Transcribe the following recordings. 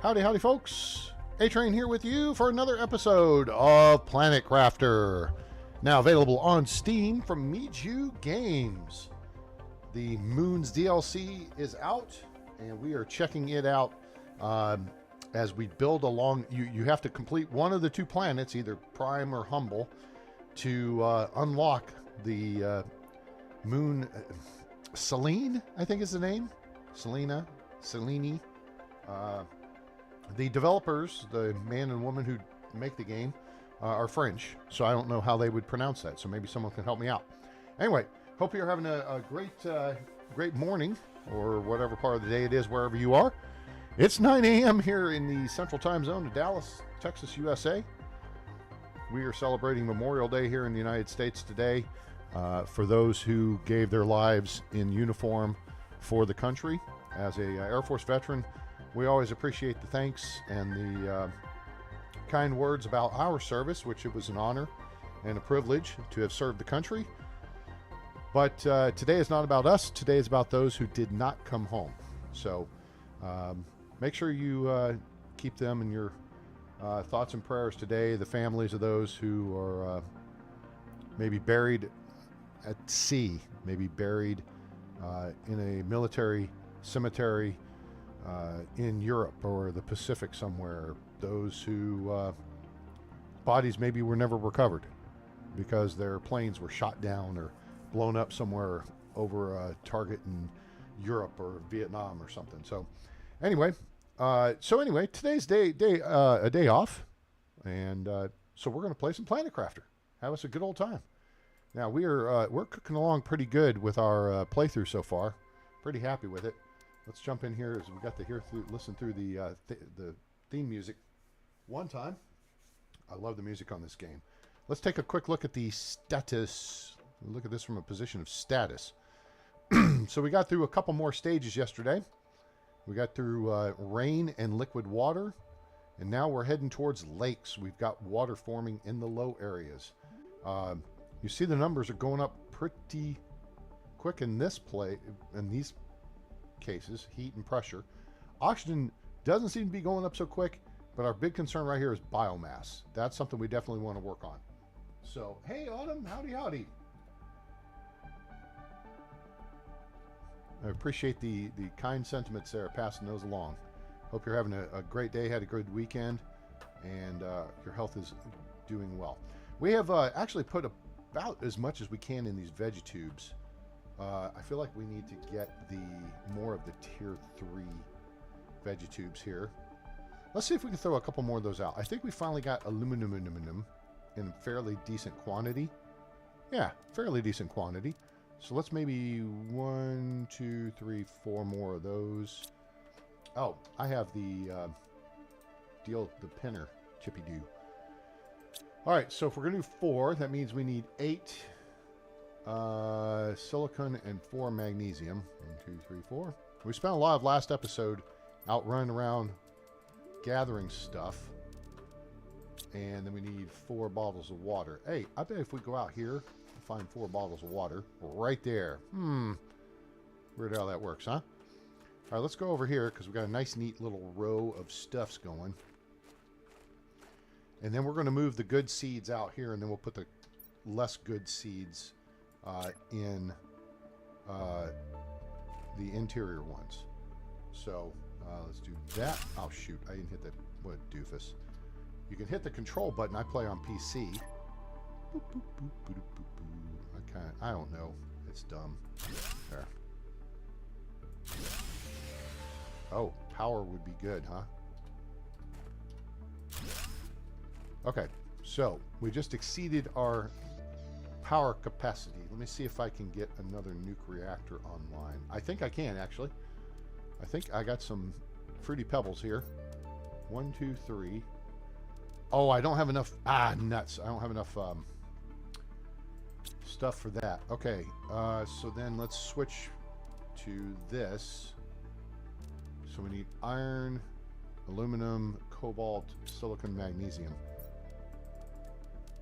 Howdy, howdy, folks. A-Train here with you for another episode of Planet Crafter. Now available on Steam from Meiju Games. The Moons DLC is out, and we are checking it out as we build along. You have to complete one of the two planets, either Prime or Humble, to unlock the moon. Selene, I think is the name. Selene. The developers, the man and woman who make the game, are French, so I don't know how they would pronounce that. So maybe someone can help me out. Anyway, hope you're having a great morning, or whatever part of the day it is, wherever you are. It's 9 a.m. here in the Central Time Zone of Dallas, Texas, USA. We are celebrating Memorial Day here in the United States today. For those who gave their lives in uniform for the country. As a Air Force veteran, we always appreciate the thanks and the kind words about our service, which it was an honor and a privilege to have served the country. But today is not about us. Today is about those who did not come home. So make sure you keep them in your thoughts and prayers today. The families of those who are maybe buried at sea, maybe buried in a military cemetery in Europe or the Pacific somewhere. Those who bodies maybe were never recovered because their planes were shot down or blown up somewhere over a target in Europe or Vietnam or something. So anyway, today's a day off, and so we're going to play some Planet Crafter. Have us a good old time. Now we're cooking along pretty good with our playthrough so far. Pretty happy with it. Let's jump in here as we got to listen through the theme music one time. I love the music on this game. Let's take a quick look at the status. Look at this from a position of status. So we got through a couple more stages yesterday. We got through rain and liquid water, and now we're heading towards lakes. We've got water forming in the low areas. You see the numbers are going up pretty quick in this in these cases, heat and pressure. Oxygen doesn't seem to be going up so quick, but our big concern right here is biomass. That's something we definitely want to work on. So, hey Autumn, howdy. I appreciate the kind sentiments there, passing those along. Hope you're having a great day, had a good weekend, and your health is doing well. We have actually put about as much as we can in these veggie tubes. I feel like we need to get more of the tier 3 veggie tubes here. Let's see if we can throw a couple more of those out. I think we finally got aluminum in fairly decent quantity. Yeah, fairly decent quantity. So let's maybe 1, 2, 3, 4 more of those. Oh, I have the pinner chippy-doo. All right, so if we're going to do 4, that means we need 8 silicon and 4 magnesium. 1, 2, 3, 4. We spent a lot of last episode out running around gathering stuff. And then we need 4 bottles of water. Hey, I bet if we go out here and find 4 bottles of water, right there. Weird how that works, huh? All right, let's go over here because we've got a nice, neat little row of stuffs going. And then we're going to move the good seeds out here, and then we'll put the less good seeds in the interior ones. So let's do that. Oh, shoot. I didn't hit that. What a doofus. You can hit the control button. I play on PC. Boop, boop, boop, boop, boop, boop. I don't know. It's dumb. There. Oh, power would be good, huh? Okay, so we just exceeded our power capacity. Let me see if I can get another nuke reactor online. I think I can, actually. I think I got some fruity pebbles here. 1, 2, 3. Oh, I don't have enough. Ah, nuts. I don't have enough stuff for that. Okay, so then let's switch to this. So we need iron, aluminum, cobalt, silicon, magnesium.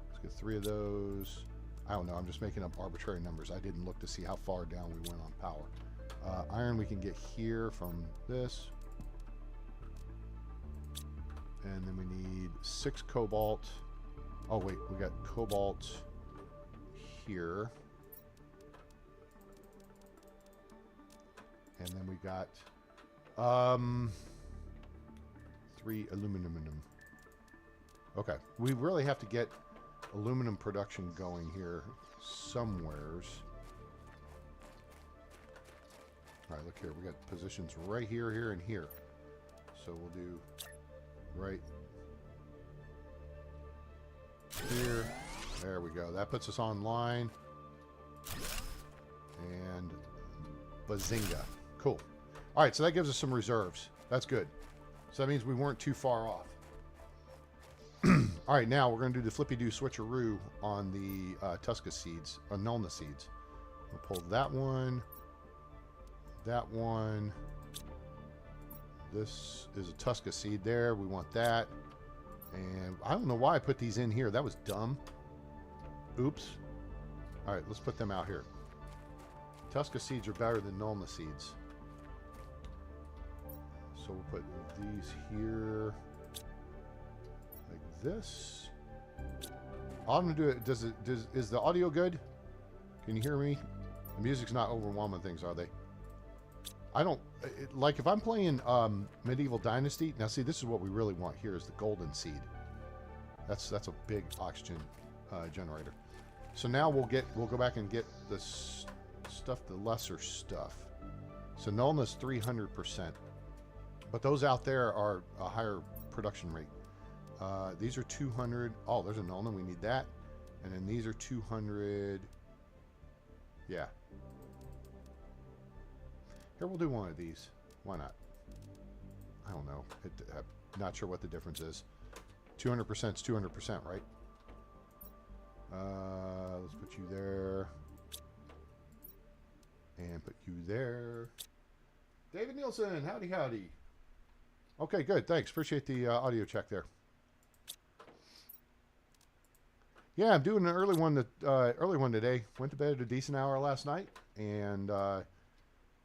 Let's get 3 of those. I don't know. I'm just making up arbitrary numbers. I didn't look to see how far down we went on power. Iron we can get here from this. And then we need 6 cobalt. Oh, wait, we got cobalt here. And then we got 3 aluminum. Okay, we really have to get aluminum production going here somewheres. All right, look here. We got positions right here, here, and here. So we'll do right here. There we go. That puts us online. And bazinga. Cool. All right, so that gives us some reserves. That's good. So that means we weren't too far off. All right, now we're going to do the flippy-do switcheroo on the Tusca seeds, Nulna seeds. We'll pull that one. That one. This is a Tusca seed there. We want that. And I don't know why I put these in here. That was dumb. Oops. All right, let's put them out here. Tusca seeds are better than Nulna seeds. So we'll put these here like this. I'm gonna do it. Is the audio good? Can you hear me? The music's not overwhelming things, are they? I don't like if I'm playing Medieval Dynasty. Now, see, this is what we really want here is the golden seed. That's a big oxygen generator. So now we'll go back and get the stuff, the lesser stuff. So Nulna's 300%, but those out there are a higher production rate. These are 200. Oh, there's a Nulna. We need that, and then these are 200. Yeah. Here, we'll do one of these. Why not? I don't know. I'm not sure what the difference is. 200% is 200%, right? Let's put you there. And put you there. David Nielsen, howdy, howdy. Okay, good. Thanks. Appreciate the audio check there. Yeah, I'm doing an early one today. Went to bed at a decent hour last night, and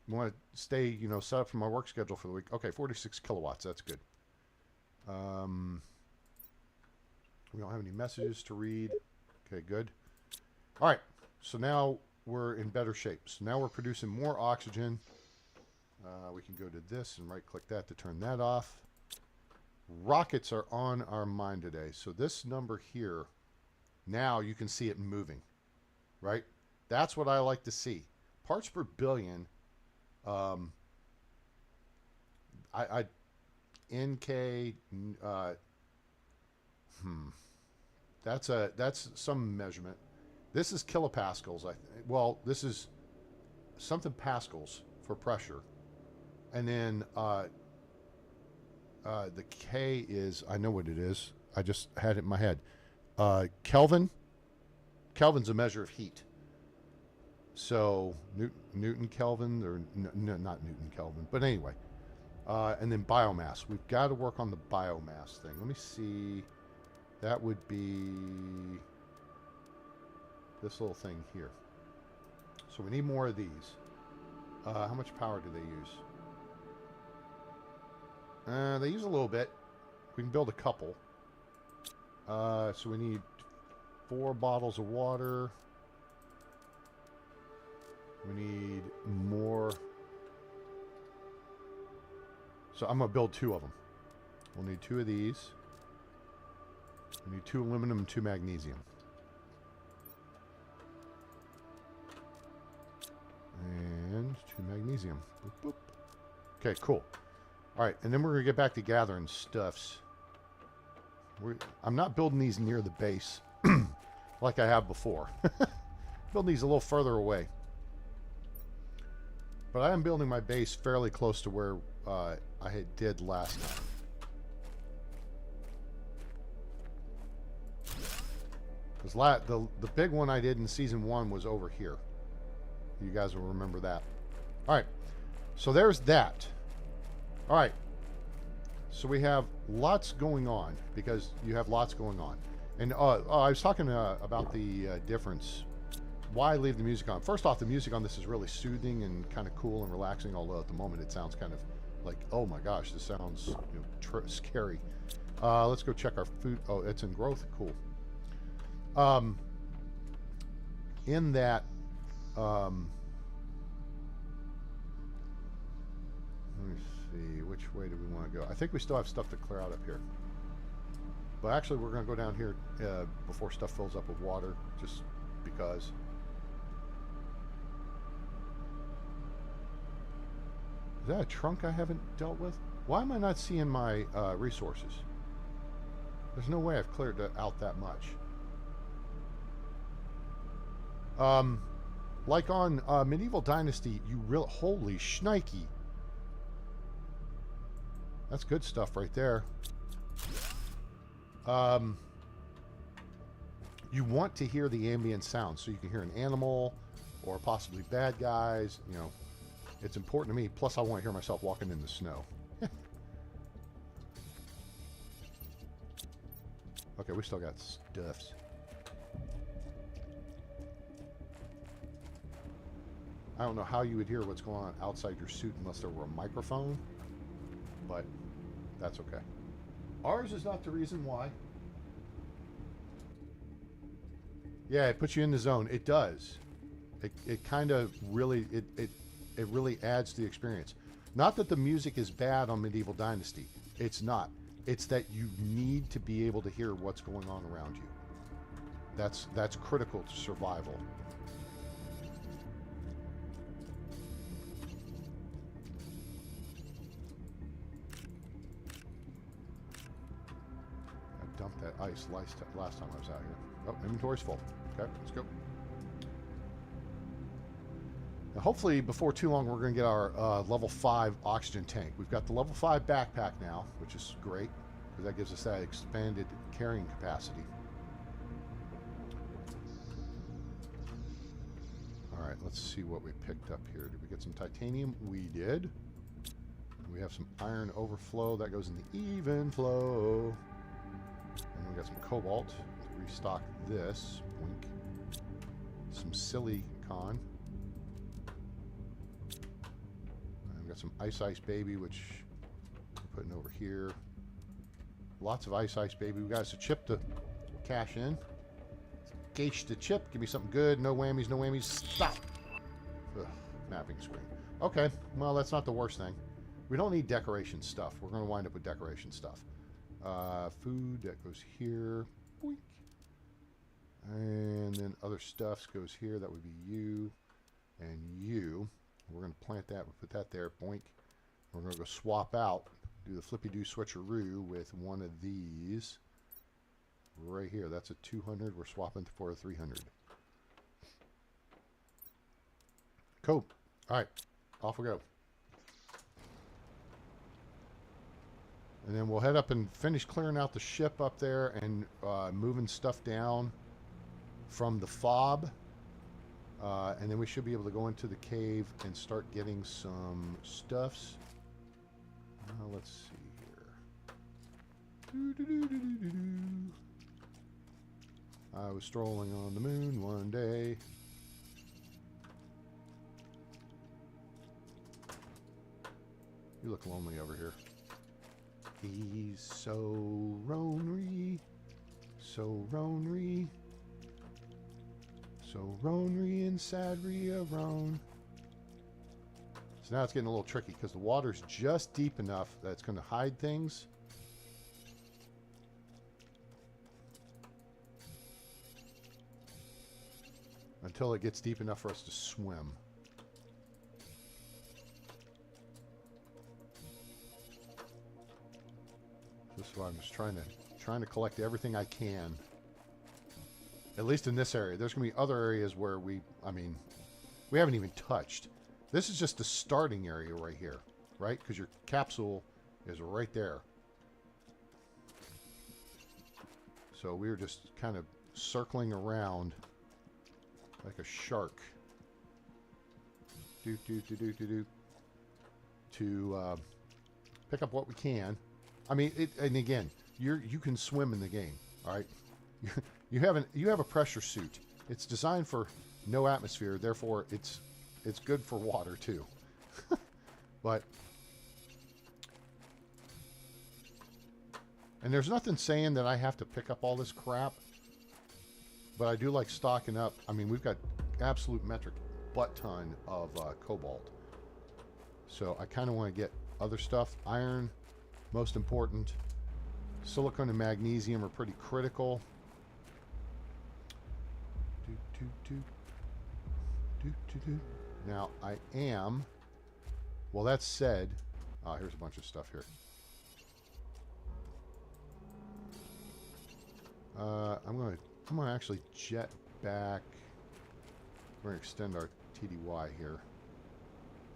want to stay, set up for my work schedule for the week. Okay, 46 kilowatts. That's good. We don't have any messages to read. Okay, good. All right, so now we're in better shape. So now we're producing more oxygen. We can go to this and right-click that to turn that off. Rockets are on our mind today. So this number here, now you can see it moving, right? That's what I like to see. Parts per billion. NK. That's some measurement. This is kilopascals. Well, this is something pascals for pressure, and then the K is, I know what it is. I just had it in my head. Kelvin. Kelvin's a measure of heat. So Newton Kelvin, or no, not Newton Kelvin, but anyway. And then biomass. We've got to work on the biomass thing. Let me see. That would be this little thing here. So we need more of these. How much power do they use? They use a little bit. We can build a couple. So we need 4 bottles of water. We need more. So I'm going to build 2 of them. We'll need 2 of these. We need 2 aluminum and 2 magnesium. And 2 magnesium. Boop, boop. Okay, cool. All right, and then we're going to get back to gathering stuffs. I'm not building these near the base like I have before. Building these a little further away. But I am building my base fairly close to where I did last time. Because the big one I did in season 1 was over here. You guys will remember that. All right, so there's that. All right, so we have lots going on because you have lots going on. And I was talking about the difference. Why leave the music on? First off, the music on this is really soothing and kind of cool and relaxing, although at the moment it sounds kind of like, oh my gosh, this sounds scary. Let's go check our food. Oh, it's in growth. Cool. Um, in that, let me see, which way do we want to go? I think we still have stuff to clear out up here. But actually, we're going to go down here before stuff fills up with water, just because. Is that a trunk I haven't dealt with? Why am I not seeing my resources? There's no way I've cleared out that much. Like on Medieval Dynasty, you real holy shnikey. That's good stuff right there. You want to hear the ambient sound, so you can hear an animal or possibly bad guys. You know, it's important to me. Plus, I want to hear myself walking in the snow. Okay, we still got stuffs. I don't know how you would hear what's going on outside your suit unless there were a microphone, but that's okay. Ours is not the reason why. Yeah, it puts you in the zone. It does. It kind of really, it really adds to the experience. Not that the music is bad on Medieval Dynasty. It's not. It's that you need to be able to hear what's going on around you. That's critical to survival. I dumped that ice last time I was out here. Oh, inventory's full. Okay, let's go. Now, hopefully, before too long, we're going to get our level 5 oxygen tank. We've got the level 5 backpack now, which is great, because that gives us that expanded carrying capacity. All right, let's see what we picked up here. Did we get some titanium? We did. We have some iron overflow. That goes in the even flow. And we got some cobalt to restock this. Wink. Some silicon. Some Ice Baby, which we're putting over here. Lots of Ice Baby. We got us a chip to cash in. Gauge the chip. Give me something good. No whammies, no whammies. Stop. Ugh, mapping screen. Okay, well, that's not the worst thing. We don't need decoration stuff. We're going to wind up with decoration stuff. Food, that goes here. Boink. And then other stuffs goes here. That would be you and you. We're going to plant that. We'll put that there. Boink. We're going to go swap out. Do the flippy-do switcheroo with one of these. Right here. That's a 200. We're swapping for a 300. Cool. All right. Off we go. And then we'll head up and finish clearing out the ship up there and moving stuff down from the fob. And then we should be able to go into the cave and start getting some stuffs. Let's see here. I was strolling on the moon one day. You look lonely over here. He's so ronery. So ronery. So ronery and sadry of roan. So now it's getting a little tricky because the water's just deep enough that it's going to hide things. Until it gets deep enough for us to swim. This is why I'm just trying to collect everything I can. At least in this area. There's going to be other areas where we haven't even touched. This is just the starting area right here, right? Because your capsule is right there. So we're just kind of circling around like a shark. To pick up what we can. I mean, and again, you can swim in the game, all right? You have a pressure suit. It's designed for no atmosphere, therefore it's good for water too. And there's nothing saying that I have to pick up all this crap, but I do like stocking up. I mean, we've got absolute metric butt ton of cobalt. So I kind of want to get other stuff. Iron, most important. Silicon and magnesium are pretty critical. Now I am, well, that said, here's a bunch of stuff here. I'm gonna actually jet back. We're gonna extend our TDY here,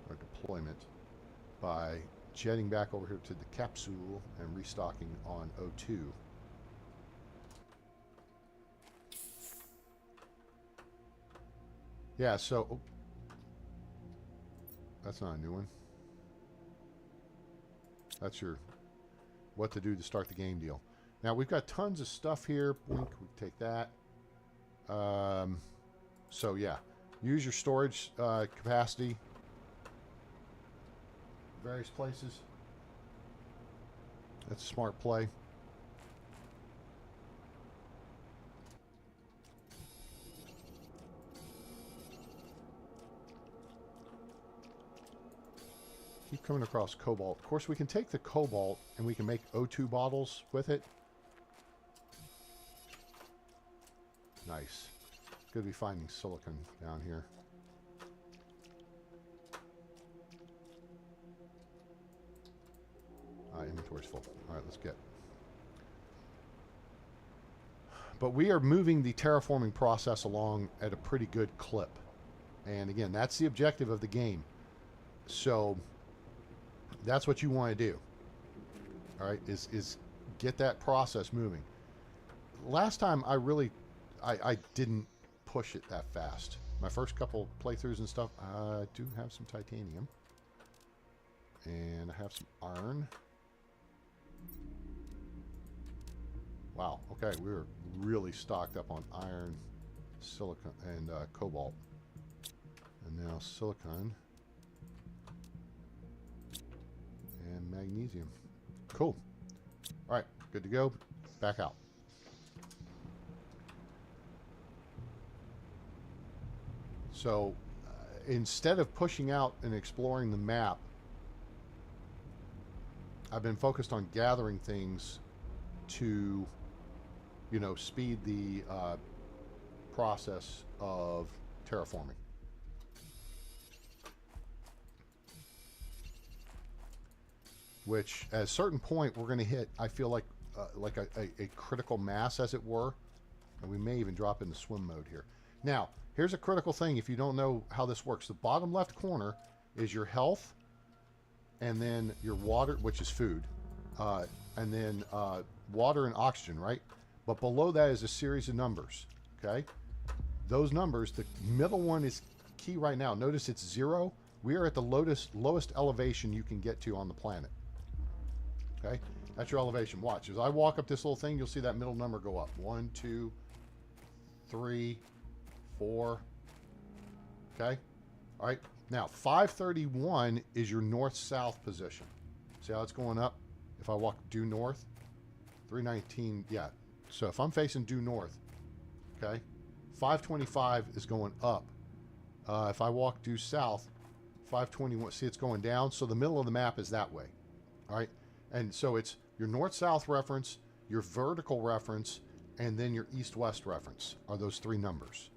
our deployment, by jetting back over here to the capsule and restocking on O2. Yeah, so oh, that's not a new one. That's your what to do to start the game deal. Now we've got tons of stuff here. Blink, we take that. So yeah, use your storage capacity. Various places. That's a smart play. Keep coming across cobalt. Of course, we can take the cobalt and we can make O2 bottles with it. Nice. Good to be finding silicon down here. Inventory's full. All right, let's get. But we are moving the terraforming process along at a pretty good clip. And again, that's the objective of the game. So that's what you want to do. All right, is get that process moving. Last time I didn't push it that fast. My first couple playthroughs and stuff, I do have some titanium. And I have some iron. Wow, okay, we were really stocked up on iron, silicon, and cobalt. And now silicon and magnesium. Cool. All right, good to go. Back out. So instead of pushing out and exploring the map, I've been focused on gathering things to, you know, speed the process of terraforming. Which, at a certain point, we're going to hit, I feel like a critical mass, as it were. And we may even drop into swim mode here. Now, here's a critical thing if you don't know how this works. The bottom left corner is your health, and then your water, which is food, and then water and oxygen, right? But below that is a series of numbers, okay? Those numbers, the middle one is key right now. Notice it's 0. We are at the lowest elevation you can get to on the planet. Okay, that's your elevation. Watch, as I walk up this little thing, you'll see that middle number go up. 1, 2, 3, 4. Okay, all right. Now 531 is your north-south position. See how it's going up? If I walk due north, 319. Yeah. So if I'm facing due north, okay, 525 is going up. If I walk due south, 521. See, it's going down. So the middle of the map is that way. All right. And so it's your north-south reference, your vertical reference, and then your east-west reference are those 3 numbers.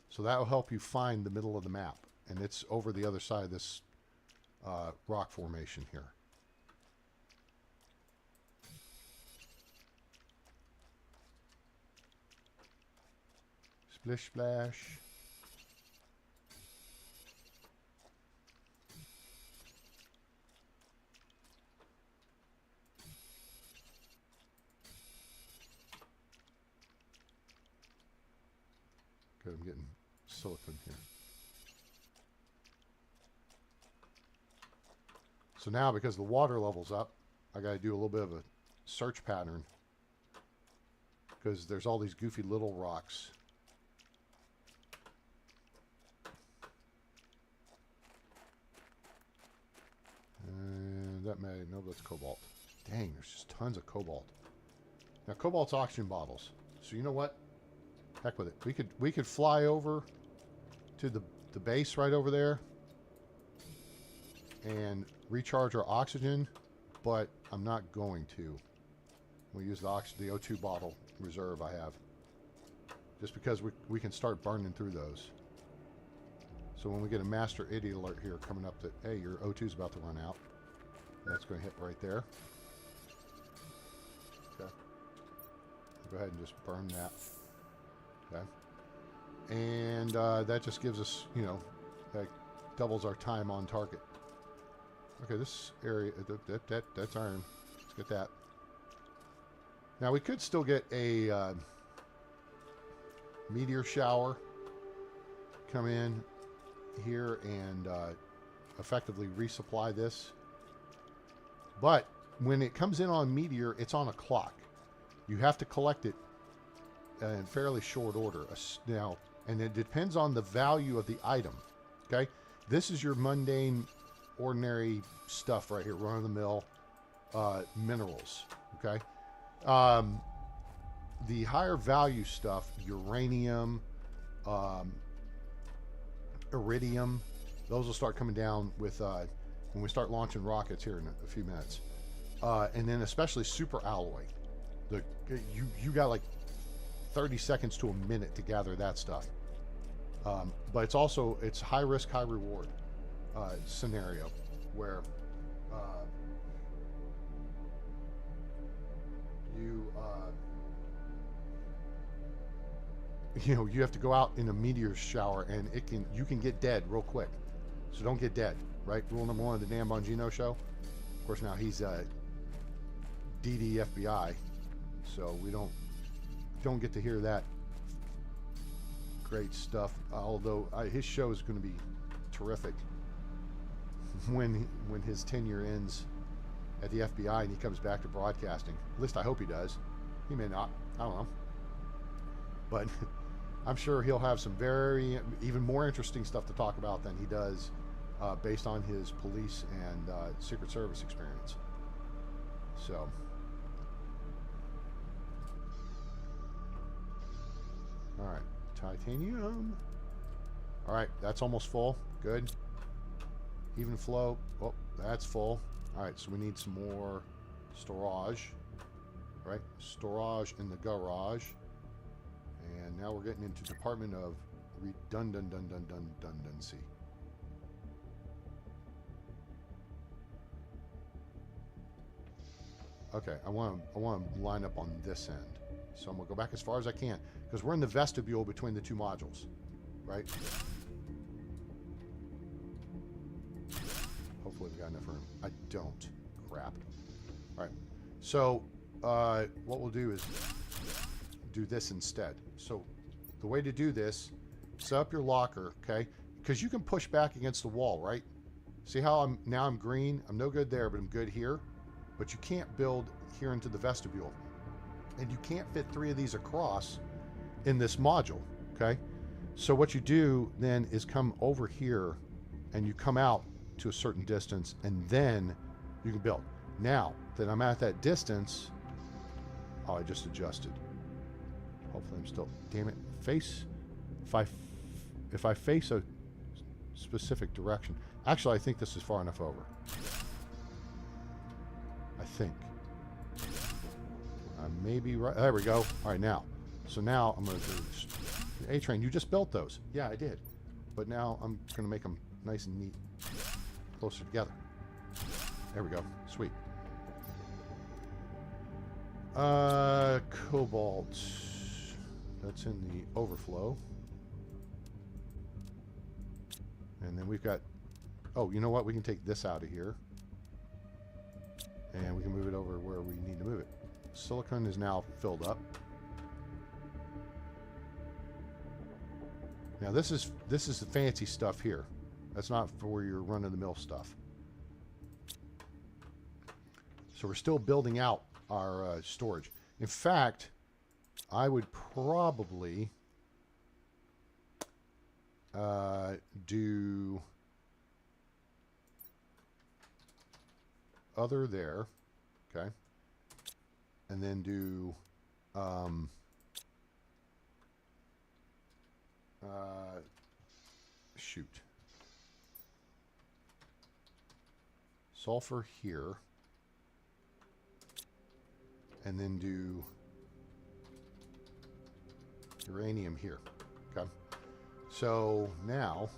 So that will help you find the middle of the map. And it's over the other side of this rock formation here. Splish splash. Good, I'm getting silicon here. So now, because the water level's up, I got to do a little bit of a search pattern, because there's all these goofy little rocks. that mag? No, that's cobalt. Dang, there's just tons of cobalt. Now, cobalt's oxygen bottles. So you know what? Heck with it. We could fly over to the base right over there and recharge our oxygen, but I'm not going to. We'll use the O2 bottle reserve I have, just because we can start burning through those. So when we get a master idiot alert here coming up that, hey, your O2 is about to run out, that's going to hit right there. Okay. Go ahead and just burn that. Okay. And that just gives us, you know, that doubles our time on target. Okay, this area, that's iron. Let's get that. Now we could still get a meteor shower come in here and effectively resupply this. But when it comes in on meteor, it's on a clock. You have to collect it in fairly short order. Now, and it depends on the value of the item. Okay, this is your mundane, ordinary stuff right here, run-of-the-mill minerals. Okay, the higher value stuff, uranium, iridium, those will start coming down with when we start launching rockets here in a few minutes, and then especially super alloy. You got like 30 seconds to a minute to gather that stuff. But it's high risk, high reward scenario where you have to go out in a meteor shower and you can get dead real quick. So don't get dead, right? Rule number one of the Dan Bongino show. Of course, now he's DD FBI, so we don't get to hear that great stuff. Although his show is going to be terrific when his tenure ends at the FBI and he comes back to broadcasting. At least I hope he does. He may not. I don't know. But I'm sure he'll have some even more interesting stuff to talk about than he does based on his police and Secret Service experience. So. All right, titanium. All right, that's almost full. Good. Even flow. Oh, that's full. All right, so we need some more storage. Right, storage in the garage. And now we're getting into Department of Redundancy. Okay, I want to line up on this end. So I'm going to go back as far as I can, because we're in the vestibule between the two modules, right? Hopefully we've got enough room. I don't. Crap. All right. So what we'll do is do this instead. So the way to do this, set up your locker, okay? Because you can push back against the wall, right? See how I'm green? I'm no good there, but I'm good here. But you can't build here into the vestibule. And you can't fit 3 of these across in this module, okay? So what you do then is come over here and you come out to a certain distance and then you can build. Now that I'm at that distance, oh, I just adjusted. Hopefully I'm still, damn it, face, if I face a specific direction. Actually, I think this is far enough over. I think. I may be right. There we go. All right, now. So now I'm going to do A-Train. You just built those. Yeah, I did. But now I'm going to make them nice and neat. Closer together. There we go. Sweet. Cobalt. That's in the overflow. And then we've got... Oh, you know what? We can take this out of here. And we can move it over where we need to move it. Silicon is now filled up. Now this is the fancy stuff here. That's not for your run-of-the-mill stuff. So we're still building out our storage. In fact, I would probably do other there, okay, and then do shoot, sulfur here, and then do uranium here. Okay, so now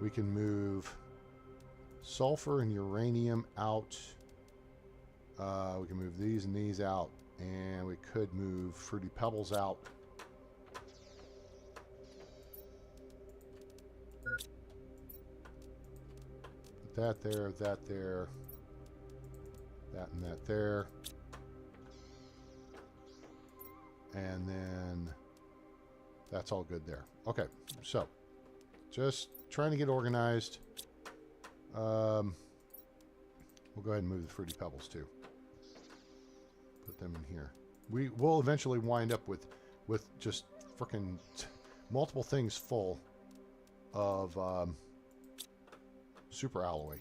we can move sulfur and uranium out. We can move these and these out, and we could move Fruity Pebbles out. Put that there, that there, that and that there. And then that's all good there. Okay, so just trying to get organized. We'll go ahead and move the Fruity Pebbles too. Put them in here. We will eventually wind up with just frickin' multiple things full of super alloy.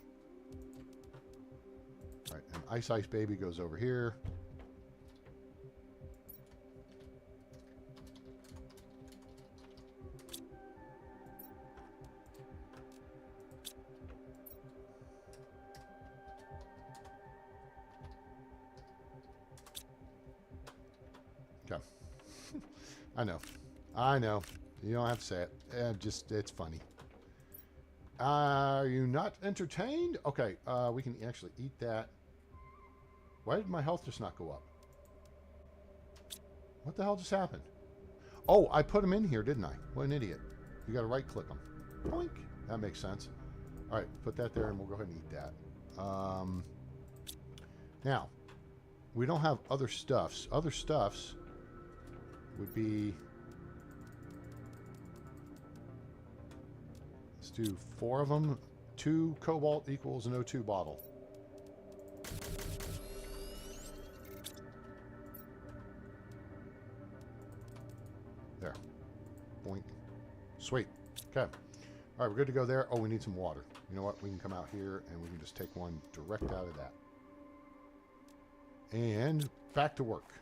All right, and Ice Ice Baby goes over here. I know. You don't have to say it. Just, it's funny. Are you not entertained? Okay, we can actually eat that. Why did my health just not go up? What the hell just happened? Oh, I put them in here, didn't I? What an idiot. You got to right-click them. Boink. That makes sense. All right, put that there, and we'll go ahead and eat that. Now, we don't have other stuffs. Other stuffs would be... Let's do 4 of them. 2 cobalt equals an O2 bottle. There. Boink. Sweet. Okay. All right, we're good to go there. Oh, we need some water. You know what? We can come out here and we can just take one direct out of that. And back to work.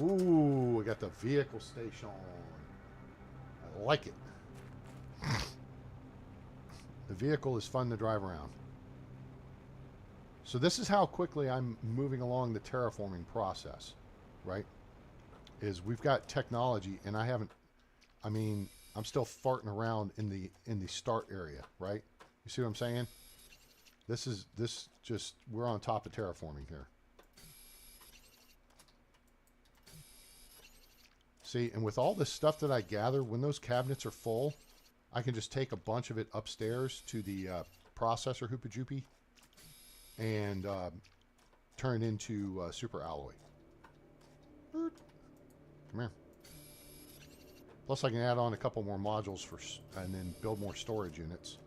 Ooh, we got the vehicle station. I like it. The vehicle is fun to drive around. So this is how quickly I'm moving along the terraforming process, right? Is we've got technology, and I'm still farting around in the start area, right? You see what I'm saying? We're on top of terraforming here. See, and with all this stuff that I gather, when those cabinets are full, I can just take a bunch of it upstairs to the processor hoopa-joopy and turn it into super alloy. Come here. Plus, I can add on a couple more modules and then build more storage units.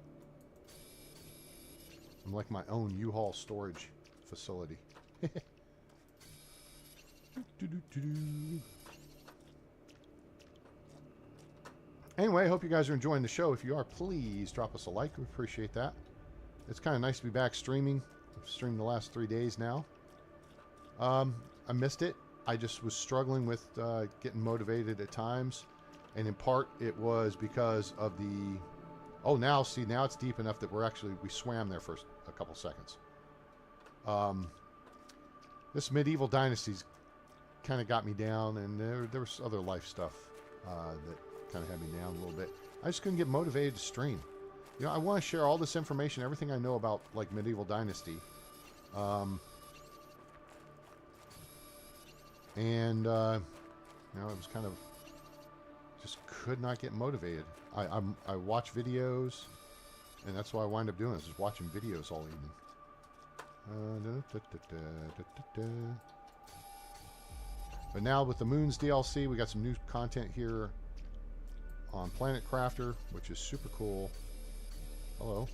I'm like my own U-Haul storage facility. Anyway, I hope you guys are enjoying the show. If you are, please drop us a like. We appreciate that. It's kind of nice to be back streaming. I've streamed the last 3 days now. I missed it. I just was struggling with getting motivated at times. And in part, it was because of the... Oh, now it's deep enough that we swam there for a couple seconds. This medieval dynasty's kind of got me down, and there was other life stuff that kind of had me down a little bit. I just couldn't get motivated to stream. You know, I want to share all this information, everything I know about, like, medieval dynasty. You know, it was kind of... Just could not get motivated. I watch videos, and that's what I wind up doing, is just watching videos all evening. But now with the Moons DLC, we got some new content here on Planet Crafter, which is super cool. Hello.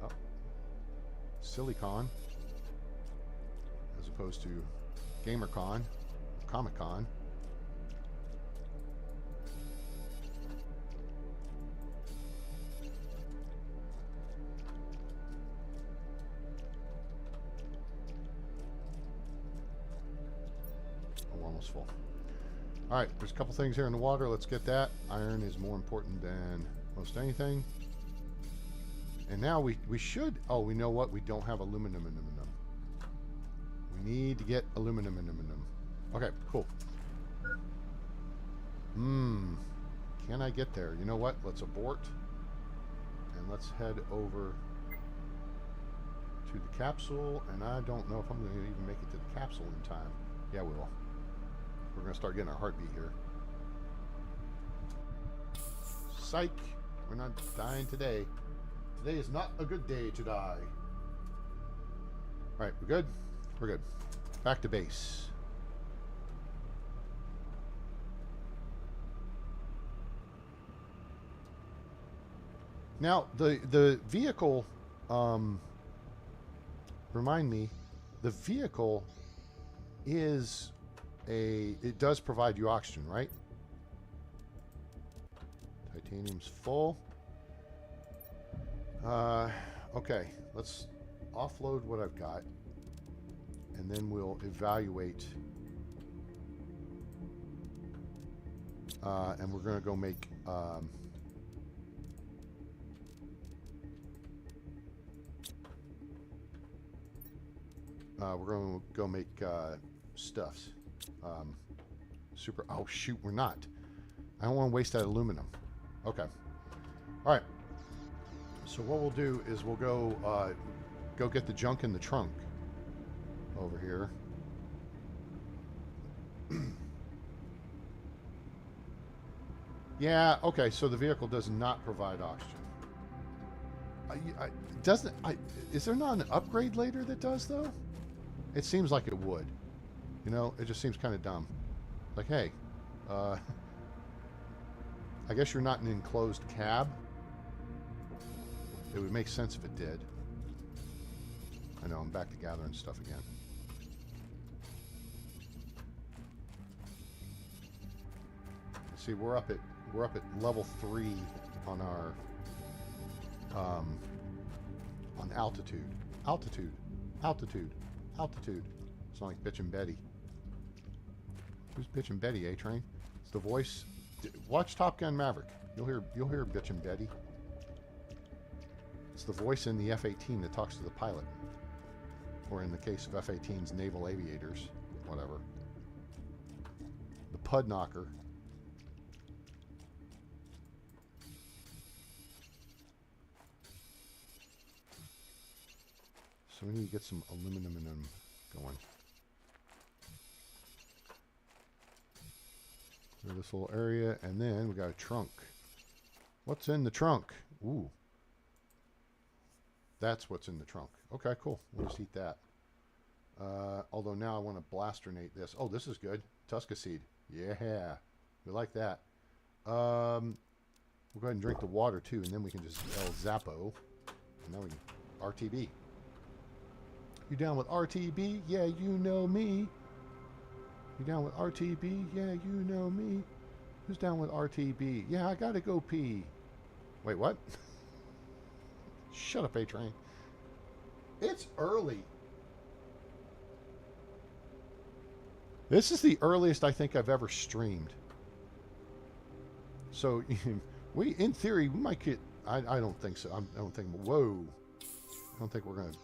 Oh. SillyCon, as opposed to GamerCon, Comic-Con. almost full. All right, there's a couple things here in the water. Let's get that. Iron is more important than most anything. And now we should... Oh, we know what? We don't have aluminum in them. We need to get aluminum in them. Okay, cool. Can I get there? You know what? Let's abort. And let's head over to the capsule. And I don't know if I'm going to even make it to the capsule in time. Yeah, we will. We're going to start getting our heartbeat here. Psych! We're not dying today. Today is not a good day to die. Alright, we're good? We're good. Back to base. Now, the vehicle, remind me, the vehicle is it does provide you oxygen, right? Titanium's full. Okay, let's offload what I've got, and then we'll evaluate. And we're going to go make... we're going to go make stuffs. Oh, shoot, we're not. I don't want to waste that aluminum. Okay. All right. So what we'll do is we'll go get the junk in the trunk over here. Yeah, okay, so the vehicle does not provide oxygen. Is there not an upgrade later that does, though? It seems like it would. You know, it just seems kind of dumb. Like, hey, I guess you're not an enclosed cab. It would make sense if it did. I know, I'm back to gathering stuff again. See, we're up at level 3 on our on altitude. Altitude. It's not like Bitch and Betty. Who's Bitch and Betty, A-Train? It's the voice. Watch Top Gun Maverick. You'll hear Bitch and Betty. It's the voice in the F-18 that talks to the pilot. Or in the case of F-18's naval aviators, whatever. The Pud Knocker. So we need to get some aluminum in them going. Through this little area, and then we got a trunk. What's in the trunk? Ooh. That's what's in the trunk. Okay, cool. We'll just eat that. Although now I want to blasternate this. Oh, this is good. Tusca seed. Yeah. We like that. We'll go ahead and drink the water too, and then we can just El Zappo. And now we can RTB. You down with RTB? Yeah, you know me. You down with RTB? Yeah, you know me. Who's down with RTB? Yeah, I gotta go pee. Wait, what? Shut up, A-Train. It's early. This is the earliest I think I've ever streamed. So, in theory, we might get... I don't think so. I don't think... Whoa. I don't think we're going to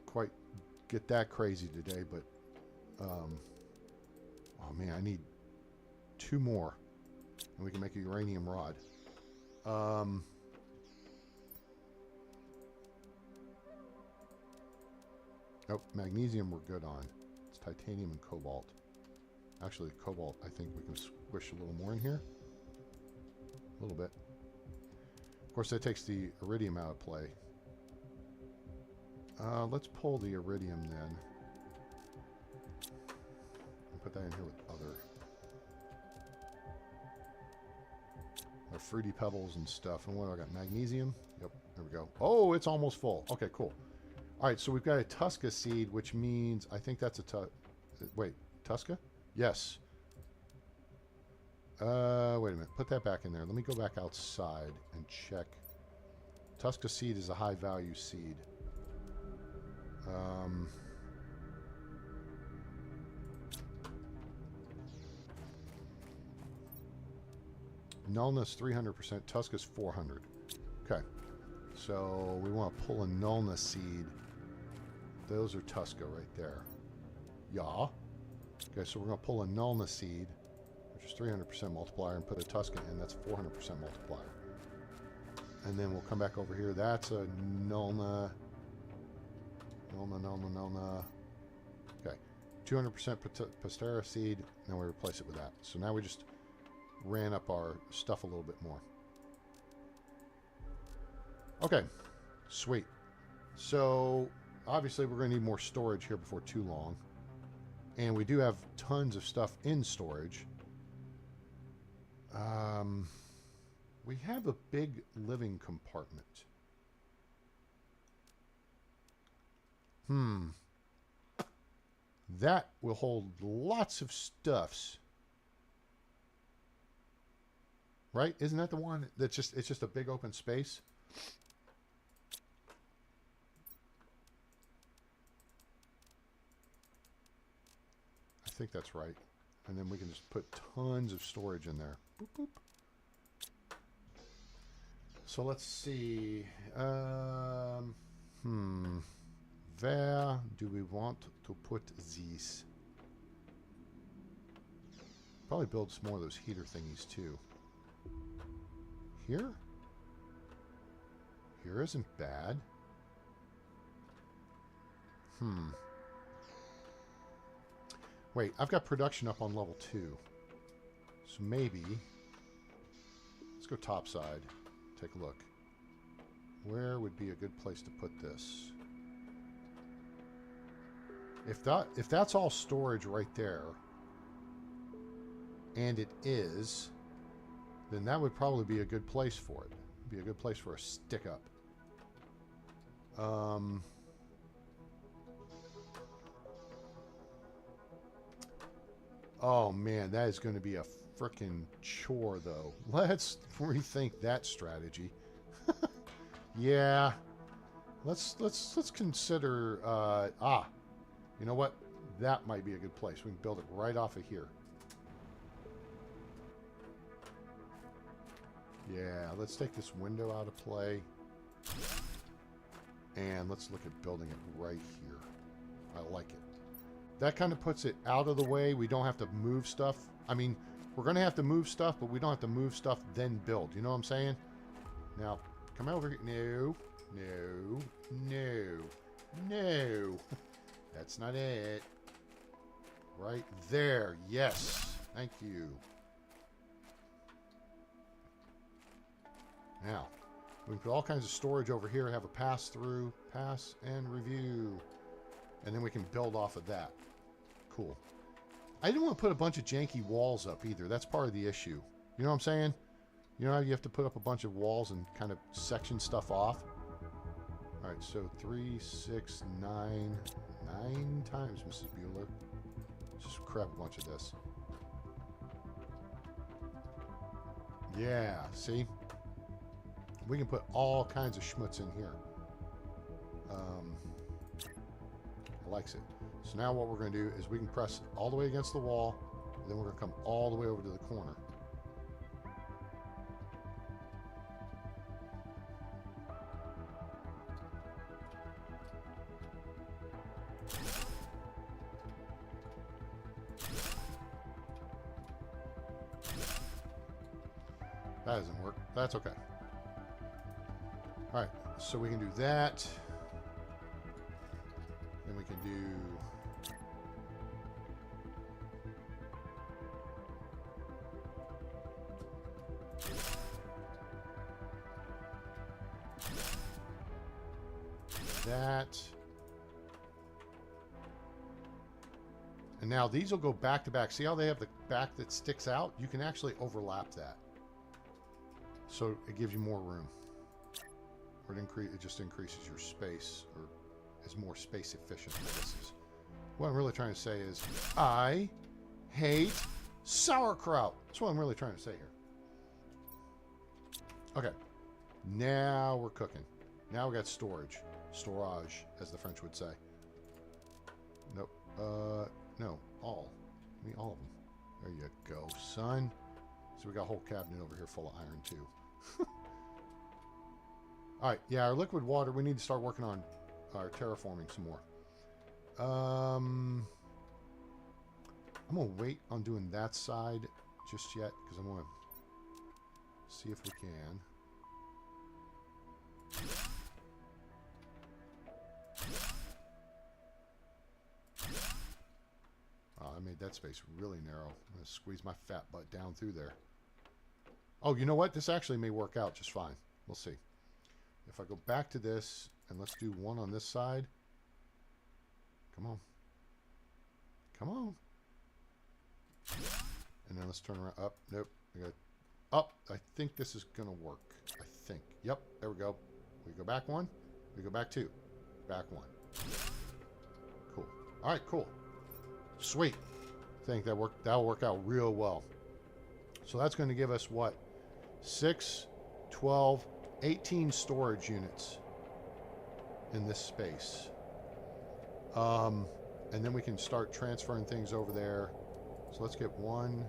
quite get that crazy today, but... oh, man, I need 2 more. And we can make a uranium rod. Oh, magnesium we're good on. It's titanium and cobalt. Actually, cobalt, I think we can squish a little more in here. A little bit. Of course, that takes the iridium out of play. Let's pull the iridium then. And put that in here with other. Our fruity pebbles and stuff. And what do I got? Magnesium? Yep, there we go. Oh, it's almost full. Okay, cool. All right, so we've got a Tusca seed, which means, I think that's a wait, Tusca? Yes. Wait a minute. Put that back in there. Let me go back outside and check. Tusca seed is a high value seed. Nullness 300%. Tusk is 400. Okay. So we want to pull a Nullness seed. Those are Tuska right there. Yeah. Okay, so we're going to pull a Nullness seed, which is 300% multiplier, and put a Tuska in. That's 400% multiplier. And then we'll come back over here. That's a Nullna. Nullna. Okay. 200% Pastera seed. Now we replace it with that. So now we just ran up our stuff a little bit more. Okay. Sweet. So obviously we're going to need more storage here before too long. And we do have tons of stuff in storage. We have a big living compartment. That will hold lots of stuffs. Right? Isn't that the one that's it's just a big open space? I think that's right. And then we can just put tons of storage in there. Boop, boop. So let's see. Where do we want to put these? Probably build some more of those heater thingies too. Here? Here isn't bad. Wait, I've got production up on level 2. So maybe... Let's go topside. Take a look. Where would be a good place to put this? If that's all storage right there, and it is, then that would probably be a good place for it. Be a good place for a stick up. Oh man, that is going to be a frickin' chore though. Let's rethink that strategy. Yeah. Let's consider you know what? That might be a good place. We can build it right off of here. Yeah, let's take this window out of play. And let's look at building it right here. I like it. That kind of puts it out of the way. We don't have to move stuff. I mean, we're going to have to move stuff, but we don't have to move stuff then build. You know what I'm saying? Now, come over here. No. That's not it. Right there. Yes. Thank you. Now, we can put all kinds of storage over here, have a pass-through, pass and review. And then we can build off of that. Cool. I didn't want to put a bunch of janky walls up either. That's part of the issue. You know what I'm saying? You know how you have to put up a bunch of walls and kind of section stuff off? All right, so 3, 6, 9. 9 times, Mrs. Bueller. Just crap a bunch of this. Yeah, see? We can put all kinds of schmutz in here. I likes it. So now what we're going to do is we can press all the way against the wall, and then we're going to come all the way over to the corner. That doesn't work. That's okay. All right, so we can do that. Then we can do that. And now these will go back to back. See how they have the back that sticks out? You can actually overlap that. So it gives you more room. Or it just increases your space, or is more space efficient. This is what I'm really trying to say is I hate sauerkraut. That's what I'm really trying to say here. Okay. Now we're cooking. Now we got storage. Storage, as the French would say. Nope. No. All. Give me all of them. There you go, son. So we got a whole cabinet over here full of iron too. All right, yeah, our liquid water, we need to start working on our terraforming some more. I'm going to wait on doing that side just yet because I want to see if we can. Oh, I made that space really narrow. I'm going to squeeze my fat butt down through there. Oh, you know what? This actually may work out just fine. We'll see. If I go back to this, and let's do one on this side. Come on. Come on. And then let's turn around. Up. Nope. We got up. I think this is going to work. I think. Yep. There we go. We go back one. We go back two. Back one. Cool. All right. Cool. Sweet. I think that'll work out real well. So that's going to give us what? 6, 12, 18 storage units in this space. And then we can start transferring things over there. So let's get one.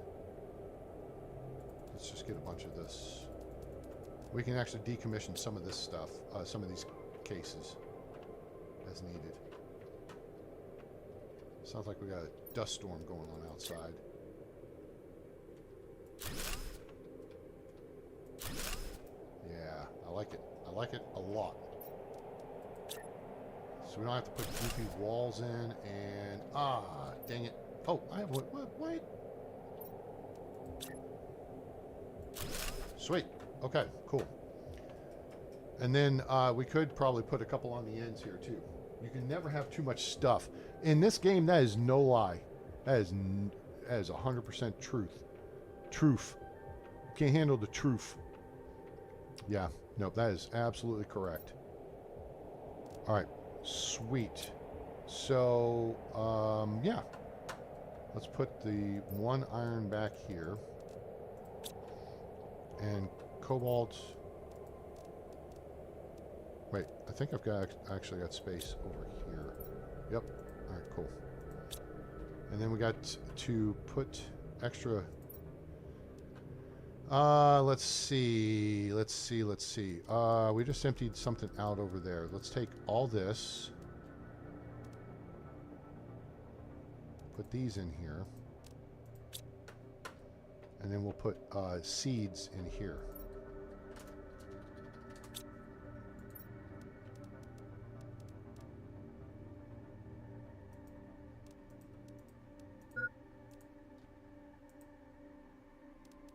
Let's just get a bunch of this. We can actually decommission some of this stuff, some of these cases as needed. Sounds like we got a dust storm going on outside. Yeah, I like it. I like it a lot. So we don't have to put goofy walls in and... Ah, dang it. Oh, I have... What? Sweet. Okay, cool. And then we could probably put a couple on the ends here, too. You can never have too much stuff. In this game, that is no lie. That is 100% truth. Truth. You can't handle the truth. Yeah, nope, that is absolutely correct. All right, sweet. So, yeah. Let's put the one iron back here. And cobalt. Wait, I think I've actually got space over here. Yep. All right, cool. And then we got to put extra. Let's see. We just emptied something out over there. Let's take all this. Put these in here. And then we'll put seeds in here.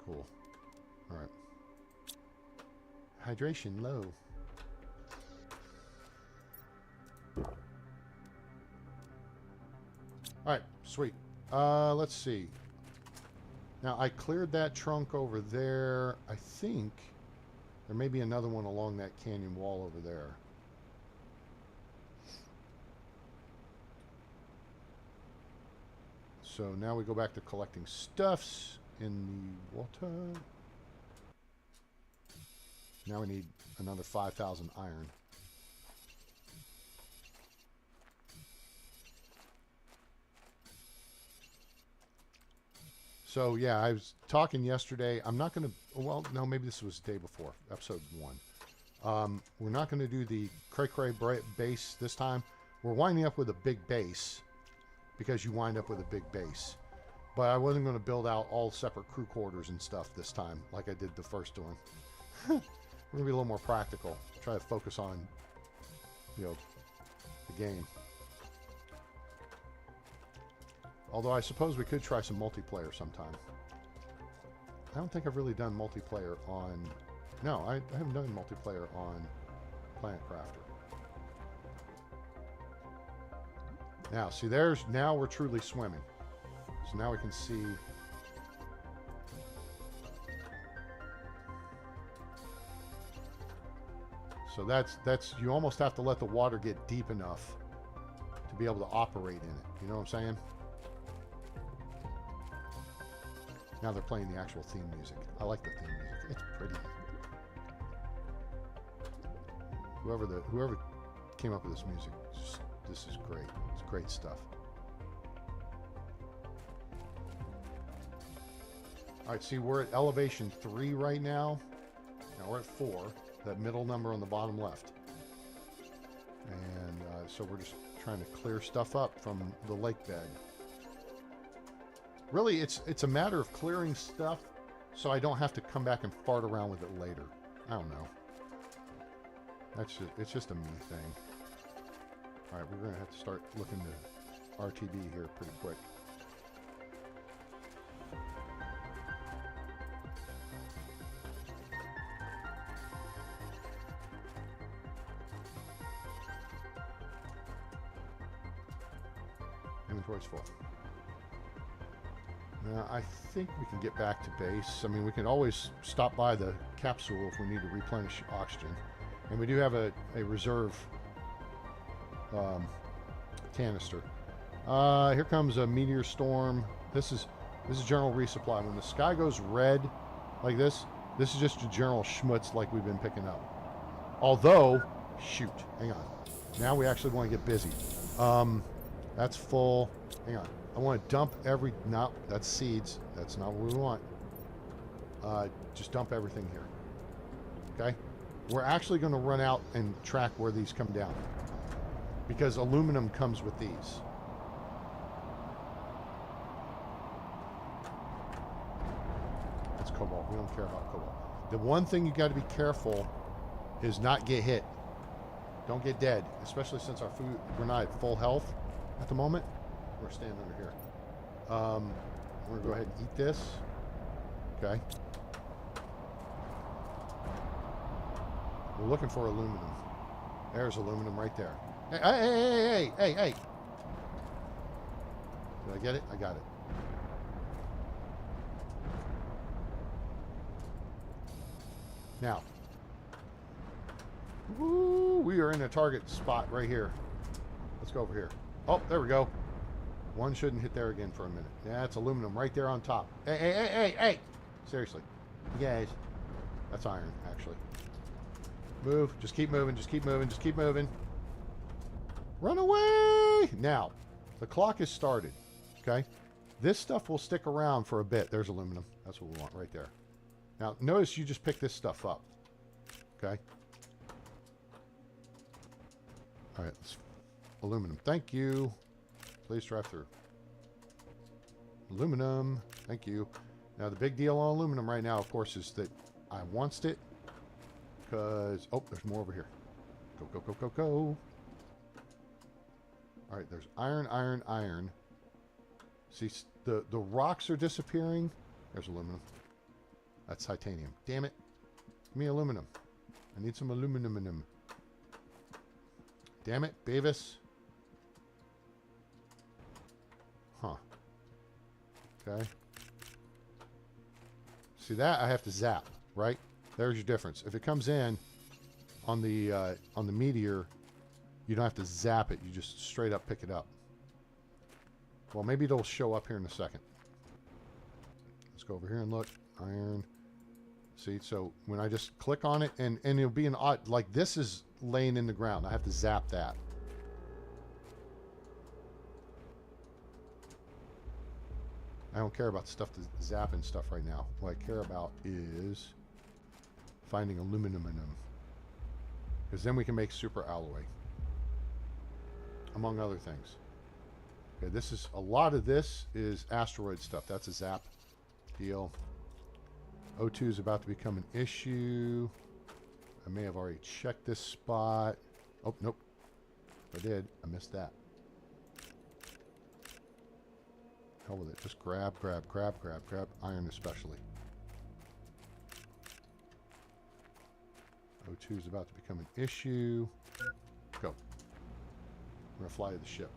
Cool. All right. Hydration low. All right, sweet. Let's see. Now, I cleared that trunk over there. I think there may be another one along that canyon wall over there. So now we go back to collecting stuffs in the water. Now we need another 5,000 iron. So yeah, I was talking yesterday. I'm not going to, well, no, maybe this was the day before, episode 1. We're not going to do the cray-cray base this time. We're winding up with a big base because you wind up with a big base. But I wasn't going to build out all separate crew quarters and stuff this time like I did the first one. We're going to be a little more practical. Try to focus on, you know, the game. Although I suppose we could try some multiplayer sometime. I don't think I've really done multiplayer on... No, I haven't done multiplayer on Planet Crafter. Now, see, now we're truly swimming. So now we can see... So that's you almost have to let the water get deep enough to be able to operate in it. You know what I'm saying? Now they're playing the actual theme music. I like the theme music. It's pretty. Whoever came up with this music, this is great. It's great stuff. All right, see, we're at elevation 3 right now. Now we're at 4, that middle number on the bottom left. And so we're just trying to clear stuff up from the lake bed. Really, it's a matter of clearing stuff so I don't have to come back and fart around with it later. I don't know. It's just a me thing. All right, we're going to have to start looking to RTB here pretty quick. Inventory's full. Now, I think we can get back to base. I mean, we can always stop by the capsule if we need to replenish oxygen. And we do have a reserve canister. Here comes a meteor storm. This is general resupply. When the sky goes red like this is just a general schmutz like we've been picking up. Although, shoot, hang on. Now we actually want to get busy. That's full. Hang on. I want to dump every... No, that's seeds. That's not what we want. Just dump everything here. Okay? We're actually going to run out and track where these come down. Because aluminum comes with these. That's cobalt. We don't care about cobalt. The one thing you got to be careful is not get hit. Don't get dead. Especially since our food... We're not at full health at the moment. We're standing under here. We're going to go ahead and eat this. Okay. We're looking for aluminum. There's aluminum right there. Hey, hey, hey, hey, hey, hey. Did I get it? I got it. Now. Woo, we are in a target spot right here. Let's go over here. Oh, there we go. One shouldn't hit there again for a minute. Yeah, it's aluminum right there on top. Hey, hey, hey, hey, hey! Seriously. You guys. That's iron, actually. Move. Just keep moving. Just keep moving. Just keep moving. Run away! Now, the clock has started. Okay? This stuff will stick around for a bit. There's aluminum. That's what we want right there. Now, notice you just pick this stuff up. Okay? All right. Aluminum. Thank you. Please drive through. Aluminum. Thank you. Now, the big deal on aluminum right now, of course, is that I wants it because... Oh, there's more over here. Go, go, go, go, go. All right, there's iron, iron, iron. See, the rocks are disappearing. There's aluminum. That's titanium. Damn it. Give me aluminum. I need some aluminum. Damn it, Beavis. Huh. Okay. See that? I have to zap, right? There's your difference. If it comes in on the meteor, you don't have to zap it. You just straight up pick it up. Well, maybe it'll show up here in a second. Let's go over here and look. Iron. See, so when I just click on it, and it'll be an odd, like this is laying in the ground. I have to zap that. I don't care about stuff to zap and stuff right now. What I care about is finding aluminum in them. Because then we can make super alloy. Among other things. Okay, this is, a lot of this is asteroid stuff. That's a zap deal. O2 is about to become an issue. I may have already checked this spot. Oh, nope. If I did, I missed that. Hell with it. Just grab, grab, grab, grab, grab. Iron especially. O2 is about to become an issue. Go. We're going to fly to the ship.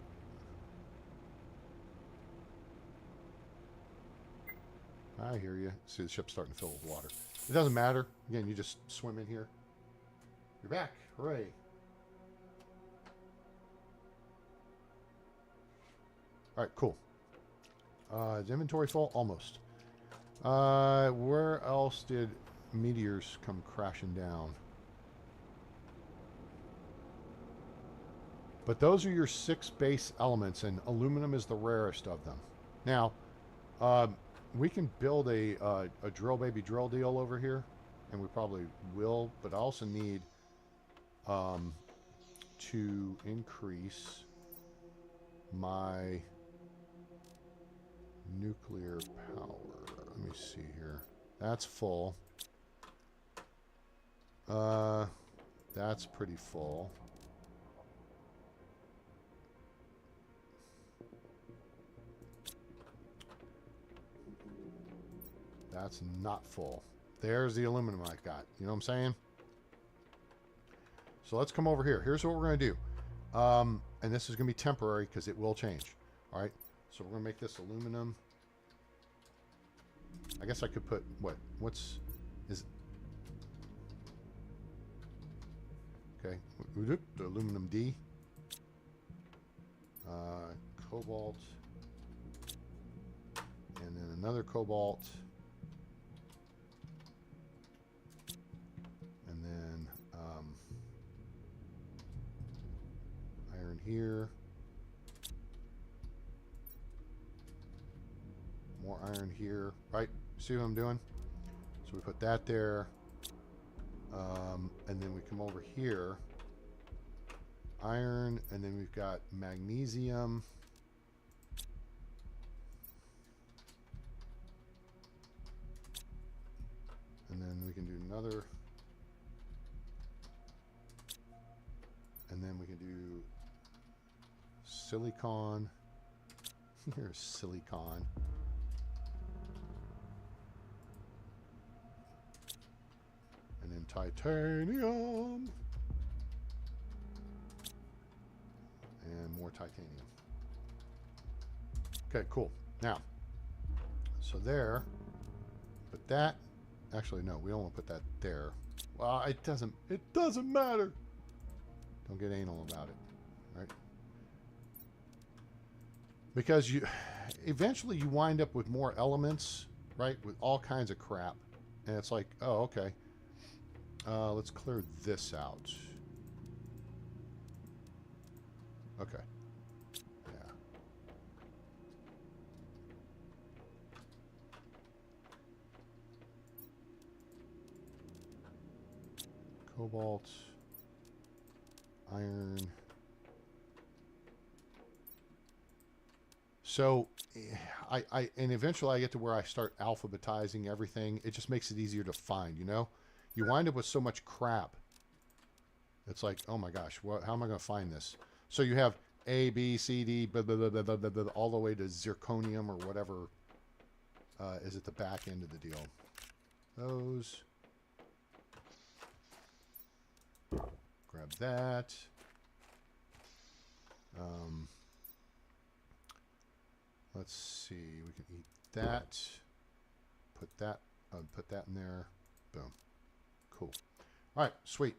I hear you. See, the ship's starting to fill with water. It doesn't matter. Again, you just swim in here. You're back. Hooray. All right, cool. Is inventory full? Almost. Where else did meteors come crashing down? But those are your 6 base elements, and aluminum is the rarest of them. Now, we can build a drill baby drill deal over here, and we probably will. But I also need to increase my nuclear power. Let me see here. That's full. That's pretty full. That's not full. There's the aluminum I got. You know what I'm saying? So let's come over here. Here's what we're going to do. And this is going to be temporary because it will change. All right. So we're going to make this aluminum. I guess I could put what? What's is? Okay. The aluminum D. Cobalt. And then another cobalt. And then iron here. More iron here. Right? See what I'm doing? So we put that there. And then we come over here. Iron. And then we've got magnesium. And then we can do another. And then we can do silicon. Here's silicon. And then titanium. And more titanium. Okay, cool. Now, so there, put that. Actually, no, we don't want to put that there. Well, it doesn't matter. Don't get anal about it, right? Because eventually you wind up with more elements, right? With all kinds of crap. And it's like, oh, okay. Let's clear this out. Okay. Yeah. Cobalt. Iron. So and eventually I get to where I start alphabetizing everything. It just makes it easier to find, you know? You wind up with so much crap. It's like, oh my gosh, how am I going to find this? So you have A, B, C, D, blah, blah, blah, blah, blah, blah, blah, all the way to zirconium or whatever is at the back end of the deal. Those. Grab that. Let's see. We can eat that. Put that in there. Boom. Cool. All right. Sweet.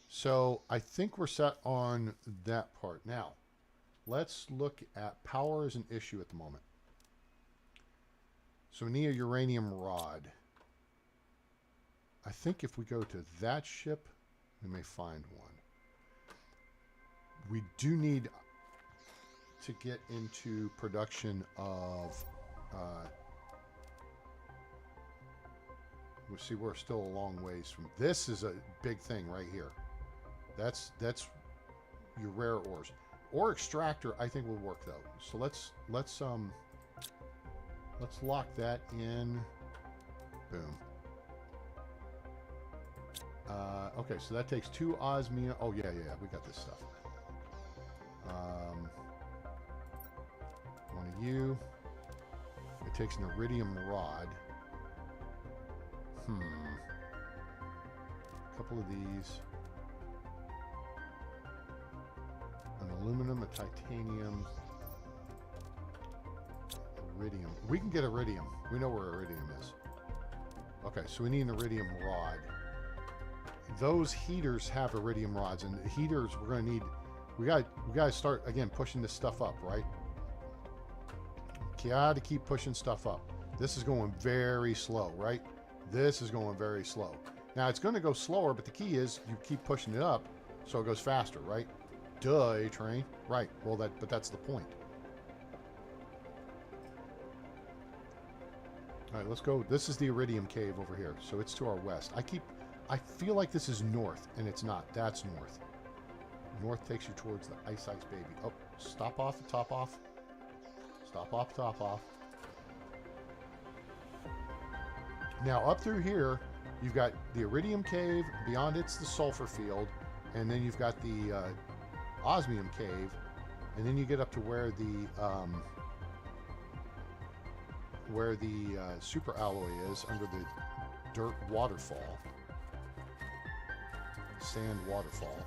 So I think we're set on that part. Now, let's look at power as an issue at the moment. So we need a uranium rod. I think if we go to that ship, we may find one. We do need to get into production of we see we're still a long ways from this. Is a big thing right here. That's your rare ores. Ore extractor I think will work though. So let's lock that in. Boom. Okay, so that takes 2 osmium. Oh yeah, we got this stuff. One of you. It takes an iridium rod. A couple of these. An aluminum, a titanium, iridium. We can get iridium. We know where iridium is. Okay, so we need an iridium rod. Those heaters have iridium rods, and the heaters we're going to need. We got to start again pushing this stuff up, right? Got to keep pushing stuff up. This is going very slow, right? This is going very slow. Now it's going to go slower, but the key is you keep pushing it up so it goes faster, right? Duh, A-Train. Right. Well, but that's the point. All right, let's go. This is the Iridium Cave over here. So it's to our west. I feel like this is north, and it's not. That's north. North takes you towards the Ice Baby. Oh, stop off, top off. Stop off, top off. Now, up through here, you've got the Iridium Cave. Beyond it's the Sulfur Field. And then you've got the Osmium Cave. And then you get up to where the super alloy is under the dirt waterfall. Sand waterfall.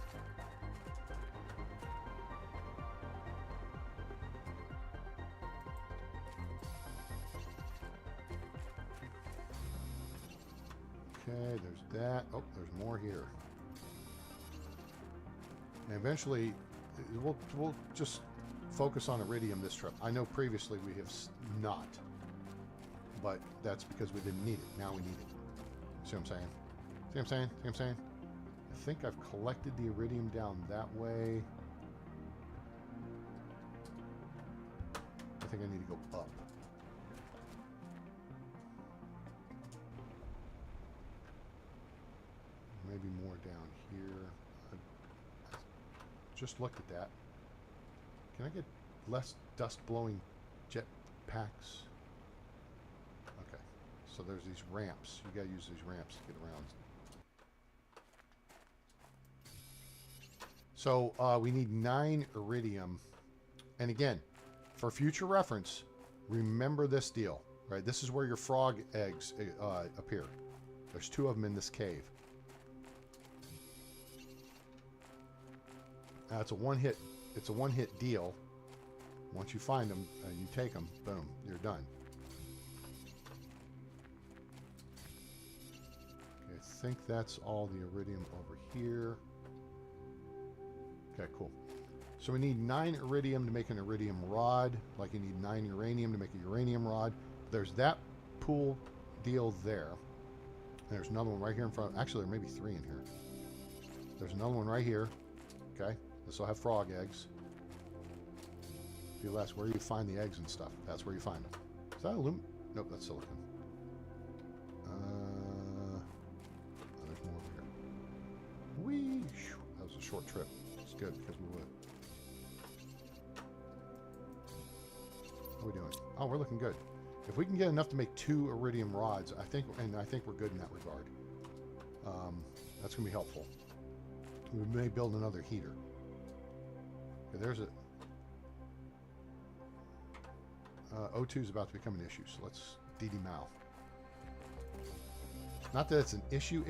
Okay, there's that. Oh, there's more here. And eventually, we'll just focus on Iridium this trip. I know previously we have not, but that's because we didn't need it. Now we need it. See what I'm saying? See what I'm saying? See what I'm saying? I think I've collected the Iridium down that way. I think I need to go up. Maybe more down here. I just looked at that. Can I get less dust blowing jet packs? Okay, so there's these ramps. You gotta use these ramps to get around. So we need 9 Iridium. And again, for future reference, remember this deal, right? This is where your frog eggs appear. There's 2 of them in this cave. It's a one-hit. It's a one-hit deal. Once you find them, you take them. Boom, you're done. Okay, I think that's all the Iridium over here. Okay, cool. So we need 9 Iridium to make an Iridium rod, like you need 9 uranium to make a uranium rod. There's that pool deal there. And there's another one right here in front. Actually, there may be 3 in here. There's another one right here. Okay. This will have frog eggs. People ask where you find the eggs and stuff. That's where you find them. Is that aluminum? Nope, that's silicon. Oh, there's more over here. Whee! That was a short trip. It's good because we would. How are we doing? Oh, we're looking good. If we can get enough to make 2 Iridium rods, I think we're good in that regard. That's going to be helpful. We may build another heater. Okay, there's a... O2 is about to become an issue, so let's DD Mal. Not that it's an issue,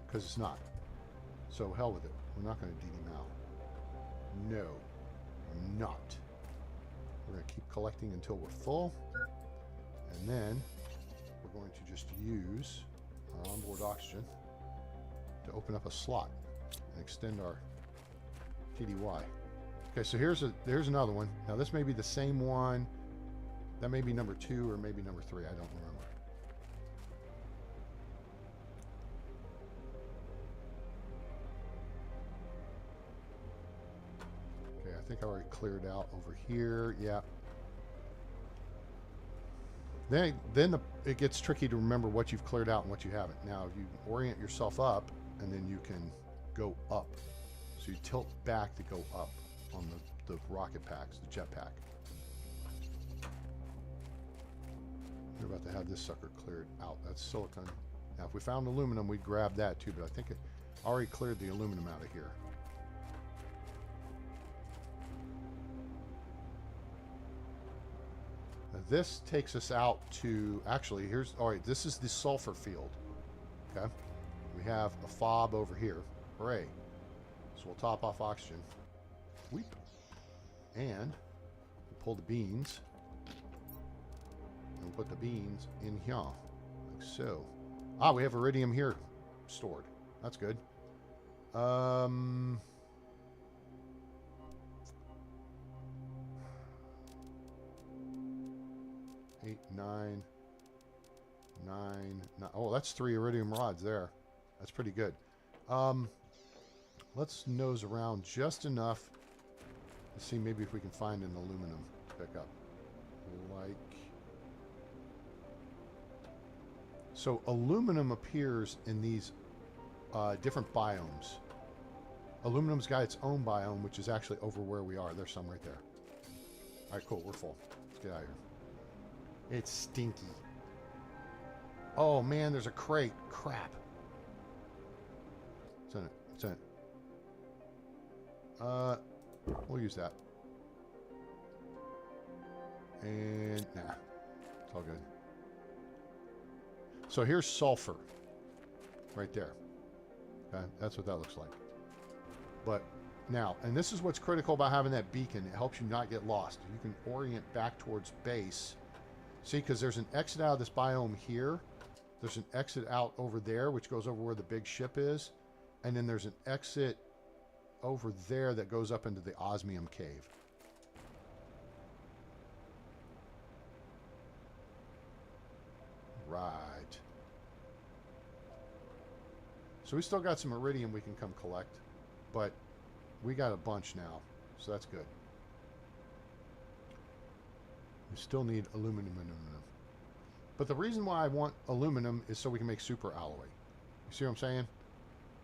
because it's not. So hell with it. We're not going to DD Mal. No, we're not. We're going to keep collecting until we're full. And then we're going to just use our onboard oxygen to open up a slot and extend our TDY. Okay, so here's another one. Now this may be the same one. That may be number 2 or maybe number 3. I don't remember. Okay, I think I already cleared out over here. Yeah. Then it gets tricky to remember what you've cleared out and what you haven't. Now, if you orient yourself up, and then you can go up. So you tilt back to go up on the rocket packs, the jet pack. We're about to have this sucker cleared out. That's silicon. Now, if we found aluminum, we'd grab that too, but I think it already cleared the aluminum out of here. Now, this takes us out to, actually, all right, this is the sulfur field. Okay. We have a fob over here. Hooray. So we'll top off oxygen. Weep. And we'll pull the beans. And we'll put the beans in here. Like so. Ah, we have iridium here stored. That's good. 8, 9, 9. Oh, that's 3 iridium rods there. That's pretty good. Let's nose around just enough to see maybe if we can find an aluminum to pick up. Like So aluminum appears in these different biomes. Aluminum's got its own biome, which is actually over where we are. There's some right there. All right, cool. We're full. Let's get out of here. It's stinky. Oh, man, there's a crate. Crap. It's in it. It's in it. We'll use that. And, nah. It's all good. So here's sulfur. Right there. Okay, that's what that looks like. But now, and this is what's critical about having that beacon. It helps you not get lost. You can orient back towards base. See, because there's an exit out of this biome here. There's an exit out over there, which goes over where the big ship is. And then there's an exit over there that goes up into the osmium cave. Right. So we still got some iridium we can come collect, but we got a bunch now, so that's good. We still need aluminum. But the reason why I want aluminum is so we can make super alloy. You see what I'm saying?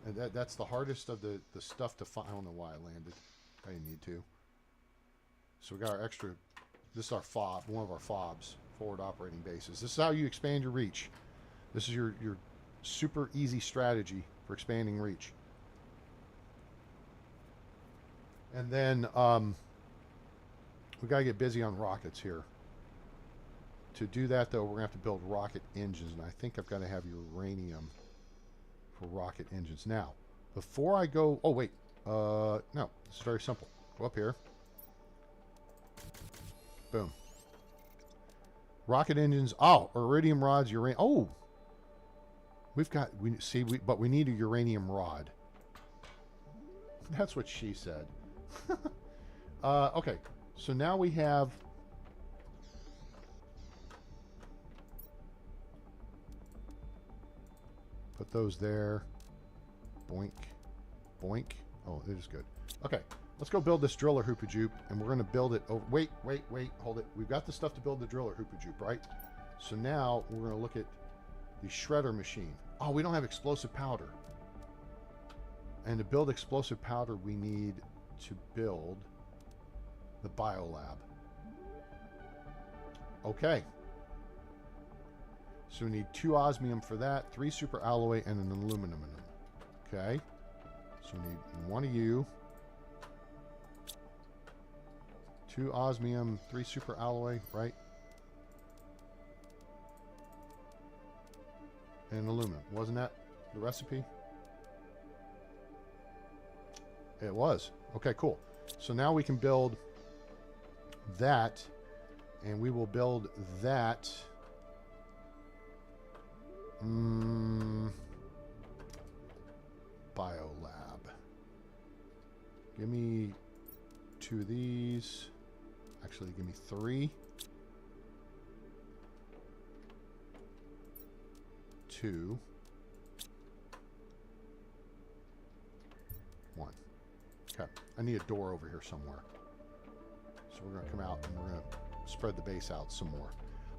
And that's the hardest of the stuff to find. I don't know why I landed. I didn't need to. So we got our extra. This is our fob, one of our fobs, forward operating bases. This is how you expand your reach. This is your super easy strategy for expanding reach. And then we got to get busy on rockets here. To do that, though, we're going to have to build rocket engines, and I think I've got to have uranium for rocket engines. Now, before I go... Oh, wait. No, this is very simple. Go up here. Boom. Rocket engines. Oh, iridium rods, uranium... Oh! We've got... But we need a uranium rod. That's what she said. Okay, so now we have... Put those there. Boink. Boink. Oh, it is good. Okay, let's go build this driller hoopajoop, and we're going to build it over... Wait, hold it. We've got the stuff to build the driller hoopajoop, right? So now we're going to look at the shredder machine. Oh, we don't have explosive powder. And to build explosive powder, we need to build the biolab. Okay. So we need 2 osmium for that, 3 super alloy, and an aluminum in them. Okay. So we need 1 of you, 2 osmium, 3 super alloy, right? And aluminum. Wasn't that the recipe? It was. Okay, cool. So now we can build that, and we will build that. Biolab. Give me 2 of these. Actually, give me 3. 2. 1. Okay. I need a door over here somewhere. So we're going to come out and we're going to spread the base out some more.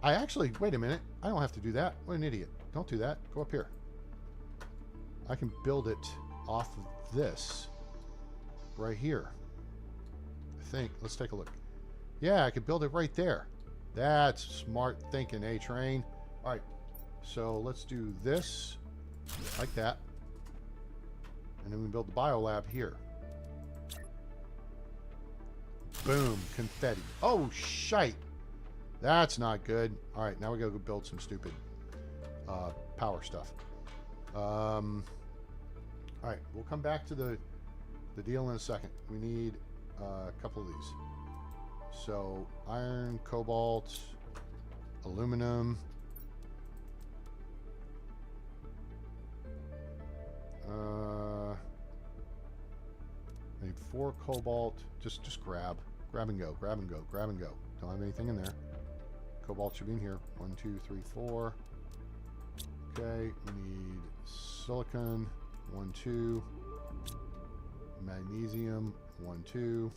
I actually, wait a minute. I don't have to do that. What an idiot. Don't do that. Go up here. I can build it off of this right here. I think. Let's take a look. Yeah, I could build it right there. That's smart thinking, A-Train. All right. So let's do this like that. And then we build the biolab here. Boom. Confetti. Oh, shite. That's not good. All right, now we gotta go build some stupid power stuff. All right, we'll come back to the deal in a second. We need a couple of these. So iron, cobalt, aluminum. I need 4 cobalt. Just grab and go. Don't have anything in there. Cobalt should be in here. 1, 2, 3, 4. Okay, we need silicon. 1, 2. Magnesium. 1, 2.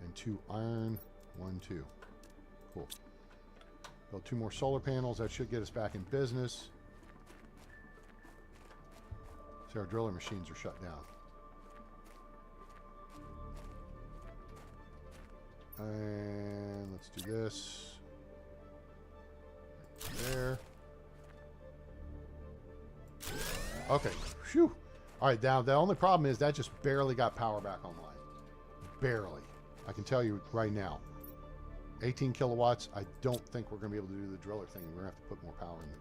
And 2 iron. 1, 2. Cool. Build 2 more solar panels. That should get us back in business. See, our driller machines are shut down. And let's do this. Right there. Okay. Phew. All right, now the only problem is that just barely got power back online. Barely. I can tell you right now. 18 kilowatts. I don't think we're going to be able to do the driller thing. We're going to have to put more power in it.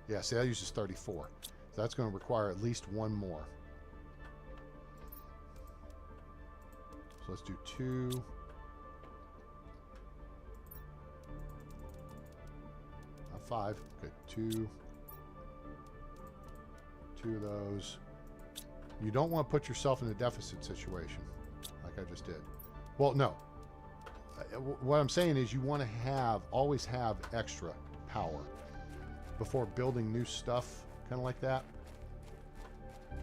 Yeah, see, that uses 34. So that's going to require at least 1 more. So let's do 2. Not 5. Okay, 2. 2 of those. You don't want to put yourself in a deficit situation like I just did. Well, no. What I'm saying is you want to always have extra power before building new stuff, kind of like that.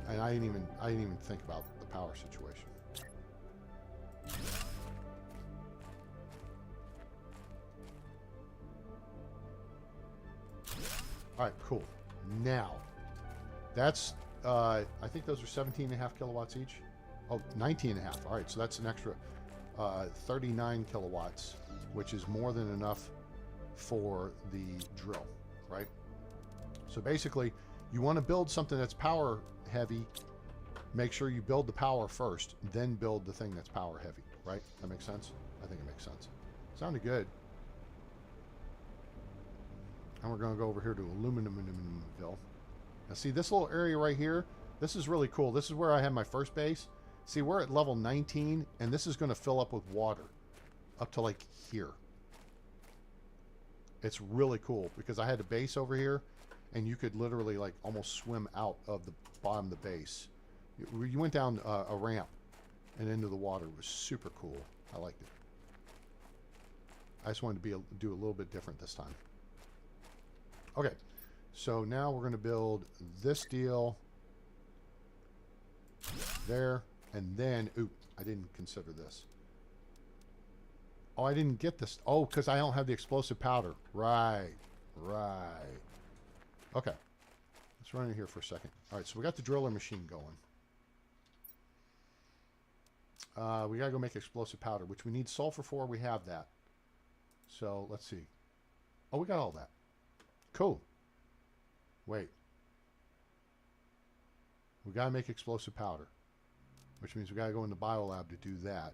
And I didn't even think about the power situation. All right, cool. Now, that's I think those are 17.5 kilowatts each. Oh, 19.5. All right, so that's an extra 39 kilowatts, which is more than enough for the drill, right? So basically, you want to build something that's power heavy. Make sure you build the power first, then build the thing that's power heavy, right? That makes sense? I think it makes sense. Sounded good. And we're going to go over here to Aluminumville. Now see this little area right here? This is really cool. This is where I had my first base. See, we're at level 19, and this is going to fill up with water up to like here. It's really cool because I had a base over here, and you could literally like almost swim out of the bottom of the base. You went down a ramp and into the water. It was super cool. I liked it. I just wanted to do a little bit different this time. Okay, so now we're going to build this deal there. And then, ooh, I didn't consider this. Oh, I didn't get this. Oh, because I don't have the explosive powder. Right, right. Okay, let's run in here for a second. All right, so we got the driller machine going. We got to go make explosive powder, which we need sulfur for. We have that. So let's see. Oh, we got all that. Cool. Wait. We got to make explosive powder. Which means we got to go in the biolab to do that.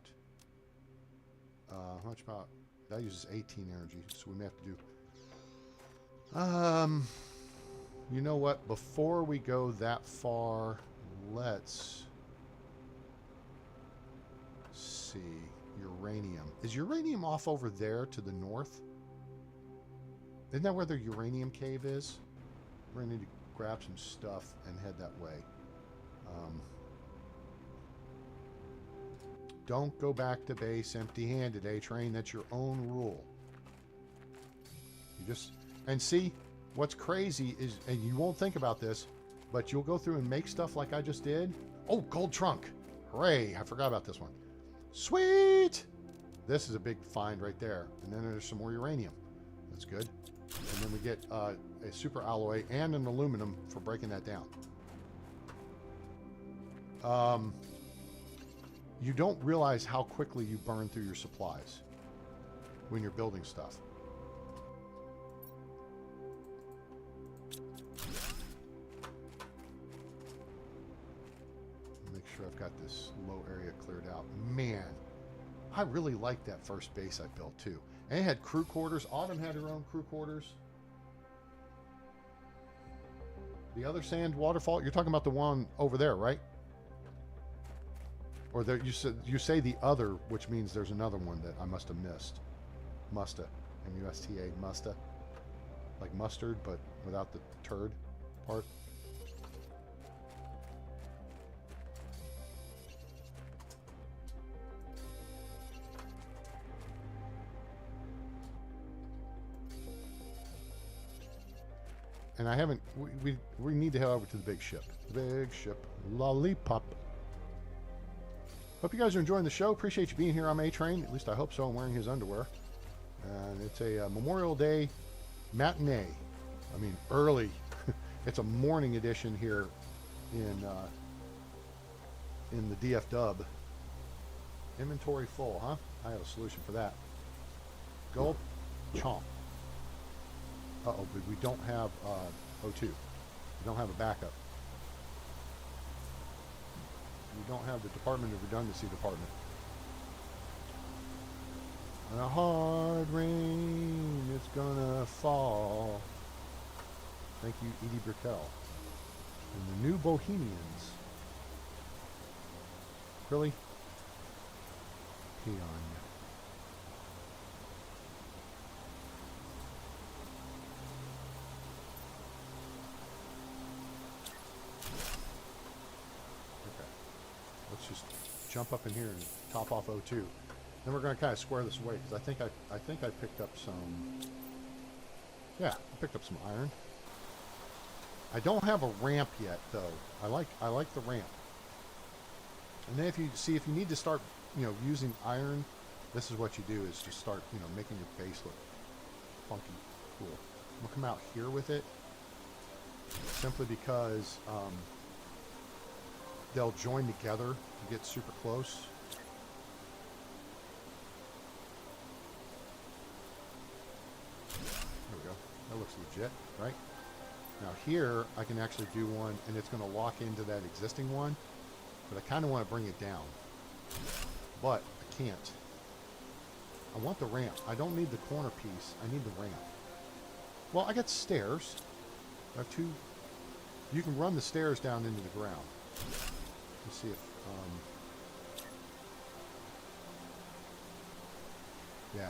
How much power? That uses 18 energy, so we may have to do... you know what? Before we go that far, let's see. Uranium. Is uranium off over there to the north? Isn't that where the uranium cave is? We're going to need to grab some stuff and head that way. Don't go back to base empty-handed, A-Train. That's your own rule. You just... And see, what's crazy is, and you won't think about this, but you'll go through and make stuff like I just did. Oh, gold trunk. Hooray. I forgot about this one. Sweet! This is a big find right there. And then there's some more uranium. That's good. And then we get a super alloy and an aluminum for breaking that down. You don't realize how quickly you burn through your supplies when you're building stuff. Make sure I've got this low area cleared out. Man, I really liked that first base I built too. And it had crew quarters. Autumn had her own crew quarters. The other sand waterfall, you're talking about the one over there, right? Or there, you say the other, which means there's another one that I must have missed. Musta. M-U-S-T-A. Musta. Like mustard, but without the turd part. And I haven't... We need to head over to the big ship. The big ship. Lollipop. Hope you guys are enjoying the show. Appreciate you being here on A-Train. At least I hope so. I'm wearing his underwear. And it's a Memorial Day Matinee. I mean, early. It's a morning edition here in the DF Dub. Inventory full, huh? I have a solution for that. Gulp, chomp. Uh-oh, but we don't have O2. We don't have a backup. We don't have the Department of Redundancy department. And a hard rain is gonna fall. Thank you, Edie Brickell. And the New Bohemians. Really? Peon. Okay. Let's just jump up in here and top off O2. Then we're going to kind of square this away because I think I picked up some. Yeah, I picked up some iron. I don't have a ramp yet though. I like the ramp. And then if you need to start, using iron, this is what you do is just start, making your base look funky, cool. I'm gonna come out here with it simply because they'll join together to get super close. There we go. That looks legit, right? Now here, I can actually do one, and it's going to lock into that existing one, but I kind of want to bring it down. But I can't. I want the ramp. I don't need the corner piece. I need the ramp. Well, I got stairs. I have two. You can run the stairs down into the ground. Let's see if... yeah,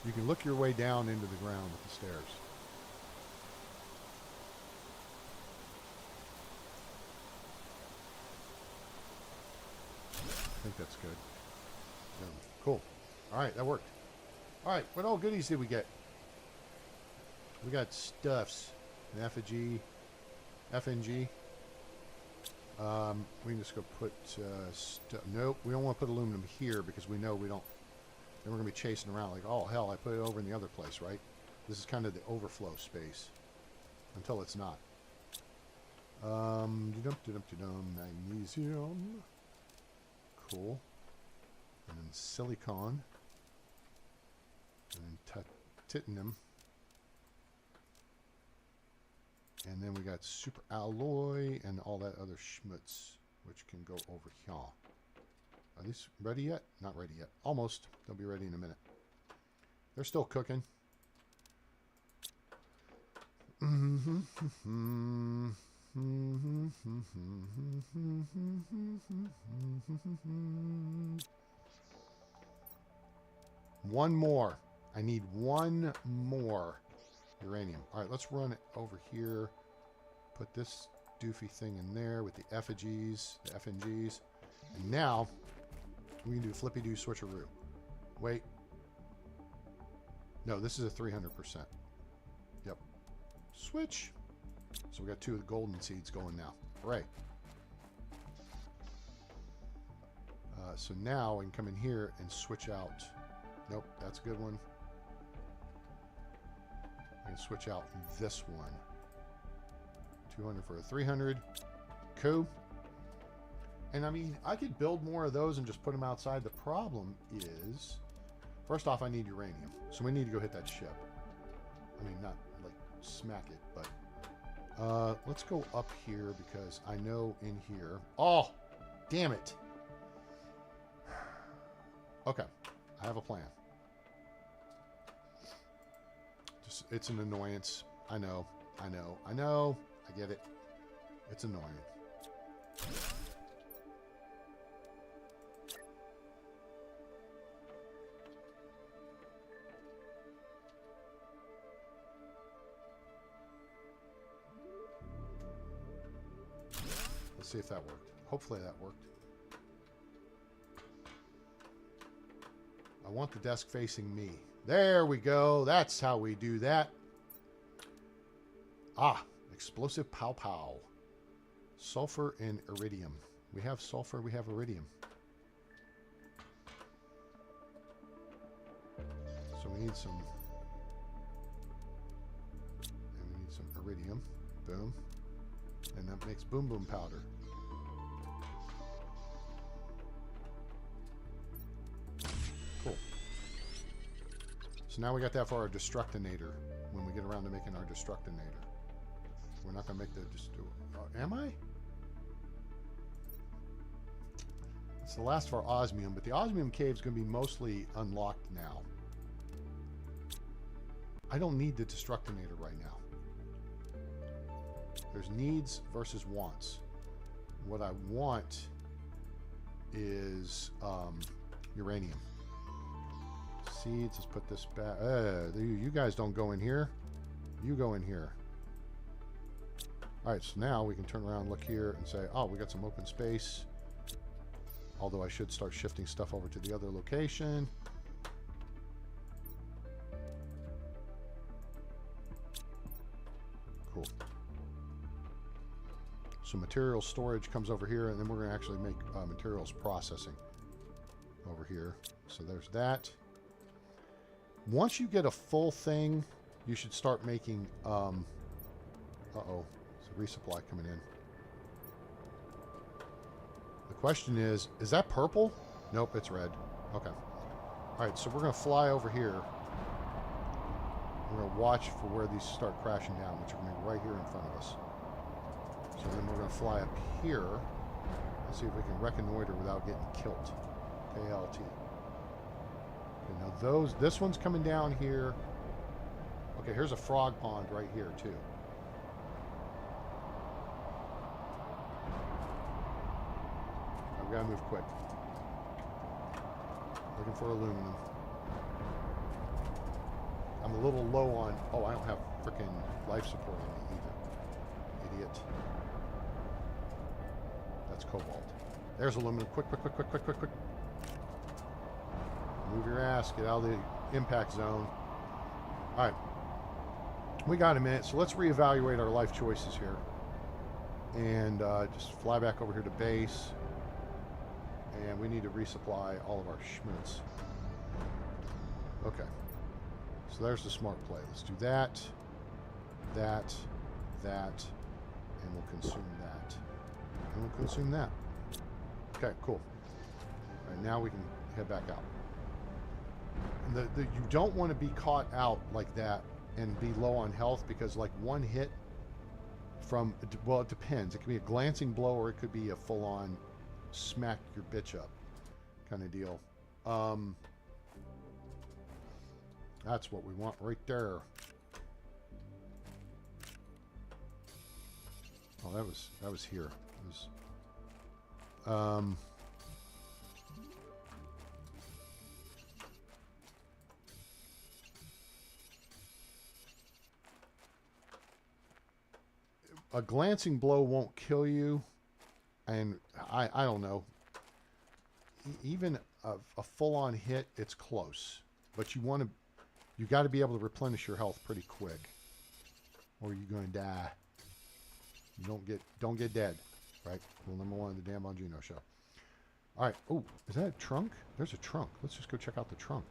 you can look your way down into the ground with the stairs. I think that's good. Yeah, cool. All right, that worked. All right, what all goodies did we get? We got stuffs, an effigy, FNG. We can just go put stuff. Nope, we don't want to put aluminum here because we know we don't. Then we're gonna be chasing around like, oh hell, I put it over in the other place, right? This is kind of the overflow space until it's not. Magnesium. Cool. And then silicon. And then titanium. And then we got super alloy and all that other schmutz, which can go over here. Are these ready yet? Not ready yet. Almost. They'll be ready in a minute. They're still cooking. One more. I need one more uranium. All right, let's run it over here. Put this doofy thing in there with the effigies, the FNGs. And now we can do flippy-do switcheroo. Wait. No, this is a 300%. Yep. Switch. So we got two of the golden seeds going now. Hooray. So now I can come in here and switch out. Nope, that's a good one. I can switch out this one. 200 for a 300. Cool. And I mean, I could build more of those and just put them outside. The problem is, first off, I need uranium. So we need to go hit that ship. I mean, not like smack it, but let's go up here because I know in here. Oh, damn it. Okay, I have a plan. Just, it's an annoyance. I know. I get it. It's annoying. Let's see if that worked. Hopefully that worked. I want the desk facing me. There we go. That's how we do that. Ah, explosive pow pow. Sulfur and iridium. We have sulfur, we have iridium. So we need some iridium. Boom. And that makes boom boom powder. Cool. So now we got that for our destructinator when we get around to making our destructinator. We're not going to make the... am I? It's the last of our osmium, but the osmium cave is going to be mostly unlocked now. I don't need the destructinator right now. There's needs versus wants. What I want is uranium. Seeds, let's put this back. You guys don't go in here. You go in here. Alright, so now we can turn around and look here and say, oh, we got some open space. Although I should start shifting stuff over to the other location. Cool. So material storage comes over here, and then we're going to actually make materials processing over here. So there's that. Once you get a full thing, you should start making... uh-oh. There's a resupply coming in. The question is that purple? Nope, it's red. Okay. Alright, so we're going to fly over here. We're going to watch for where these start crashing down, which are going to be right here in front of us. So then we're going to fly up here and see if we can reconnoiter without getting killed. KLT. Okay, now this one's coming down here. Okay, here's a frog pond right here too. We gotta move quick. Looking for aluminum. I'm a little low on... Oh, I don't have frickin' life support on me either. Idiot. That's cobalt. There's aluminum. Quick, quick, quick, quick, quick, quick, quick. Move your ass. Get out of the impact zone. Alright. We got a minute, so let's reevaluate our life choices here. And just fly back over here to base. And we need to resupply all of our schmutz. Okay. So there's the smart play. Let's do that, that, and we'll consume that. And we'll consume that. Okay, cool. All right, now we can head back out. And you don't want to be caught out like that and be low on health, because like one hit from... Well, it depends. It could be a glancing blow, or it could be a full-on smack your bitch up kind of deal. That's what we want right there. Oh, that was here. It was, a glancing blow won't kill you. And I don't know. Even a full-on hit, it's close. But you got to be able to replenish your health pretty quick, or you're going to die. You don't get dead, right? Rule number 1 of the Dan Bongino show. All right. Oh, is that a trunk? There's a trunk. Let's just go check out the trunk.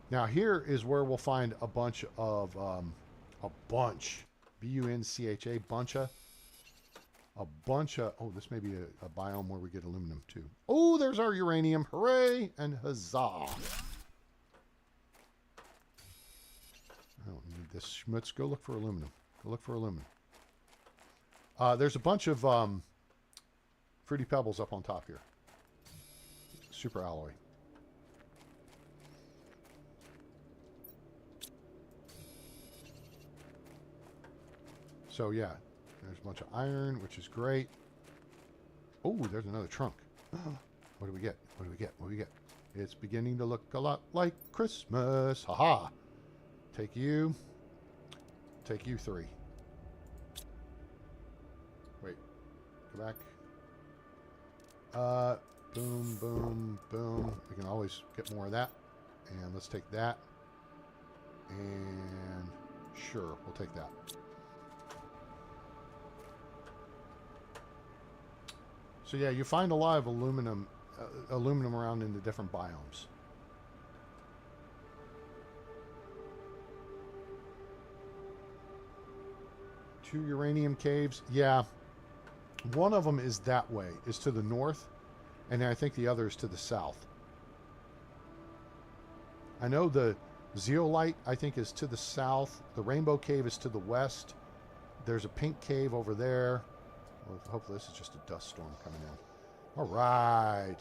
Now here is where we'll find a bunch of B-U-N-C-H-A, a bunch of, oh, this may be a biome where we get aluminum too. Oh, there's our uranium. Hooray and huzzah. I don't need this schmutz. Go look for aluminum. Go look for aluminum. There's a bunch of fruity pebbles up on top here. Super alloy. So yeah. There's a bunch of iron, which is great. Oh, there's another trunk. What do we get? What do we get? What do we get? It's beginning to look a lot like Christmas. Haha. Take you. Take you 3. Wait. Go back. Boom, boom, boom. We can always get more of that. And let's take that. And sure, we'll take that. So yeah, you find a lot of aluminum around in the different biomes. 2 uranium caves. Yeah, one of them is that way, is to the north, and I think the other is to the south. I know the zeolite, I think, is to the south. The rainbow cave is to the west. There's a pink cave over there. Well, hopefully this is just a dust storm coming in. All right.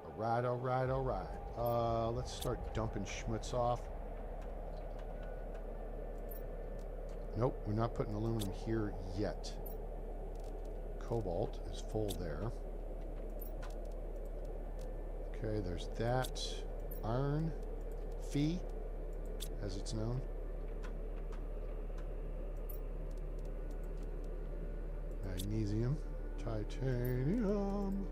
All right, all right, all right. Let's start dumping schmutz off. Nope, we're not putting aluminum here yet. Cobalt is full there. Okay, there's that. Iron. Fe, as it's known. Magnesium. Titanium.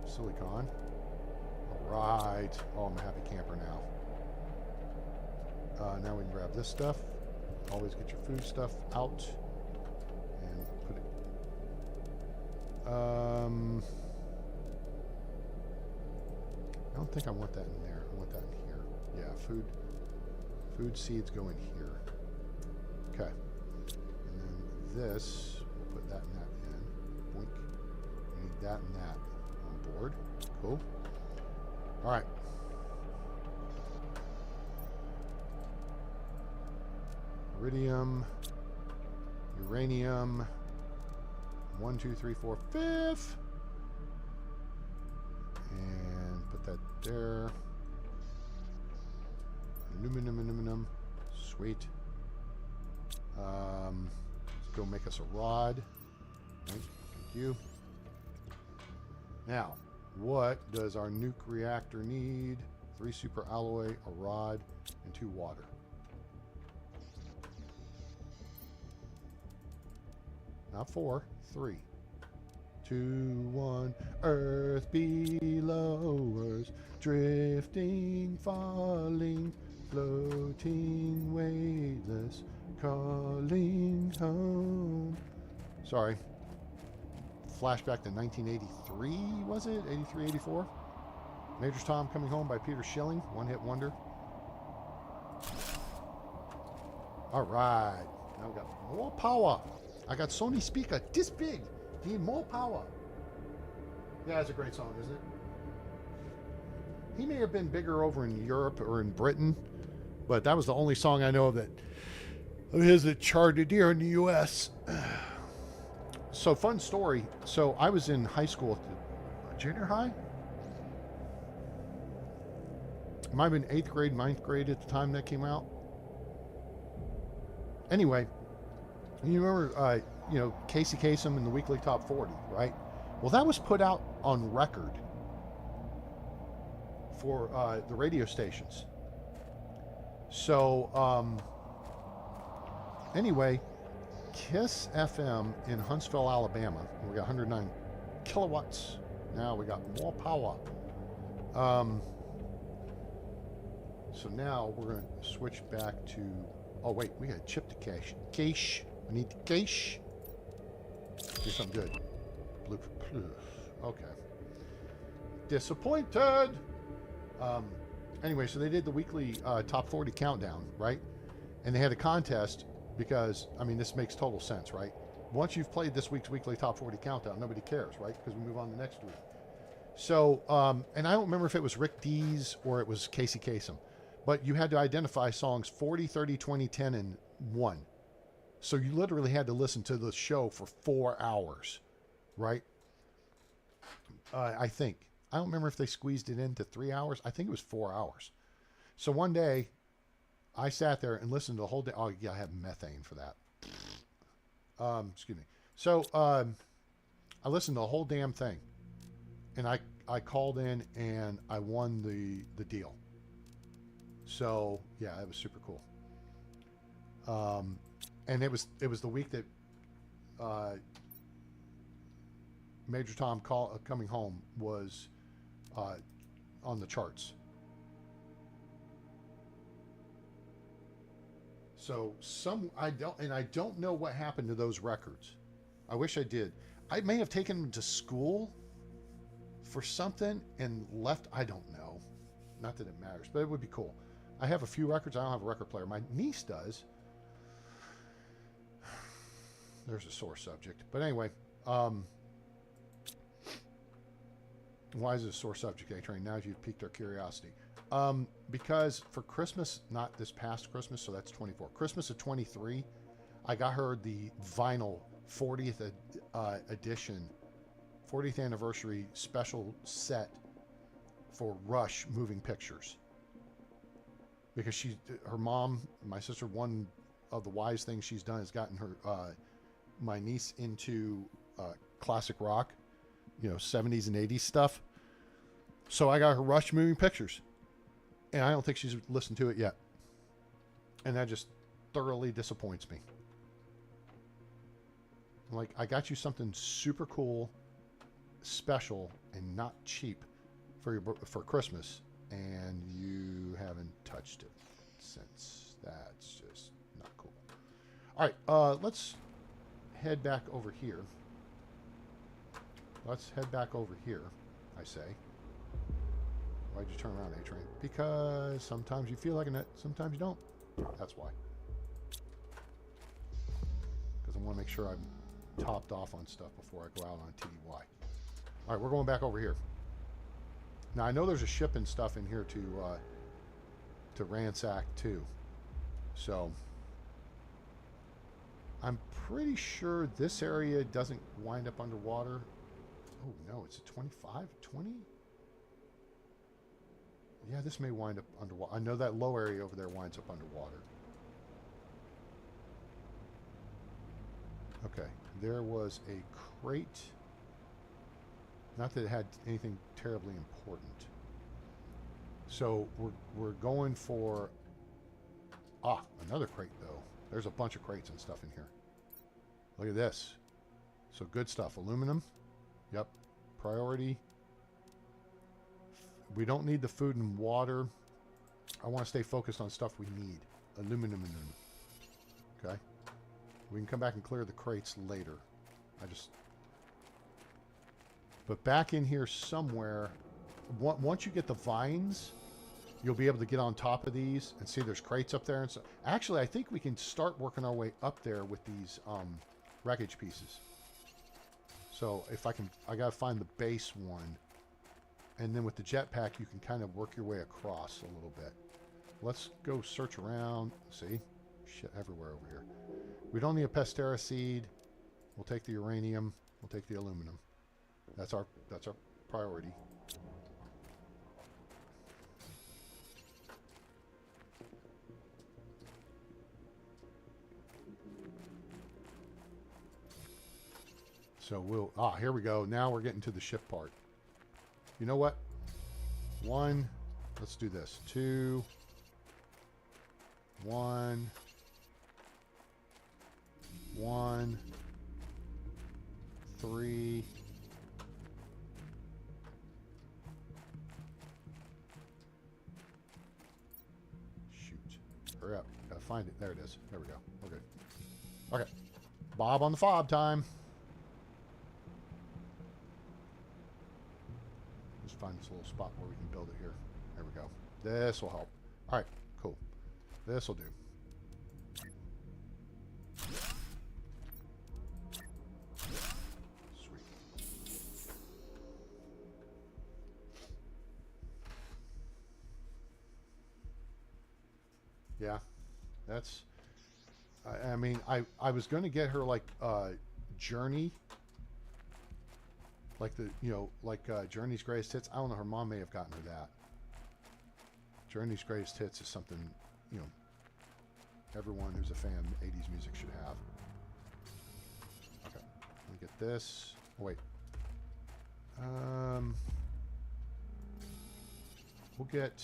Silicon. Alright. Oh, I'm a happy camper now. Now we can grab this stuff. Always get your food stuff out. And put it... I don't think I want that in there. I want that in here. Yeah, food seeds go in here. Okay. And then this, we'll put that and that in. Boink. We need that and that on board. Cool. All right. Iridium, uranium, 1, 2, 3, 4, 5. And put that there. Aluminum. Sweet. Let's go make us a rod. Thank you. Now, what does our nuke reactor need? 3 super alloy, a rod, and 2 water. Not 4, 3. 2, 1. Earth below us, drifting, falling, floating, weightless, calling home. Sorry. Flashback to 1983, was it? 83, 84? Major Tom Coming Home by Peter Schilling. One-hit wonder. All right. Now we got more power. I got Sony speaker this big. Need more power. Yeah, it's a great song, isn't it? He may have been bigger over in Europe or in Britain, but that was the only song I know of his that charted here in the U.S. So, fun story. So, I was in high school, junior high? It might have been 8th grade, 9th grade at the time that came out. Anyway, you remember, Casey Kasem in the Weekly Top 40, right? Well, that was put out on record for the radio stations. So, anyway, Kiss FM in Huntsville, Alabama. We got 109 kilowatts. Now we got more power. So now we're going to switch back to... Oh, wait, we got to chip the cache. Cache. We need the cache. Do something good. Blue. Okay. Disappointed. Anyway, so they did the weekly top 40 countdown, right? And they had a contest because, I mean, this makes total sense, right? Once you've played this week's weekly top 40 countdown, nobody cares, right? Because we move on to next week. So, and I don't remember if it was Rick Dees or it was Casey Kasem, but you had to identify songs 40, 30, 20, 10, and 1. So you literally had to listen to the show for 4 hours, right? I think. I don't remember if they squeezed it into 3 hours. I think it was 4 hours. So one day, I sat there and listened to the whole day. Oh, yeah, I have methane for that. Excuse me. So I listened to the whole damn thing. And I called in and I won the deal. So, yeah, it was super cool. And it was the week that Major Tom Coming Home was on the charts. So I don't know what happened to those records. I wish I did. I may have taken them to school for something and left. I don't know. Not that it matters, but it would be cool. I have a few records. I don't have a record player. My niece does. there's a sore subject. But anyway, why is it a sore subject, A-Train? Now you've piqued our curiosity. Because for Christmas, not this past Christmas, so that's 24. Christmas of 23, I got her the vinyl 40th edition, 40th anniversary special set for Rush moving pictures. Because her mom, my sister, one of the wise things she's done is gotten her, my niece into classic rock, 70s and 80s stuff. So I got her Rush moving pictures. And I don't think she's listened to it yet. And that just thoroughly disappoints me. Like, I got you something super cool, special, and not cheap for Christmas, and you haven't touched it since. That's just not cool. All right, let's head back over here. Let's head back over here, I say. Why'd you turn around, A-Train? Because sometimes you feel like a nut, sometimes you don't. That's why. Because I want to make sure I'm topped off on stuff before I go out on TDY. All right, we're going back over here. Now, I know there's a ship and stuff in here to ransack, too. So, I'm pretty sure this area doesn't wind up underwater. Oh, no, it's a 25? 20? Yeah, this may wind up underwater. I know that low area over there winds up underwater. Okay, there was a crate. Not that it had anything terribly important. So we're going for another crate though. There's a bunch of crates and stuff in here. Look at this. So good stuff. Aluminum. Yep. Priority. We don't need the food and water. I want to stay focused on stuff we need. Aluminum. Okay. We can come back and clear the crates later. But back in here somewhere, once you get the vines, you'll be able to get on top of these and see there's crates up there. And so, actually, I think we can start working our way up there with these wreckage pieces. So if I gotta find the base one. And then with the jetpack, you can kind of work your way across a little bit. Let's go search around. See? Shit everywhere over here. We don't need a Pestera seed. We'll take the uranium. We'll take the aluminum. That's our priority. So here we go. Now we're getting to the ship part. You know what? 1, let's do this. 2, 1, 1, 3, shoot. Hurry up. Gotta find it. There it is. There we go. Okay. Okay. Bob on the fob time. Find this little spot where we can build it here. There we go. This will help. All right, cool. This will do. Sweet. Yeah, that's. I mean, I was going to get her like Journey. Like Journey's Greatest Hits. I don't know, her mom may have gotten her that. Journey's Greatest Hits is something, everyone who's a fan of 80s music should have. Okay, let me get this. Oh, wait. We'll get...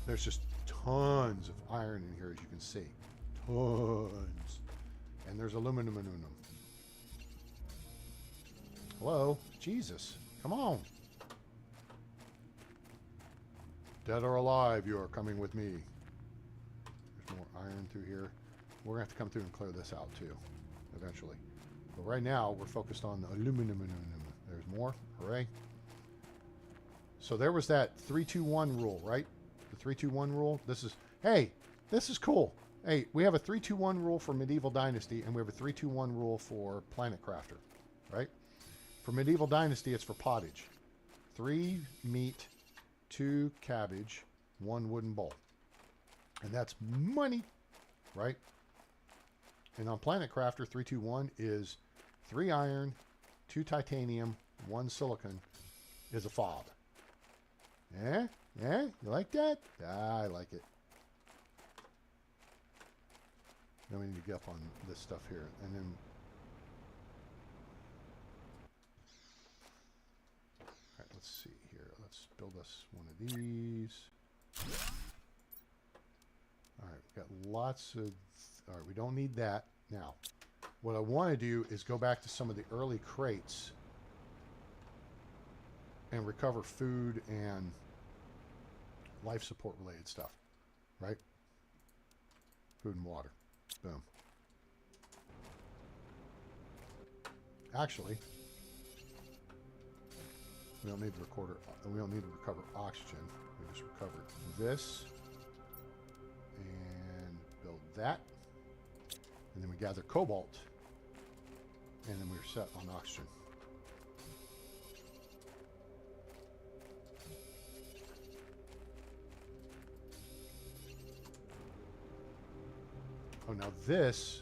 There's just tons of iron in here, as you can see. Tons. And there's aluminum. Hello? Jesus. Come on. Dead or alive, you are coming with me. There's more iron through here. We're going to have to come through and clear this out, too, eventually. But right now, we're focused on the aluminum. There's more. Hooray. So there was that 3-2-1 rule, right? The 3-2-1 rule. This is... Hey! This is cool. Hey, we have a 3-2-1 rule for Medieval Dynasty, and we have a 3-2-1 rule for Planet Crafter, right? For Medieval Dynasty, it's for pottage. 3 meat, 2 cabbage, 1 wooden bowl. And that's money, right? And on Planet Crafter, 3-2-1 is 3 iron, 2 titanium, 1 silicon is a fob. Yeah? Yeah? You like that? Ah, I like it. Then we need to get up on this stuff here. And then... Alright, let's see here. Let's build us one of these. Alright, we've got lots of... Alright, we don't need that. Now, what I want to do is go back to some of the early crates and recover food and life support related stuff, right? Food and water. Boom. Actually, we don't need to record we don't need to recover oxygen. We just recovered this and build that. And then we gather cobalt. And then we're set on oxygen. Oh, now this,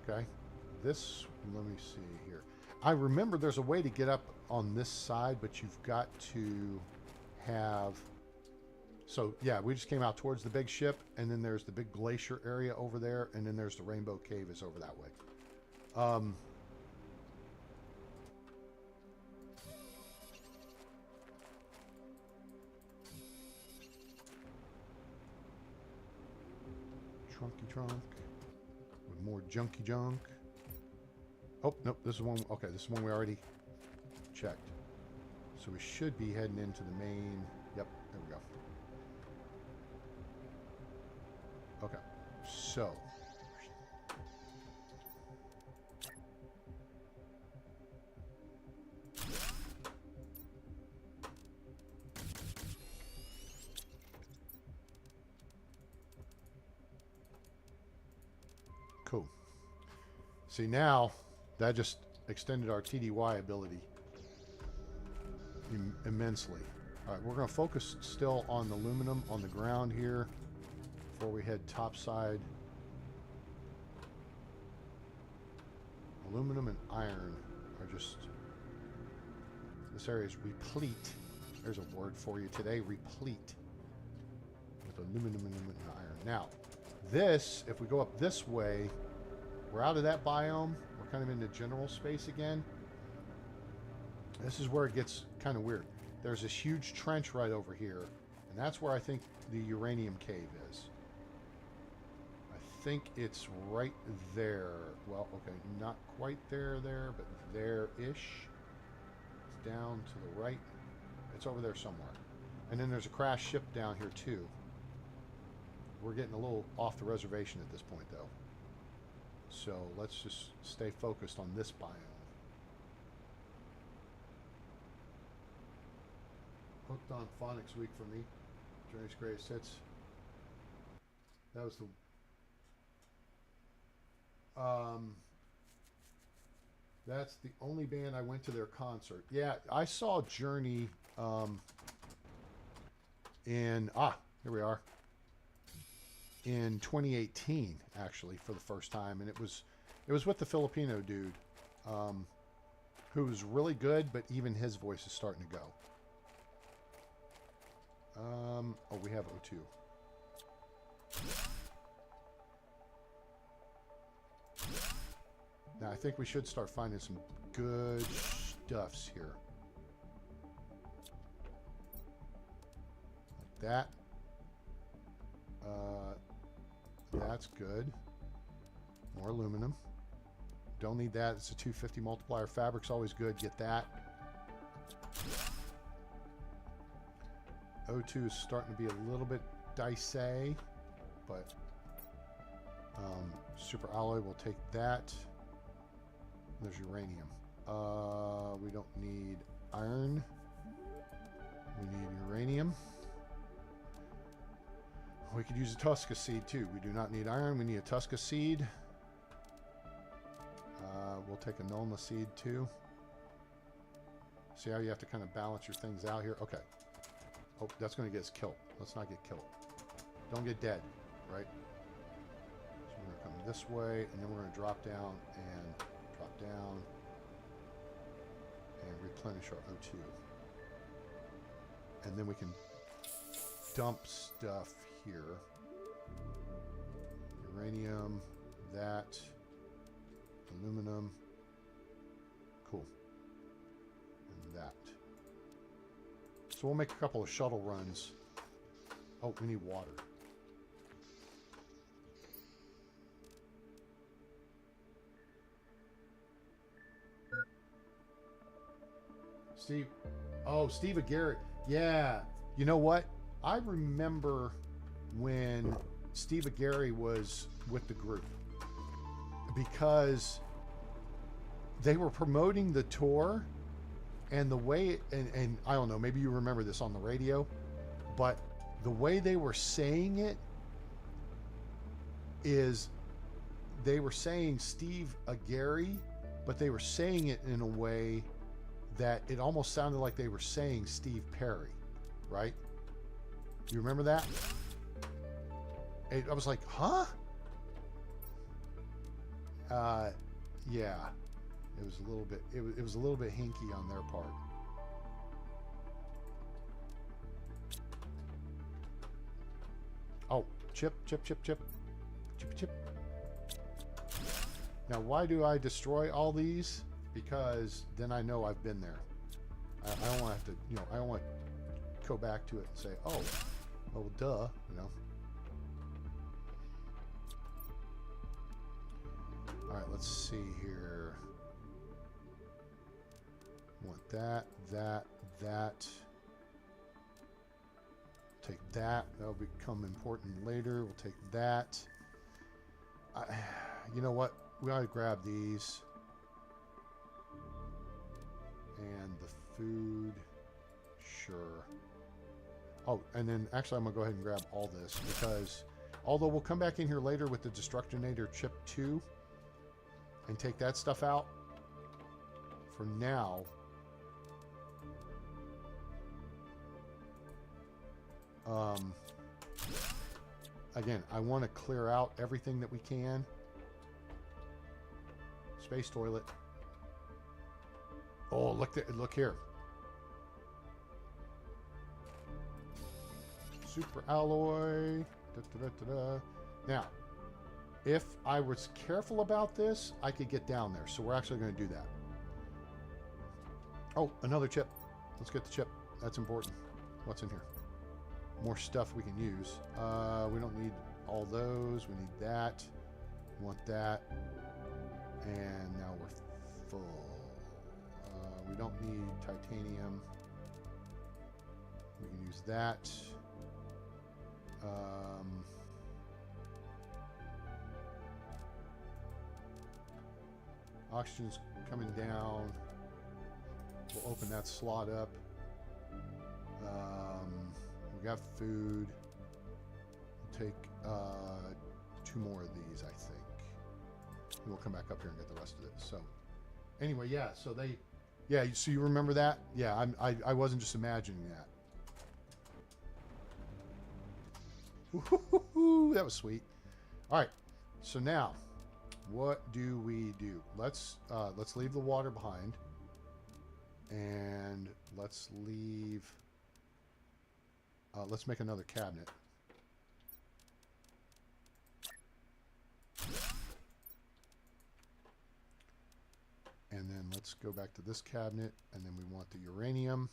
okay, this, let me see here. I remember there's a way to get up on this side, but you've got to have, so yeah, we just came out towards the big ship, and then there's the big glacier area over there, and then there's the Rainbow Cave is over that way. Trunky trunk with more junky junk. Oh, nope, this is one. Okay, this is one we already checked. So we should be heading into the main. Yep, there we go. Okay, so cool. See, now that just extended our TDY ability immensely. All right, we're going to focus still on the aluminum on the ground here before we head topside. Aluminum and iron are just, this area is replete. There's a word for you today, replete with aluminum and iron. Now, this, if we go up this way, we're out of that biome. We're kind of into general space again. This is where it gets kind of weird. There's this huge trench right over here, and that's where I think the uranium cave is. I think it's right there. Well, okay, not quite there, but there-ish. It's down to the right. It's over there somewhere. And then there's a crashed ship down here too. We're getting a little off the reservation at this point, though. So let's just stay focused on this biome. Hooked on Phonics Week for me. Journey's Greatest Hits. That was the... that's the only band I went to their concert. Yeah, I saw Journey in... here we are. In 2018, actually, for the first time. And it was with the Filipino dude who was really good, but even his voice is starting to go. Oh, we have O2. Now, I think we should start finding some good stuffs here. Like that. That's good. More aluminum. Don't need that. It's a 250 multiplier. Fabric's always good. Get that. O2 is starting to be a little bit dicey, but super alloy will take that. There's uranium. We don't need iron. We need uranium. We could use a Tusca seed too. We do not need iron. We need a Tusca seed. We'll take a Nulna seed too. See how you have to kind of balance your things out here? Okay. Oh, that's going to get us killed. Let's not get killed. Don't get dead, right? So we're going to come this way, and then we're going to drop down and replenish our O2. And then we can dump stuff here. Uranium, that, aluminum, cool, and that. So we'll make a couple of shuttle runs. Oh, we need water. Steve, oh, Steve Garrett, yeah. You know what? I remember when Steve Gary was with the group because they were promoting the tour, and the way, and I don't know, maybe you remember this on the radio, but the way they were saying it is they were saying Steve Gary, but they were saying it in a way that it almost sounded like they were saying Steve Perry, right? You remember that? I was like, huh? Yeah. It was a little bit. It was a little bit hinky on their part. Oh, chip. Now, why do I destroy all these? Because then I know I've been there. I don't want to have to, I don't want to go back to it and say, oh, duh, All right, let's see here. Want that. Take that. That'll become important later. We'll take that. You know what? We ought to grab these. And the food. Sure. Oh, and then actually I'm going to go ahead and grab all this because although we'll come back in here later with the Destructinator Chip 2 and take that stuff out, for now, again, I want to clear out everything that we can. Space toilet. Oh, look here. Super alloy. Now, if I was careful about this, I could get down there. So we're actually going to do that. Oh, another chip. Let's get the chip. That's important. What's in here? More stuff we can use. We don't need all those. We need that. We want that. And now we're full. We don't need titanium. We can use that. Oxygen's coming down. We'll open that slot up. We got food. We'll take 2 more of these, I think. And we'll come back up here and get the rest of it. So, anyway, yeah. So they, yeah. So you remember that? Yeah. I wasn't just imagining that. Woo-hoo-hoo-hoo, that was sweet. All right. So now, what do we do? Let's leave the water behind, and let's leave. Let's make another cabinet. And then let's go back to this cabinet, and then we want the uranium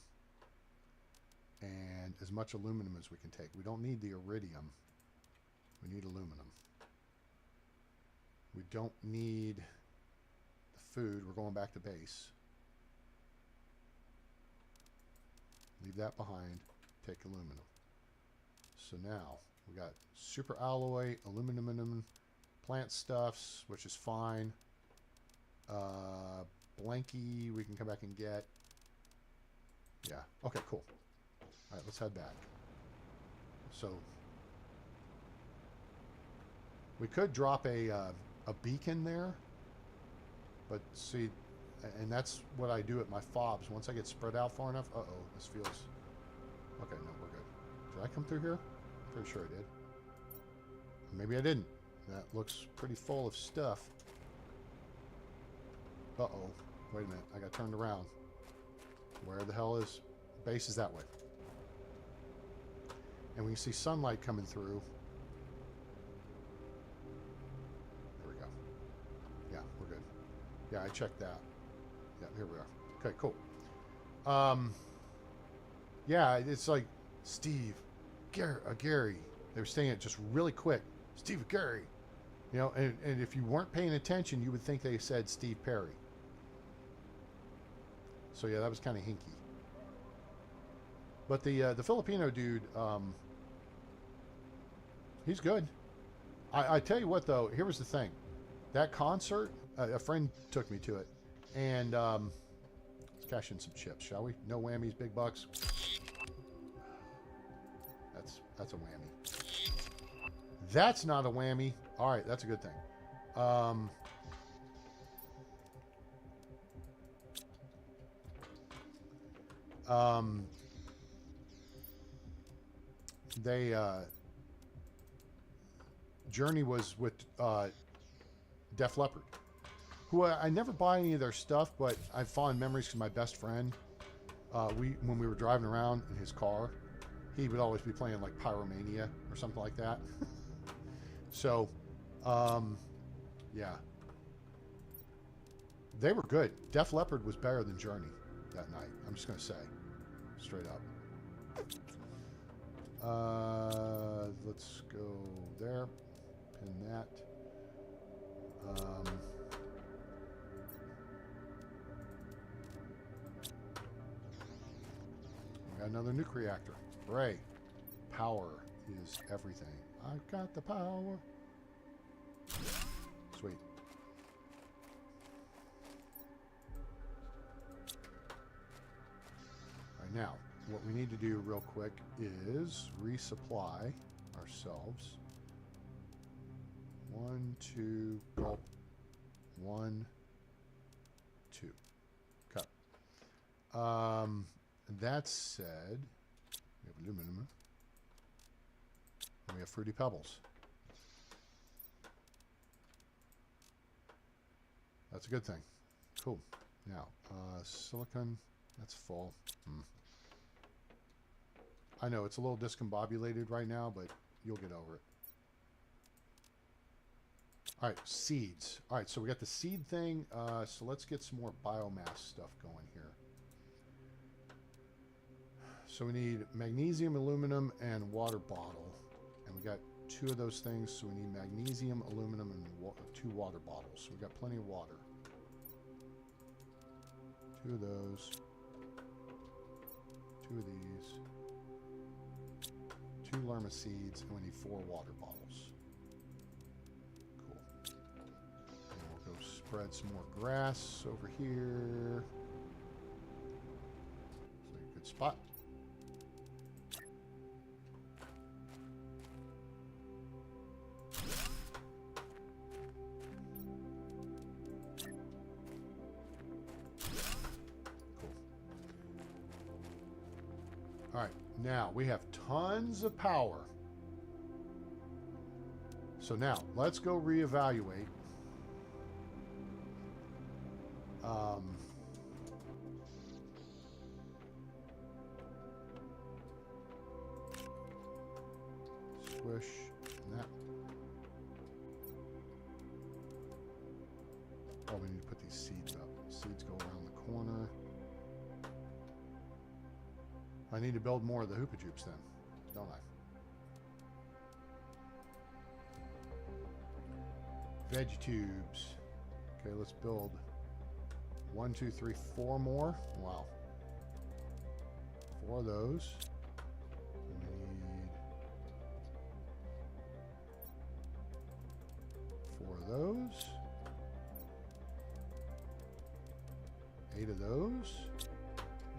and as much aluminum as we can take. We don't need the iridium. We need aluminum. We don't need the food. We're going back to base. Leave that behind. Take aluminum. So now we got super alloy, aluminum, plant stuffs, which is fine. Blanky, we can come back and get. Yeah. Okay, cool. All right, let's head back. So We could drop a beacon there, but see, and that's what I do at my fobs. Once I get spread out far enough, uh-oh, this feels... Okay, no, we're good. Did I come through here? Pretty sure I did. Maybe I didn't. That looks pretty full of stuff. Uh-oh. Wait a minute. I got turned around. Where the hell is... Base is that way. And we can see sunlight coming through. There we go. Yeah, we're good. Yeah, I checked that. Yeah, here we are. Okay, cool. Yeah, it's like Steve, Gary. They were saying it just really quick. Steve, Gary. You know, and if you weren't paying attention, you would think they said Steve Perry. So yeah, that was kind of hinky. But the Filipino dude, he's good. I tell you what though, here was the thing. That concert, a friend took me to it, and let's cash in some chips, shall we? No whammies, big bucks. That's a whammy. That's not a whammy. All right, that's a good thing. Journey was with Def Leppard, who I never buy any of their stuff, but I have fond memories because my best friend, when we were driving around in his car, he would always be playing like Pyromania or something like that. So, yeah, they were good. Def Leppard was better than Journey that night. I'm just gonna say, straight up. Let's go there. Pin that. We got another nuke reactor. Hooray. Power is everything. I've got the power. Sweet. All right, now, what we need to do real quick is resupply ourselves. 1, 2, gulp. 1, 2. Cut. That said, we have aluminum. And we have fruity pebbles. That's a good thing. Cool. Now, silicon, that's full. I know it's a little discombobulated right now, but you'll get over it. All right, seeds. All right, so we got the seed thing. So let's get some more biomass stuff going here. So we need magnesium, aluminum, and water bottle. And we got 2 of those things, so we need magnesium, aluminum, and 2 water bottles. So we got plenty of water. 2 of those. 2 of these. 2 Lerma seeds, and we need 4 water bottles. Cool. And we'll go spread some more grass over here. Looks like a good spot. All right, now we have tons of power. So now let's go reevaluate. Swish and that. Oh, we need to put these seeds up. Seeds go around the corner. I need to build more of the Hoopa Joops then, don't I? Veg tubes. Okay, let's build 1, 2, 3, 4 more. Wow. 4 of those. We need 4 of those. 8 of those.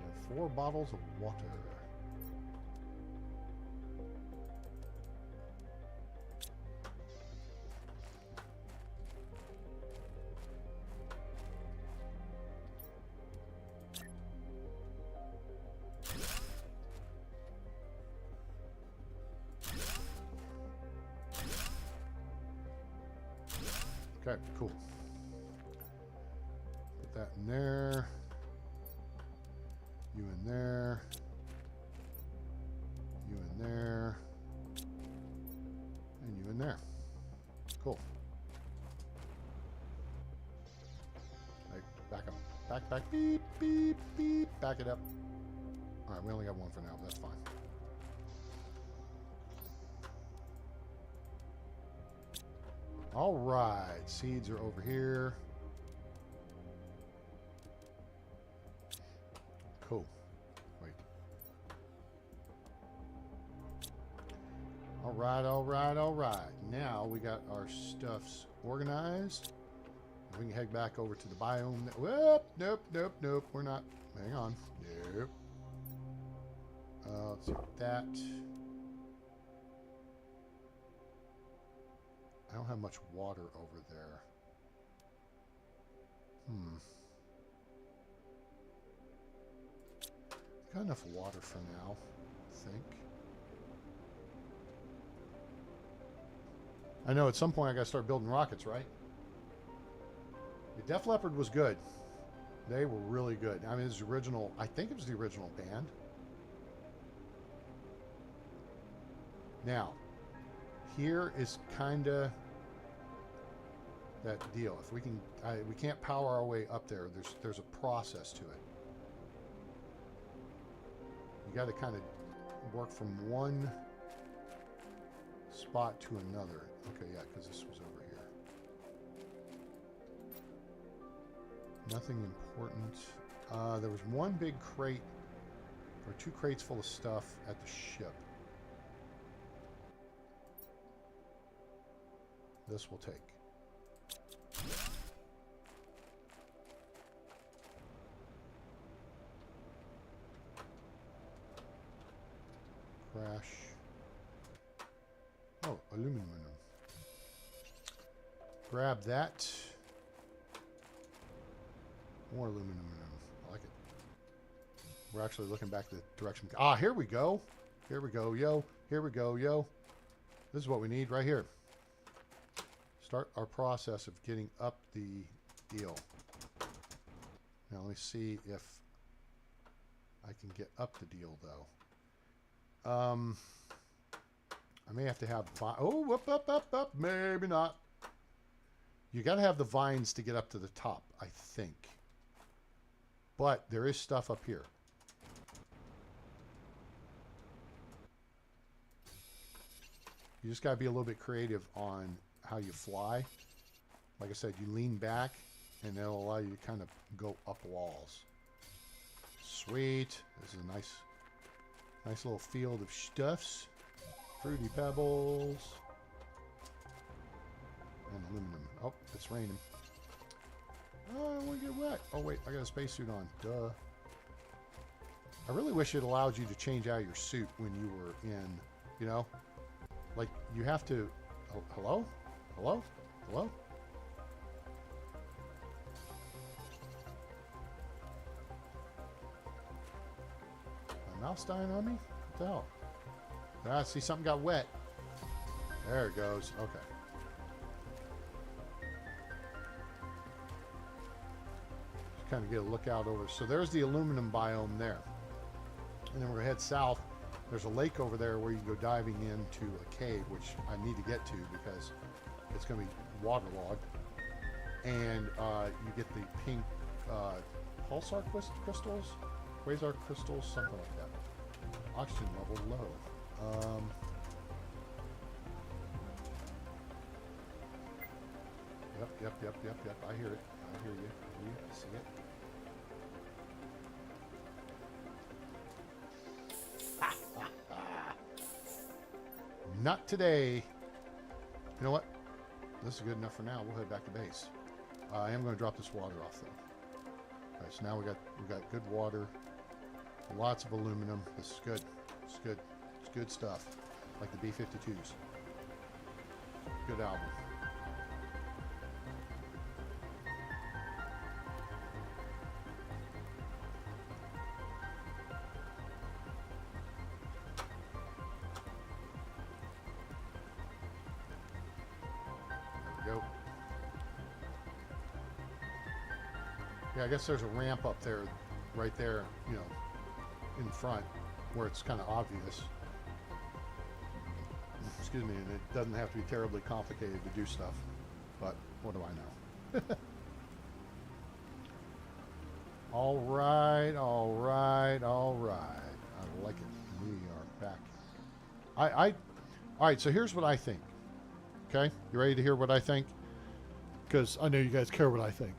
And 4 bottles of water. Okay, cool. Put that in there. You in there. You in there. And you in there. Cool. Right, back up. Back, back, beep, beep, beep. Back it up. All right, we only got one for now, but that's fine. All right, seeds are over here. Cool. Wait. All right, all right, all right. Now we got our stuffs organized. We can head back over to the biome. Whoop, nope, nope, nope. We're not. Hang on. Nope. Let's see that. I don't have much water over there. Got enough water for now, I think. I know at some point I gotta start building rockets, right? The Def Leppard was good. They were really good. I mean, it was the original, I think it was the original band. Now, here is kind of that deal. If we can, we can't power our way up there. There's a process to it. You got to kind of work from one spot to another. Okay, yeah, because this was over here. Nothing important. There was one big crate, or 2 crates full of stuff at the ship. This will take. Crash. Oh, aluminum. Grab that. More aluminum. I like it. We're actually looking back the direction. Ah, here we go. Here we go, yo. Here we go, yo. This is what we need right here. Start our process of getting up the deal. Now let me see if I can get up the deal though. I may have to have up, maybe not. You got to have the vines to get up to the top, I think. But there is stuff up here. You just got to be a little bit creative on how you fly. Like I said, you lean back and that'll allow you to kind of go up walls. Sweet. This is a nice little field of stuffs. Fruity pebbles. And aluminum. Oh, it's raining. Oh, I don't want to get wet. Oh, wait, I got a spacesuit on. Duh. I really wish it allowed you to change out your suit when you were in, you know? Like, you have to... Oh, hello? Hello? Hello? My mouse dying on me? What the hell? Ah, see, something got wet. There it goes. Okay. Just kind of get a look out over. So there's the aluminum biome there. And then we're going to head south. There's a lake over there where you can go diving into a cave, which I need to get to because it's going to be waterlogged. And you get the pink pulsar crystals, quasar crystals, something like that. Oxygen level low. Yep. I hear it. I hear you. I see it. Not today. You know what? This is good enough for now. We'll head back to base. I am going to drop this water off though. All right, so now we got good water, lots of aluminum. This is good. It's good. It's good stuff. Like the B-52s. Good album. Yeah, I guess there's a ramp up there, right there, you know, in front, where it's kind of obvious. Excuse me, and it doesn't have to be terribly complicated to do stuff, but what do I know? All right, all right, all right. I like it. We are back. All right, so here's what I think. Okay, you ready to hear what I think? Because I know you guys care what I think.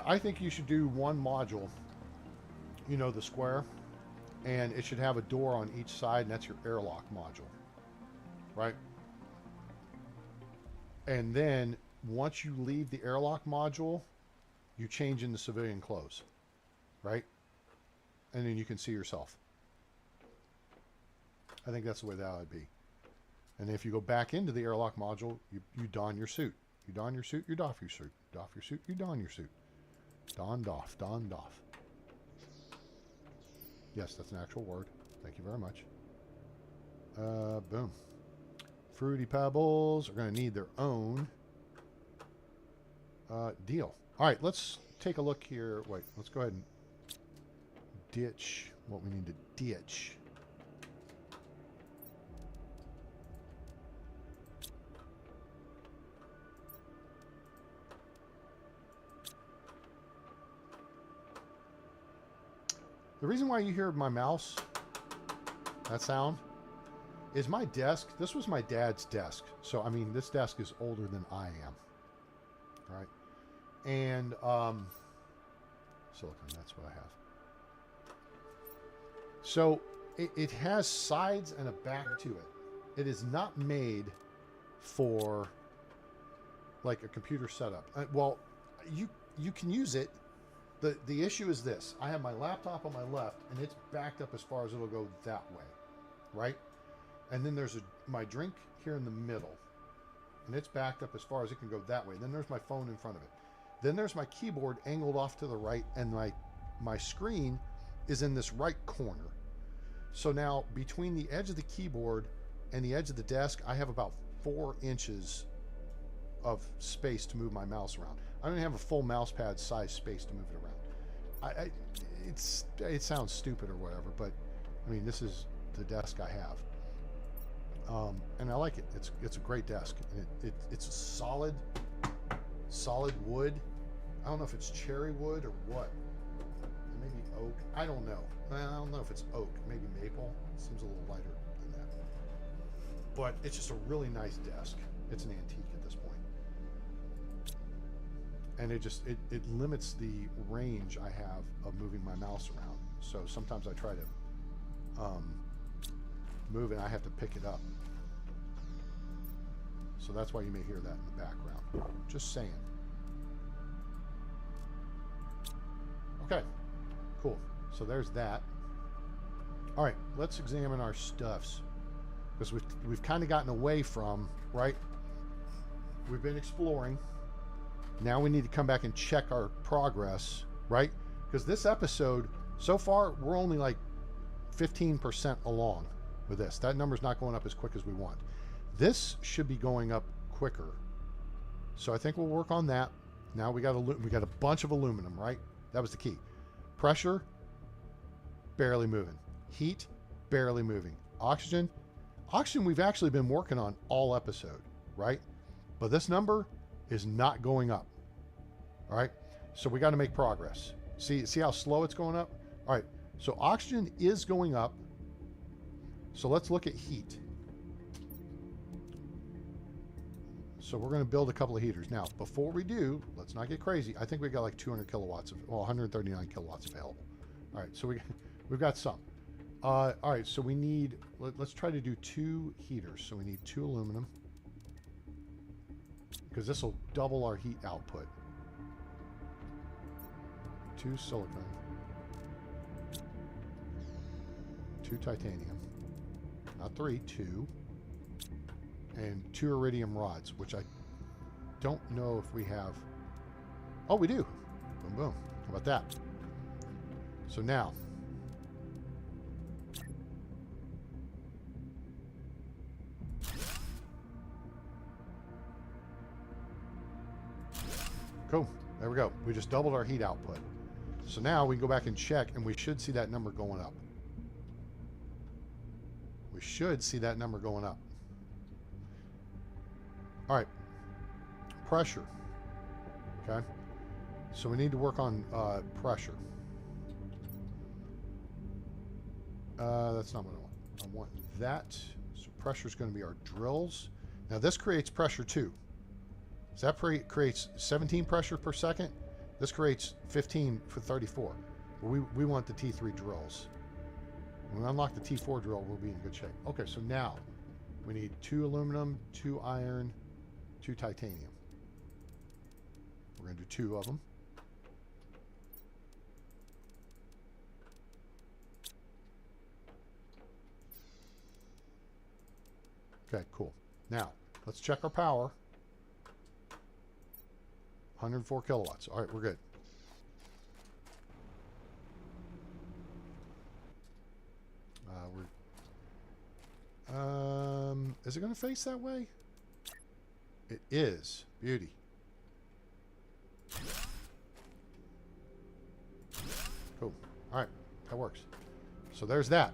I think you should do one module, you know, the square, and it should have a door on each side, and that's your airlock module, right? And then once you leave the airlock module, you change into civilian clothes, right? And then you can see yourself. I think that's the way that would be. And if you go back into the airlock module, you don your suit. You don your suit, you doff your suit. Doff your suit, you don your suit. Don, doff, don, doff. Yes, that's an actual word. Thank you very much. Boom. Fruity Pebbles are going to need their own deal. All right, let's take a look here. Wait, let's go ahead and ditch what we need to ditch. The reason why you hear my mouse, that sound, is my desk. This was my dad's desk. So, I mean, this desk is older than I am. Right? And, silicone, that's what I have. So, it has sides and a back to it. It is not made for, like, a computer setup. Well, you can use it. The issue is this. I have my laptop on my left, and it's backed up as far as it'll go that way, right? And then there's my drink here in the middle, and it's backed up as far as it can go that way. Then there's my phone in front of it. Then there's my keyboard angled off to the right, and my screen is in this right corner. So now, between the edge of the keyboard and the edge of the desk, I have about 4 inches of space to move my mouse around. I don't have a full mouse pad size space to move it around. It sounds stupid or whatever, but I mean, this is the desk I have, and I like it. It's a great desk, and it's a solid wood. I don't know if it's cherry wood or what. Maybe oak. I don't know. I don't know if it's oak. Maybe maple. It seems a little lighter than that. But it's just a really nice desk. It's an antique at this point. And it limits the range I have of moving my mouse around. So sometimes I try to move it, and I have to pick it up. So that's why you may hear that in the background. Just saying. Okay, cool. So there's that. All right, let's examine our stuffs, because we've kind of gotten away from, right? We've been exploring. Now we need to come back and check our progress, right? Because this episode, so far, we're only like 15% along with this. That number's not going up as quick as we want. This should be going up quicker. So I think we'll work on that. Now we got a bunch of aluminum, right? That was the key. Pressure, barely moving. Heat, barely moving. Oxygen we've actually been working on all episode, right? But this number is not going up. All right, so we got to make progress. See how slow it's going up? All right, so oxygen is going up. So let's look at heat. So we're going to build a couple of heaters. Now, before we do, let's not get crazy. I think we got like 200 kilowatts of, well, 139 kilowatts available. All right, so we've got some. All right, so we need, let's try to do 2 heaters. So we need 2 aluminum, because this will double our heat output. 2 silicon, 2 titanium, not 3, 2, and 2 iridium rods, which I don't know if we have. Oh, we do. Boom, boom. How about that? So now, cool. There we go. We just doubled our heat output. So now we can go back and check, and we should see that number going up. We should see that number going up. All right. Pressure. Okay. So we need to work on pressure. That's not what I want. I want that. So pressure is going to be our drills. Now this creates pressure too. So that creates 17 pressure per second. This creates 15 for 34. But we want the T3 drills. When we unlock the T4 drill, we'll be in good shape. Okay, so now we need 2 aluminum, 2 iron, 2 titanium. We're going to do 2 of them. Okay, cool. Now, let's check our power. 104 kilowatts. All right, we're good. Is it going to face that way? It is. Beauty. Cool. All right, that works. So there's that.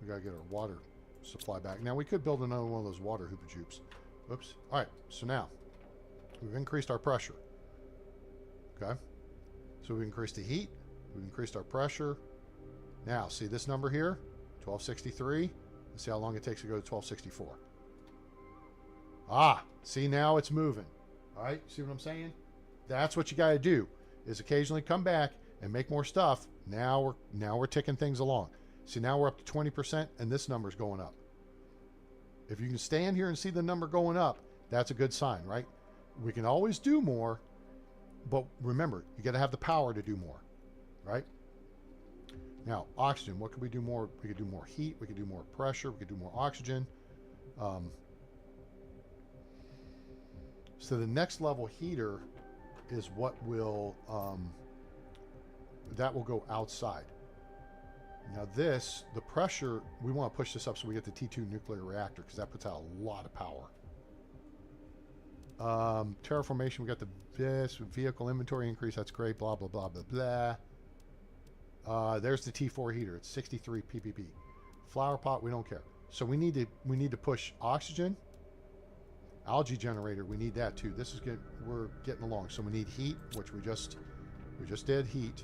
We got to get our water supply back. Now, we could build another one of those water hoopa-joops. Oops. All right, so now we've increased our pressure. Okay. So we've increased the heat. We've increased our pressure. Now, see this number here? 1263. Let's see how long it takes to go to 1264. Ah, see, now it's moving. All right, see what I'm saying? That's what you got to do, is occasionally come back and make more stuff. Now we're ticking things along. See, now we're up to 20%, and this number's going up. If you can stand here and see the number going up, that's a good sign, right? We can always do more, but remember, you got to have the power to do more, right? Now, oxygen, what could we do more? We could do more heat, we could do more pressure, we could do more oxygen. So the next level heater is what will, that will go outside. Now this, the pressure, we want to push this up so we get the T2 nuclear reactor, because that puts out a lot of power. Terraformation, we got this vehicle inventory increase, that's great, blah, blah, blah, blah, blah. There's the T4 heater, it's 63 ppb. Flower pot, we don't care. So we need to push oxygen. Algae generator, we need that too. This is good, we're getting along. So we need heat, which we just did heat.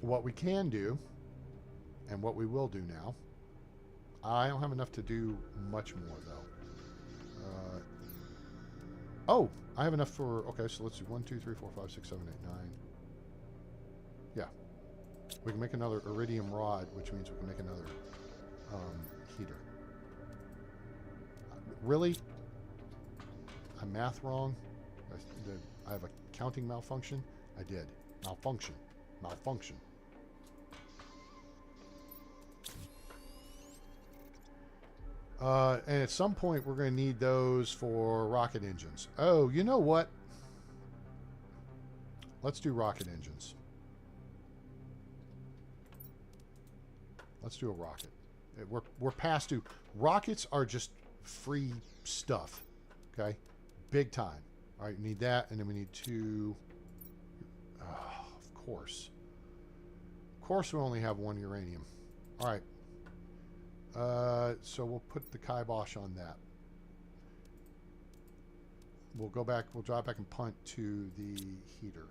What we can do, and what we will do now, I don't have enough to do much more though. Oh, I have enough for, okay, so let's do 1, 2, 3, 4, 5, 6, 7, 8, 9. Yeah. We can make another iridium rod, which means we can make another heater. Really? I math wrong? I have a counting malfunction? I did. Malfunction. Malfunction. And at some point, we're going to need those for rocket engines. Oh, you know what? Let's do rocket engines. Let's do a rocket. We're past due. Rockets are just free stuff. Okay? Big time. All right, we need that, and then we need 2. Of course. Of course we only have 1 uranium. All right. So we'll put the kibosh on that. We'll go back, we'll drop back and punt to the heater.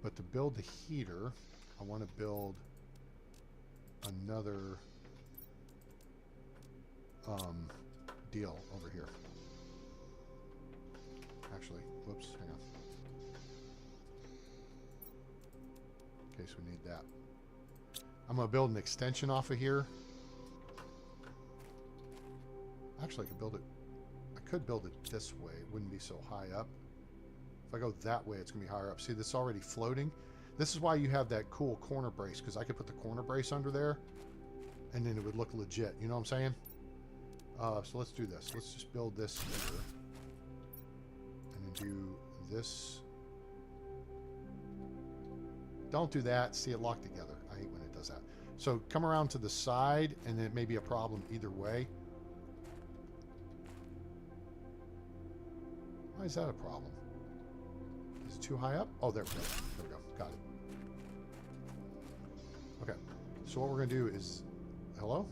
But to build the heater, I want to build another deal over here. Actually, whoops, hang on. In case we need that. I'm going to build an extension off of here. Actually, I could build it this way. It wouldn't be so high up. If I go that way, it's going to be higher up. See, this is already floating. This is why you have that cool corner brace, because I could put the corner brace under there, and then it would look legit. You know what I'm saying? So let's do this. Let's just build this here. And then do this. Don't do that. See it locked together. I hate when it does that. So come around to the side, and it may be a problem either way. Why is that a problem? Is it too high up? Oh, there we go. There we go. Got it. Okay. So what we're going to do is... Hello?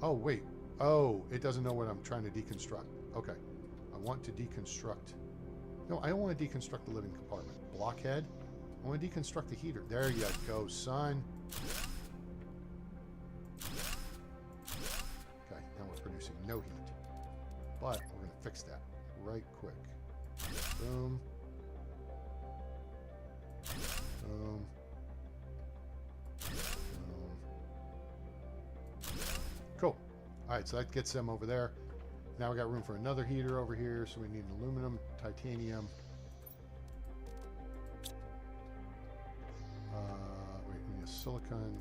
Oh, wait. Oh, it doesn't know what I'm trying to deconstruct. Okay. I want to deconstruct... No, I don't want to deconstruct the living compartment. Blockhead. I want to deconstruct the heater. There you go, son. Okay, now we're producing no heat. But we're going to fix that right quick. Boom. Boom. Boom. Cool. Alright, so that gets them over there. Now we got room for another heater over here, so we need aluminum, titanium. Wait, we need a silicon and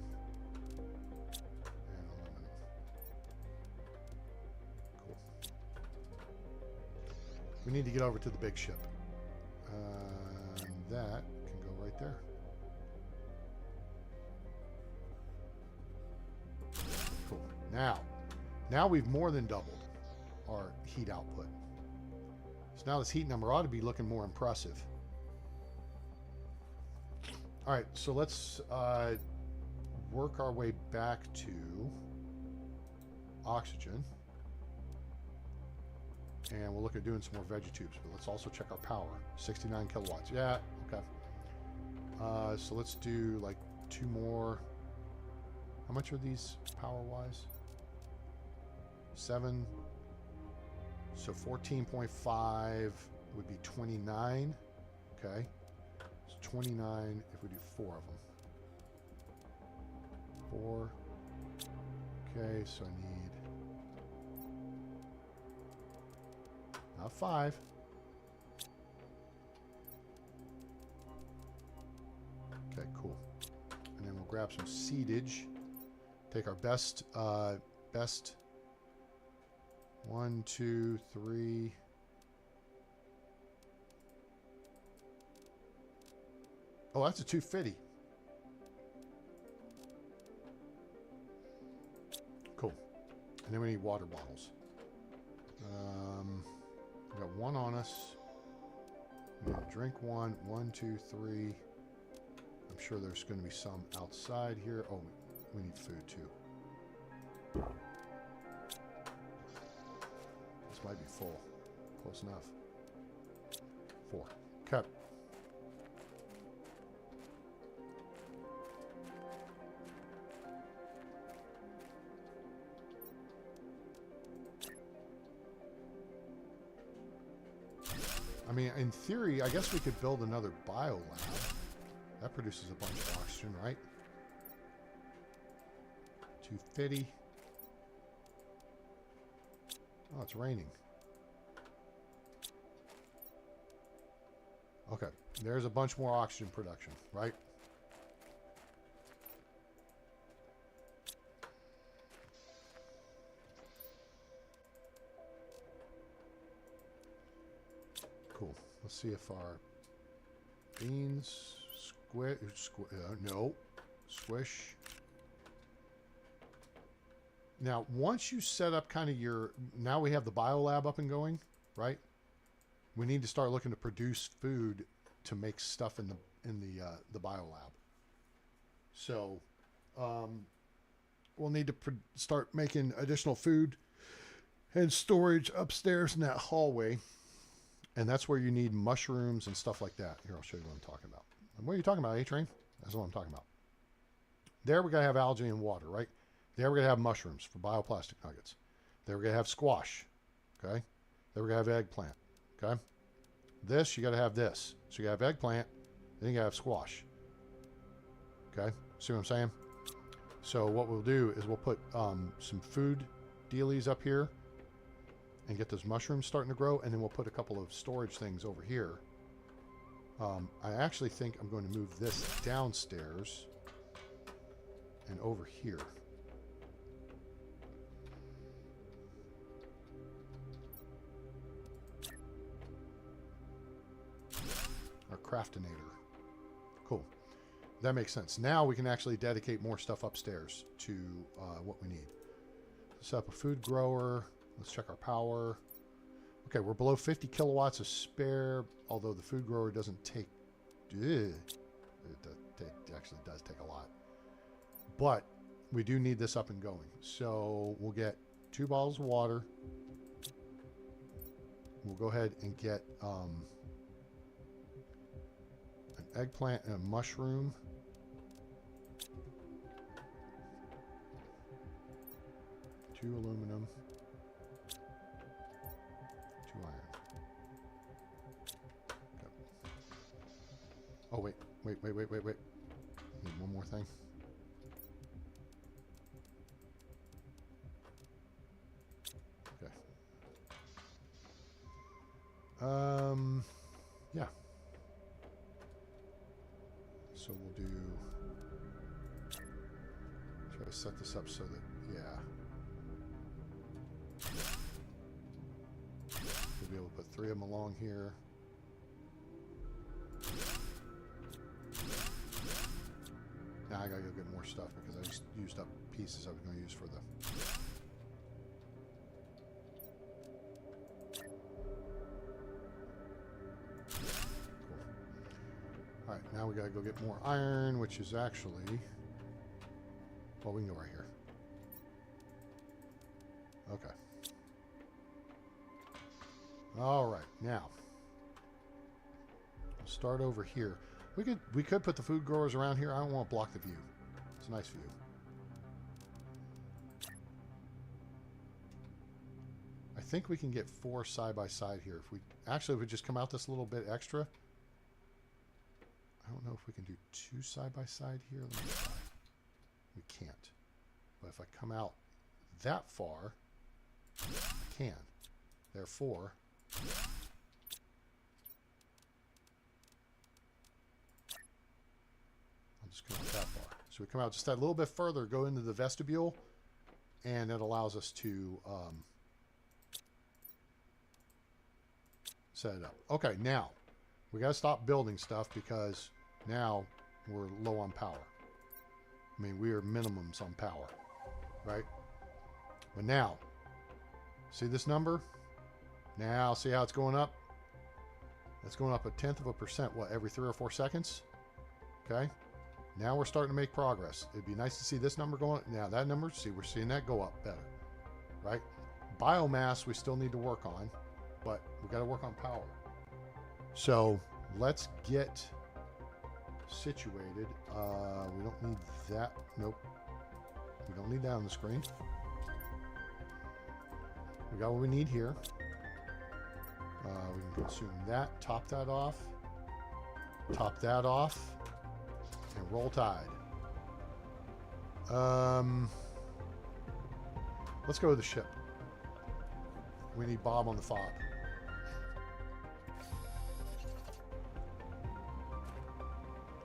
aluminum. Cool. We need to get over to the big ship. That can go right there. Cool. Now we've more than doubled our heat output. So now this heat number ought to be looking more impressive. All right, so let's work our way back to oxygen. And we'll look at doing some more veggie-tubes, but let's also check our power. 69 kilowatts. Yeah, okay. So let's do like 2 more. How much are these power-wise? 7. So 14.5 would be 29. Okay. So 29 if we do 4 of them. 4. Okay, so I need... Not 5. Okay, cool. And then we'll grab some seedage. Take our best 1, 2, 3. Oh, that's a 250. Cool. And then we need water bottles. We got 1 on us. We need to drink 1. 1, 2, 3. I'm sure there's going to be some outside here. Oh, we need food too. This might be full. Close enough. 4. Okay. I mean, in theory, I guess we could build another biolab. That produces a bunch of oxygen, right? 250. Oh, it's raining. Okay, there's a bunch more oxygen production, right? Cool. Let's see if our beans no, squish. Now, once you set up kind of your, now we have the biolab up and going, right? We need to start looking to produce food to make stuff in the biolab. So, we'll need to start making additional food and storage upstairs in that hallway. And that's where you need mushrooms and stuff like that. Here, I'll show you what I'm talking about. And what are you talking about, A-Train? That's what I'm talking about. There we're going to have algae and water, right? There we're going to have mushrooms for bioplastic nuggets. There we're going to have squash, okay? There we're going to have eggplant, okay? This, you got to have this. So you got to have eggplant, then you got to have squash, okay? See what I'm saying? So what we'll do is we'll put some food dealies up here and get those mushrooms starting to grow, and then we'll put a couple of storage things over here. I actually think I'm going to move this downstairs and over here. craftinator. Cool. That makes sense. Now we can actually dedicate more stuff upstairs to what we need. Set up a food grower. Let's check our power. Okay, we're below 50 kilowatts of spare, although the food grower doesn't take... It actually does take a lot. But we do need this up and going. So we'll get 2 bottles of water. We'll go ahead and get an eggplant and a mushroom. Two aluminum. 2 iron. Okay. Oh, wait. Need one more thing. Okay. Yeah. So we'll do... Try to set this up so that, yeah. We'll be able to put 3 of them along here. Now I gotta go get more stuff because I just used up pieces I was going to use for the... Alright, now we gotta go get more iron, which is actually... Well, we can go right here. Okay. Alright, now. We'll start over here. We could put the food growers around here. I don't want to block the view. It's a nice view. I think we can get 4 side by side here. If we just come out this little bit extra. I don't know if we can do 2 side by side here. Let me try. We can't. But if I come out that far, I can. Therefore, I'll just come out that far. So we come out just that little bit further, go into the vestibule, and it allows us to set it up. Okay, now we got to stop building stuff because now we're low on power. I mean, we are minimums on power, right? But now, see this number? Now, see how it's going up? It's going up 0.1%, what, every 3 or 4 seconds? Okay. Now we're starting to make progress. It'd be nice to see this number going up. Now that number, see, we're seeing that go up better, right? Biomass, we still need to work on, but we got to work on power. So let's get situated. We don't need that. Nope. We don't need that on the screen. We got what we need here. We can consume that, top that off, and roll tide. Let's go to the ship. We need Bob on the fob.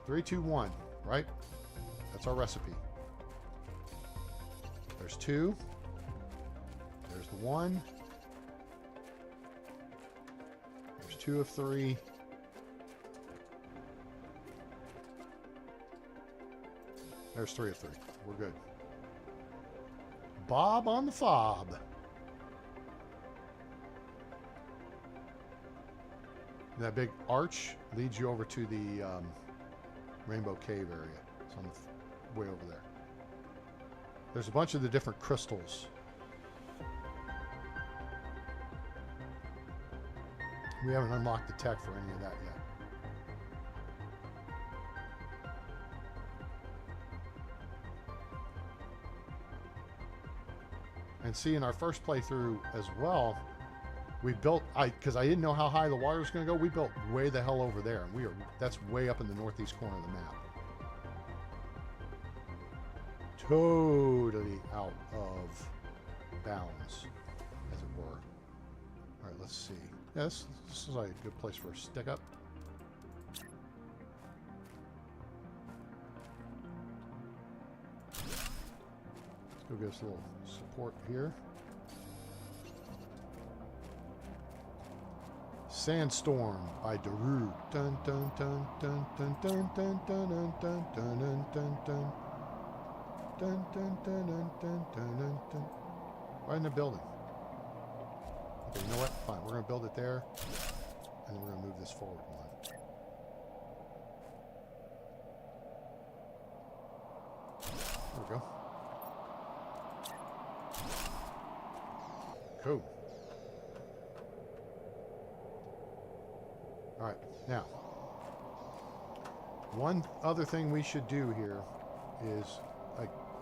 Three, two, one, right? That's our recipe. There's 2. There's the 1. There's 2 of 3. There's 3 of 3. We're good. Bob on the fob. And that big arch leads you over to the Rainbow Cave area. It's on the way over there. There's a bunch of the different crystals. We haven't unlocked the tech for any of that yet. And see, in our first playthrough as well, we built, because I didn't know how high the water was going to go, we built way the hell over there. And that's way up in the northeast corner of the map. Totally out of bounds, as it were. All right, let's see. Yeah, this is like a good place for a stick up. Let's go get us a little support here. Sandstorm by Darude. Dun dun dun dun dun dun dun dun dun dun dun dun dun. Dun dun dun dun dun dun dun. Right in the building. Okay, you know what? Fine, we're gonna build it there, and then we're gonna move this forward one. There we go. Cool. All right, now, one other thing we should do here is,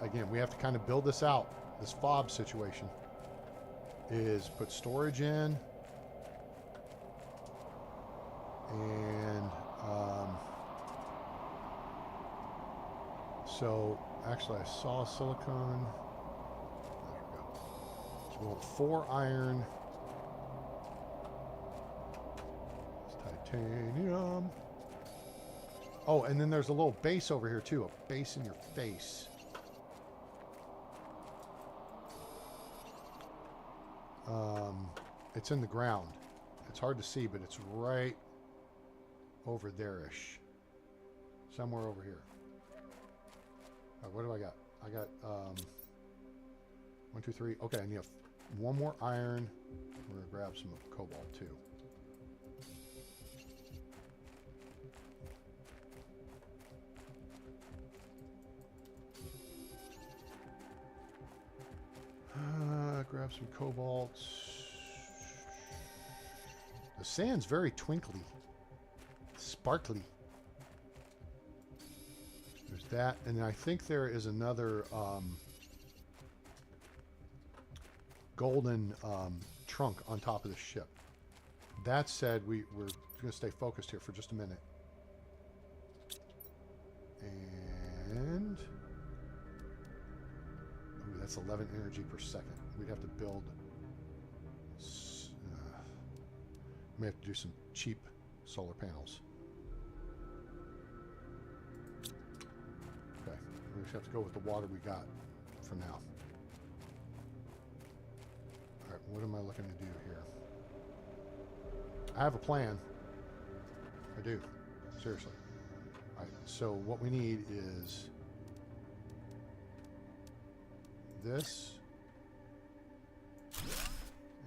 again, we have to kind of build this out, this fob situation, is put storage in, and so actually I saw silicone. There we go. So we want 4 iron. Titanium. Oh, and then there's a little base over here too. A base in your face. It's in the ground. It's hard to see, but it's right over there-ish. Somewhere over here. All right, what do I got? I got 1, 2, 3. Okay, I need 1 more iron. We're gonna grab some cobalt too. Grab some cobalt. The sand's very twinkly, sparkly. There's that, and I think there is another golden trunk on top of the ship. That said, we're going to stay focused here for just a minute. And ooh, that's 11 energy per second. We'd have to build. We may have to do some cheap solar panels. Okay, we just have to go with the water we got for now. All right, what am I looking to do here? I have a plan. I do, seriously. All right, so what we need is this,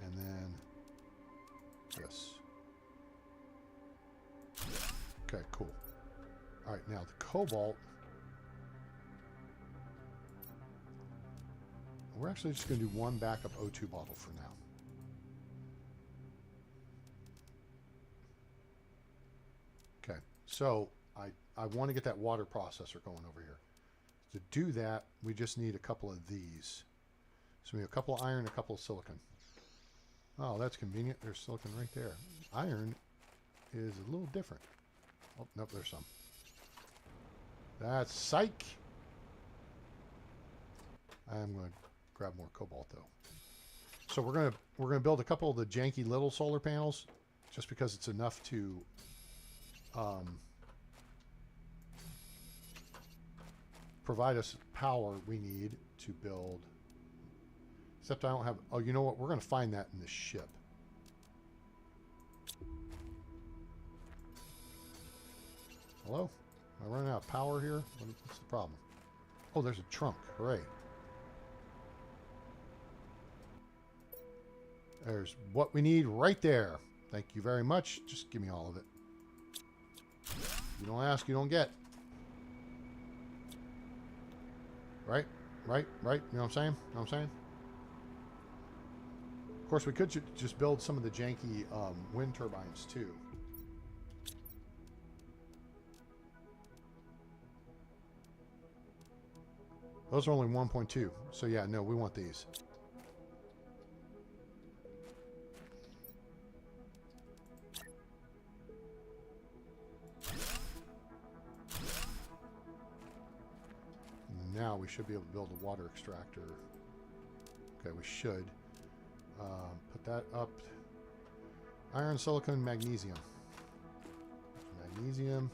and then this. Okay, cool. All right, now the cobalt, we're actually just going to do 1 backup O2 bottle for now. Okay, so I want to get that water processor going over here. To do that, we just need a couple of these. So we have a couple of iron, a couple of silicon. Oh, that's convenient. There's silicon right there. Iron is a little different. Oh, nope, there's some. That's psych. I'm going to grab more cobalt though. So we're gonna build a couple of the janky little solar panels, just because it's enough to provide us power we need to build. Except I don't have. Oh, you know what? We're going to find that in this ship. Hello? Am I running out of power here? What's the problem? Oh, there's a trunk. Hooray. There's what we need right there. Thank you very much. Just give me all of it. You don't ask, you don't get. Right? Right? Right? You know what I'm saying? You know what I'm saying? Of course, we could just build some of the janky wind turbines too. Those are only 1.2. So yeah, no, we want these. Now we should be able to build a water extractor. Okay, we should. Put that up. Iron, silicon, magnesium. Magnesium.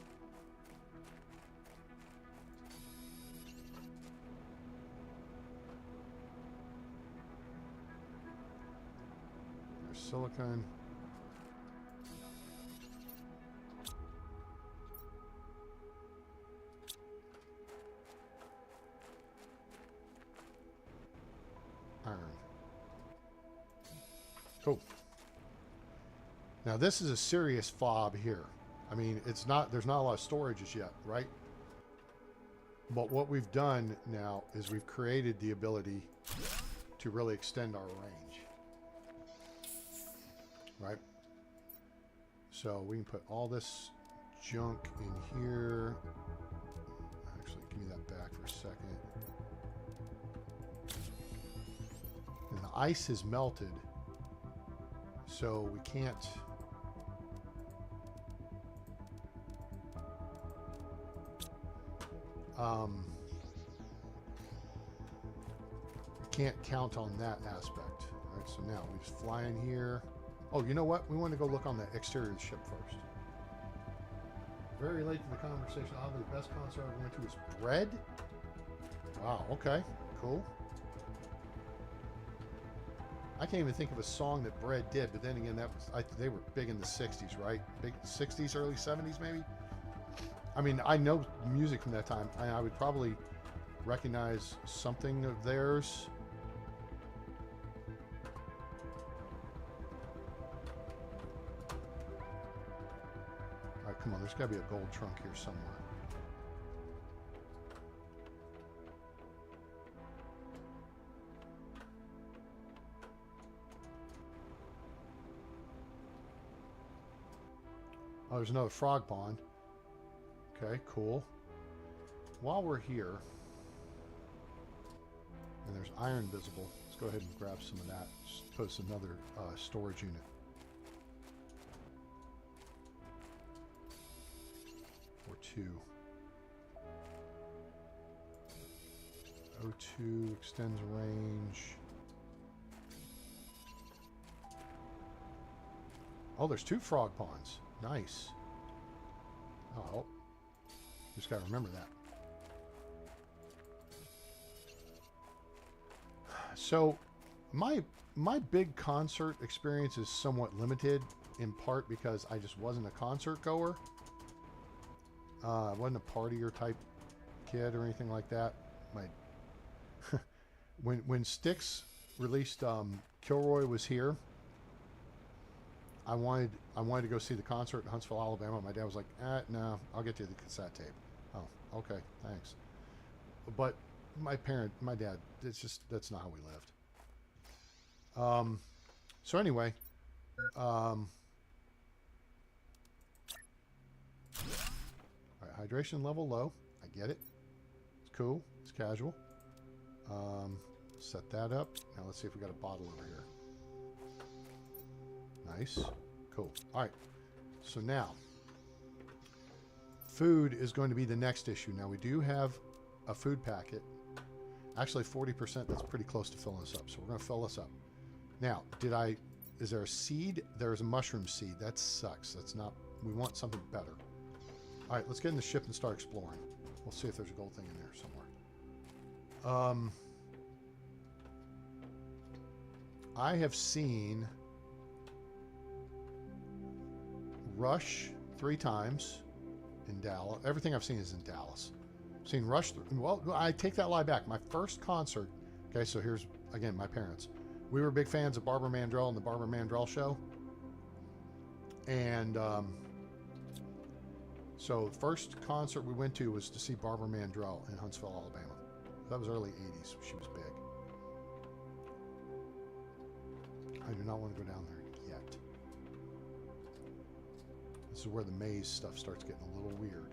There's silicon. iron. Cool. Now this is a serious fob here. I mean, it's not, there's not a lot of storage as yet, right? But what we've done now is we've created the ability to really extend our range. Right? So we can put all this junk in here. Actually, give me that back for a second. And the ice has melted, so we can't... can't count on that aspect. All right, so now we just fly in here. Oh, you know what? We want to go look on the exterior of the ship first. Very late to the conversation. Oddly, the best concert I went to was Bread. Wow, okay, cool. I can't even think of a song that Bread did, but then again, that was they were big in the 60s, right? Big 60s, early 70s, maybe? I mean, I know music from that time. I would probably recognize something of theirs. All right, come on. There's got to be a gold trunk here somewhere. Oh, there's another frog pond. Okay, cool. While we're here, and there's iron visible, let's go ahead and grab some of that. Just put us another storage unit. Or two. O2 extends range. Oh, there's two frog ponds. Nice. Oh, just gotta remember that. So, my big concert experience is somewhat limited, in part because I just wasn't a concert goer. I wasn't a partier type kid or anything like that. When Styx released Kilroy Was Here, I wanted to go see the concert in Huntsville, Alabama. My dad was like, no, I'll get you the cassette tape. Oh, okay, thanks. But my dad, that's not how we lived. So anyway, all right, hydration level low. I get it. It's cool. It's casual. Set that up. Now let's see if we got a bottle over here. Nice. Cool. All right. So now, food is going to be the next issue. Now, we do have a food packet. Actually, 40%. That's pretty close to filling us up. So we're going to fill this up. Now, is there a seed? There's a mushroom seed. That sucks. That's not, we want something better. All right, let's get in the ship and start exploring. We'll see if there's a gold thing in there somewhere. I have seen Rush 3 times in Dallas. Everything I've seen is in Dallas. I've seen Rush. Well, I take that lie back. My first concert. Okay, so here's again my parents. We were big fans of Barbara Mandrell and the Barbara Mandrell Show. And so the first concert we went to was to see Barbara Mandrell in Huntsville, Alabama. That was early 80s. She was big. I do not want to go down there yet. This is where the maze stuff starts getting a little weird.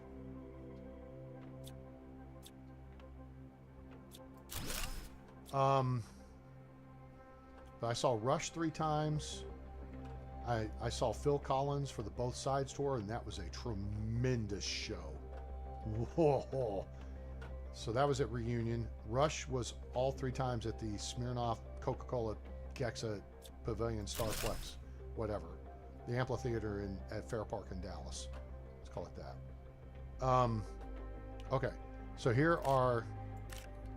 But I saw Rush 3 times. I saw Phil Collins for the Both Sides tour, and that was a tremendous show. Whoa. So that was at Reunion. Rush was all 3 times at the Smirnoff Coca-Cola Gexa Pavilion Starplex, whatever. The amphitheater at Fair Park in Dallas. Let's call it that. Okay, so here are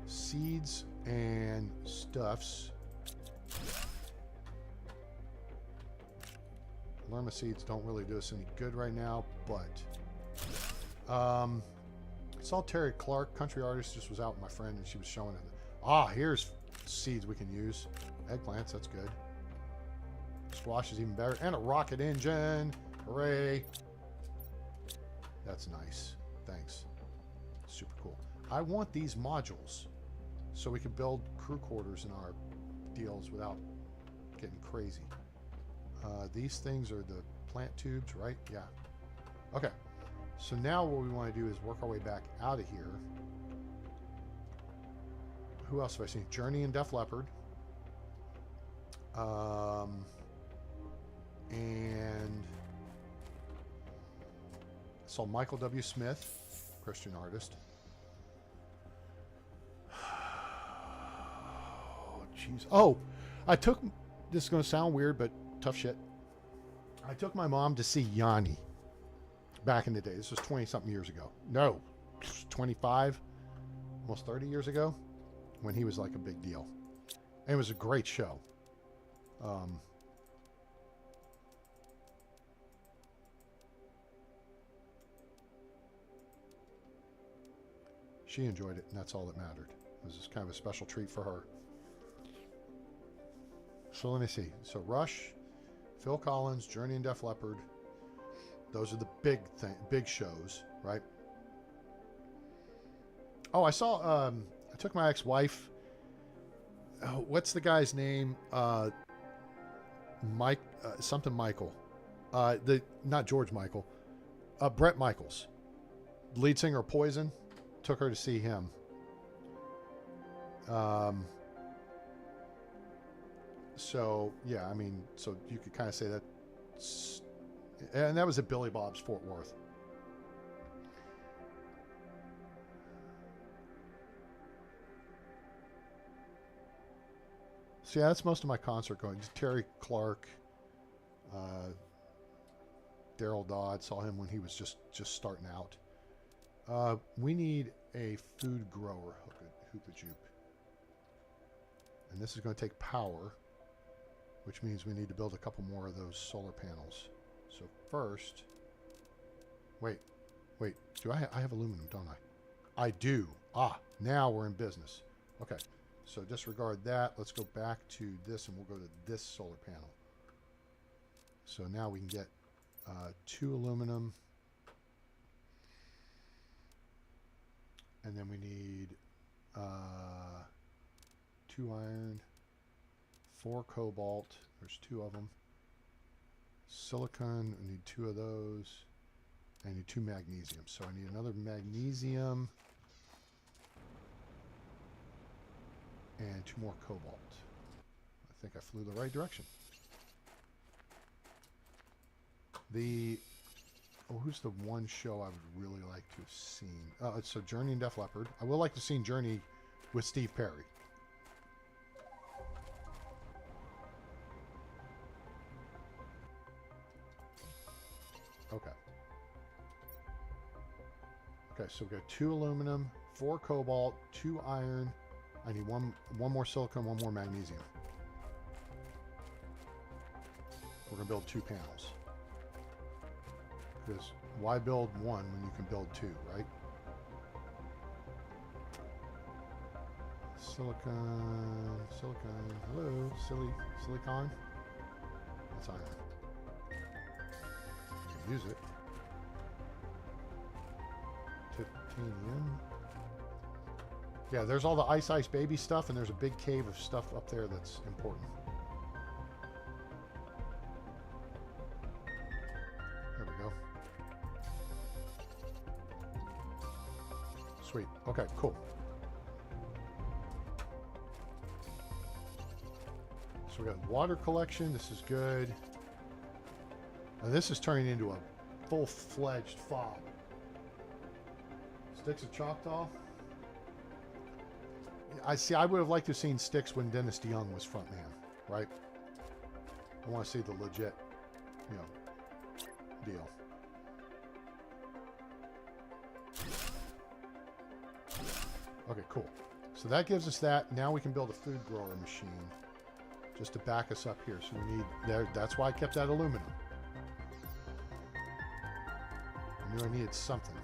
seeds and stuffs. Lerma seeds don't really do us any good right now, but I saw Terry Clark, country artist, just was out with my friend and she was showing it. Here's seeds we can use. Eggplants, that's good. Squash is even better. And a rocket engine. Hooray. That's nice. Thanks. Super cool. I want these modules so we can build crew quarters in our deals without getting crazy. These things are the plant tubes, right? Yeah. Okay. So now what we want to do is work our way back out of here. Who else have I seen? Journey and Def Leppard. And I saw Michael W. Smith, Christian artist. Oh, jeez. Oh, this is going to sound weird, but tough shit. I took my mom to see Yanni back in the day. This was 20-something years ago. No, 25, almost 30 years ago, when he was like a big deal. And it was a great show. She enjoyed it, and that's all that mattered. It was just kind of a special treat for her. So let me see. So Rush, Phil Collins, Journey and Def Leppard. Those are the big shows, right? Oh, I saw. I took my ex-wife. Oh, what's the guy's name? Mike, something Michael. Not George Michael. Brett Michaels, lead singer of Poison. Took her to see him. So yeah, I mean, so you could kind of say that, and that was at Billy Bob's Fort Worth. So yeah, that's most of my concert going. Terry Clark, Daryl Dodd, saw him when he was just starting out. We need a food grower hoop-a-joop. And this is going to take power, which means we need to build a couple more of those solar panels. So first, wait, do I have aluminum, don't I? I do. Now we're in business. Okay, so disregard that. Let's go back to this, and we'll go to this solar panel. So now we can get 2 aluminum. And then we need 2 iron, 4 cobalt. There's 2 of them. Silicon, we need 2 of those. I need 2 magnesium. So I need another magnesium and 2 more cobalt. I think I flew the right direction. Who's the one show I would really like to have seen? So Journey and Def Leppard. I would like to have seen Journey with Steve Perry. Okay. Okay, so we've got 2 aluminum, 4 cobalt, 2 iron. I need one more silicon, 1 more magnesium. We're going to build 2 panels. Because why build 1 when you can build 2, right? Silicon, hello, silicon. That's iron. You can use it. Titanium. Yeah, there's all the Ice Baby stuff, and there's a big cave of stuff up there that's important. Sweet. Okay, cool. So we got water collection. This is good. And this is turning into a full-fledged fob. Sticks of Choctaw. I would have liked to have seen Sticks when Dennis DeYoung was frontman, right? I want to see the legit, deal. Okay, cool. So that gives us that. Now we can build a food grower machine just to back us up here. So we need there. That's why I kept that aluminum. I knew I needed something.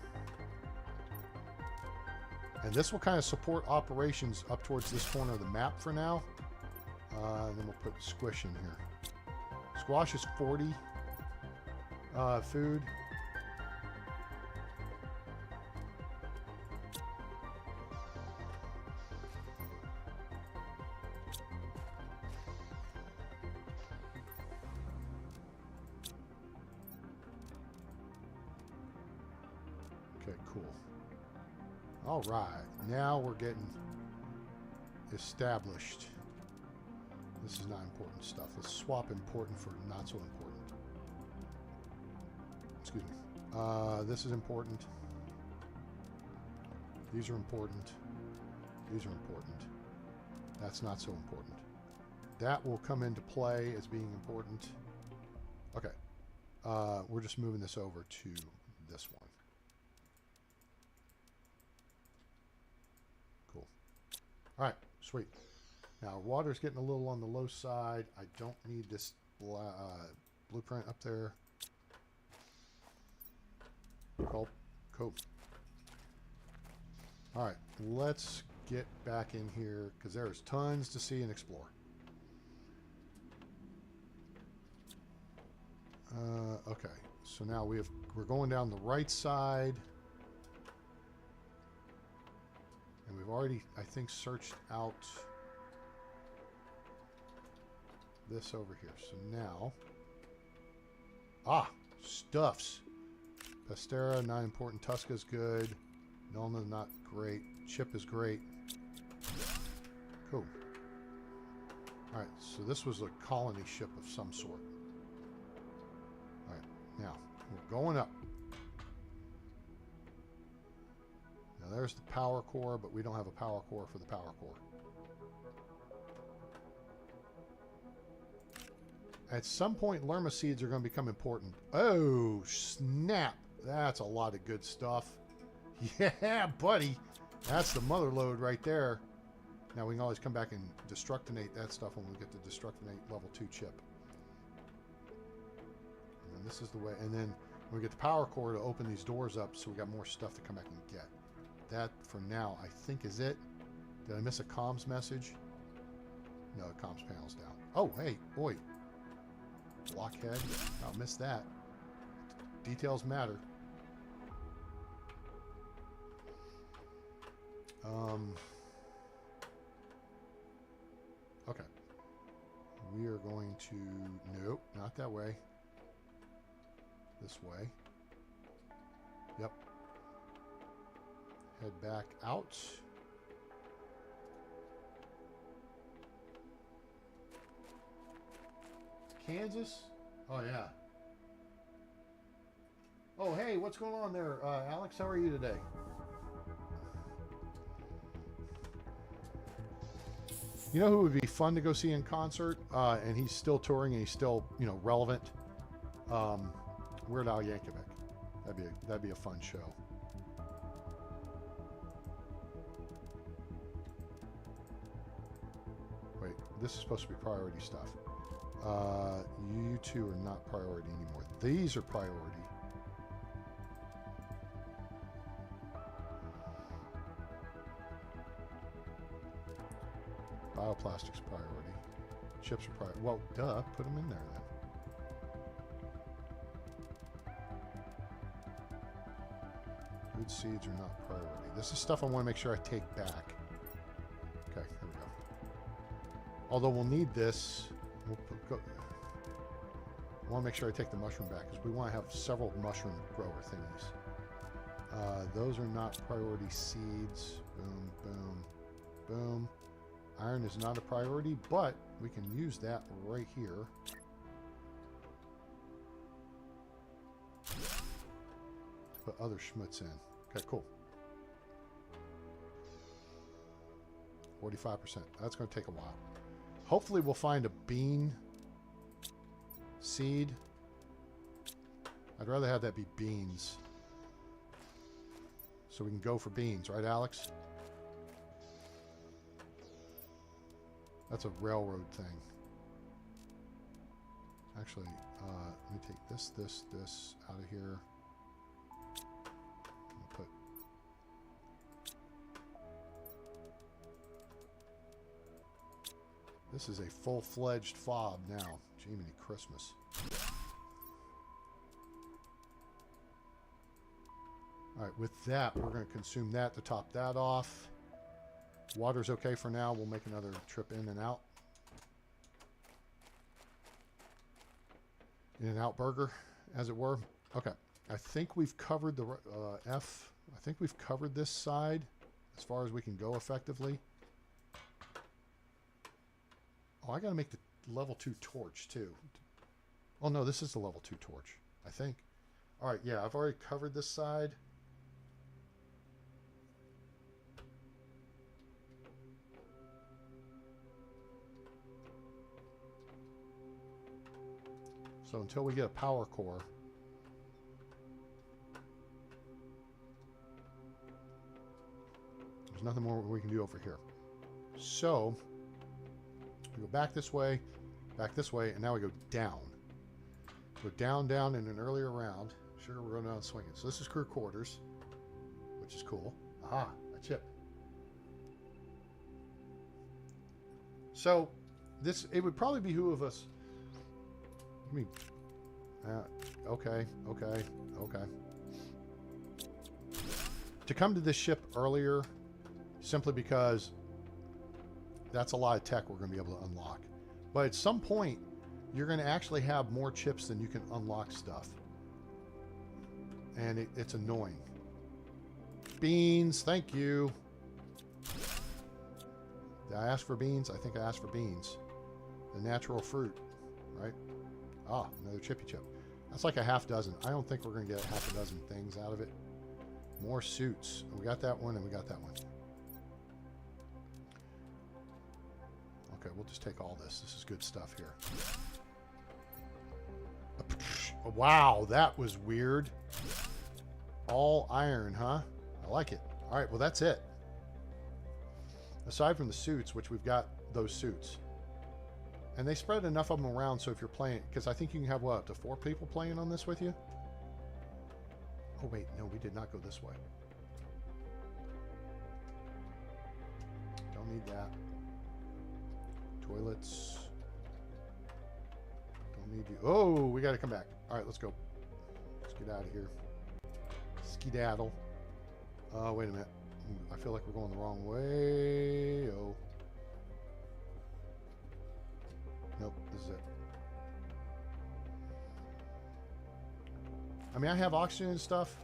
And this will kind of support operations up towards this corner of the map for now. And then we'll put squish in here. Squash is 40 food. Okay, cool. All right, now we're getting established. This is not important stuff. Let's swap important for not so important. Excuse me. This is important. These are important. These are important. That's not so important. That will come into play as being important. Okay. We're just moving this over to this one. Cool. All right, sweet. Now, water's getting a little on the low side. I don't need this blueprint up there. Cool. Cool. All right, let's get back in here because there's tons to see and explore. Okay, so now we're going down the right side. And we've already, I think, searched out this over here. So now, stuffs. Pastera, not important. Tusca's good. Nolna, not great. Chip is great. Cool. Alright, so this was a colony ship of some sort. Alright, now, we're going up. Now there's the power core, but we don't have a power core for the power core. At some point, Lerma seeds are going to become important. Oh, snap. That's a lot of good stuff. Yeah, buddy. That's the mother load right there. Now, we can always come back and destructinate that stuff when we get the destructinate level 2 chip. And this is the way. And then we get the power core to open these doors up so we got more stuff to come back and get. That, for now, I think is it. Did I miss a comms message? No, the comms panel's down. Oh, hey, boy. Blockhead. I'll miss that. Details matter. Okay. We are going to... Nope, not that way. This way. Yep. Head back out. Kansas? Oh, yeah. Oh, hey, what's going on there, Alex? How are you today? You know who would be fun to go see in concert? And he's still touring and he's still, you know, relevant. Weird Al Yankovic. That'd be a fun show. Wait, this is supposed to be priority stuff. You two are not priority anymore. These are priority. Bioplastics priority. Chips are priority. Well, duh, put them in there then. Food seeds are not priority. This is stuff I want to make sure I take back. Okay, here we go. Although we'll need this. We'll I want to make sure I take the mushroom back because we want to have several mushroom grower thingies. Those are not priority seeds. Boom, boom, boom. Iron is not a priority, but we can use that right here. Put other schmutz in. Okay, cool. 45%. That's going to take a while. Hopefully we'll find a bean seed. I'd rather have that be beans. So we can go for beans, right, Alex? That's a railroad thing. Actually, let me take this out of here. I'll put This is a full-fledged fob now. Jiminy Christmas. All right, with that, we're going to consume that to top that off. Water's okay for now. We'll make another trip in and out. In and out burger, as it were. Okay, I think we've covered the I think we've covered this side as far as we can go effectively. Oh, I got to make the level 2 torch too. Oh no, this is the level 2 torch, I think. All right, yeah, I've already covered this side. So until we get a power core, there's nothing more we can do over here. So we go back this way, and now we go down. Go down, down in an earlier round. Sure, we're going down swinging. So this is crew quarters, which is cool. Aha, a chip. So this, it would probably behoove us. I mean, okay. To come to this ship earlier, simply because that's a lot of tech we're going to be able to unlock. But at some point, you're going to actually have more chips than you can unlock stuff. And it's annoying. Beans, thank you. Did I ask for beans? I think I asked for beans. The natural fruit, right? Ah, another chippy chip. That's like a half dozen. I don't think we're going to get half a dozen things out of it. More suits. We got that one and we got that one. Okay, we'll just take all this. This is good stuff here. Wow, that was weird. All iron, huh? I like it. All right, well, that's it. Aside from the suits, which we've got those suits. And they spread enough of them around, so if you're playing, because I think you can have, what, up to 4 people playing on this with you? Oh, wait, no, we did not go this way. Don't need that. Toilets. Don't need you. Oh, we got to come back. All right, let's go. Let's get out of here. Skedaddle. Wait a minute. I feel like we're going the wrong way. Oh. Nope, this is it. I mean, I have oxygen and stuff,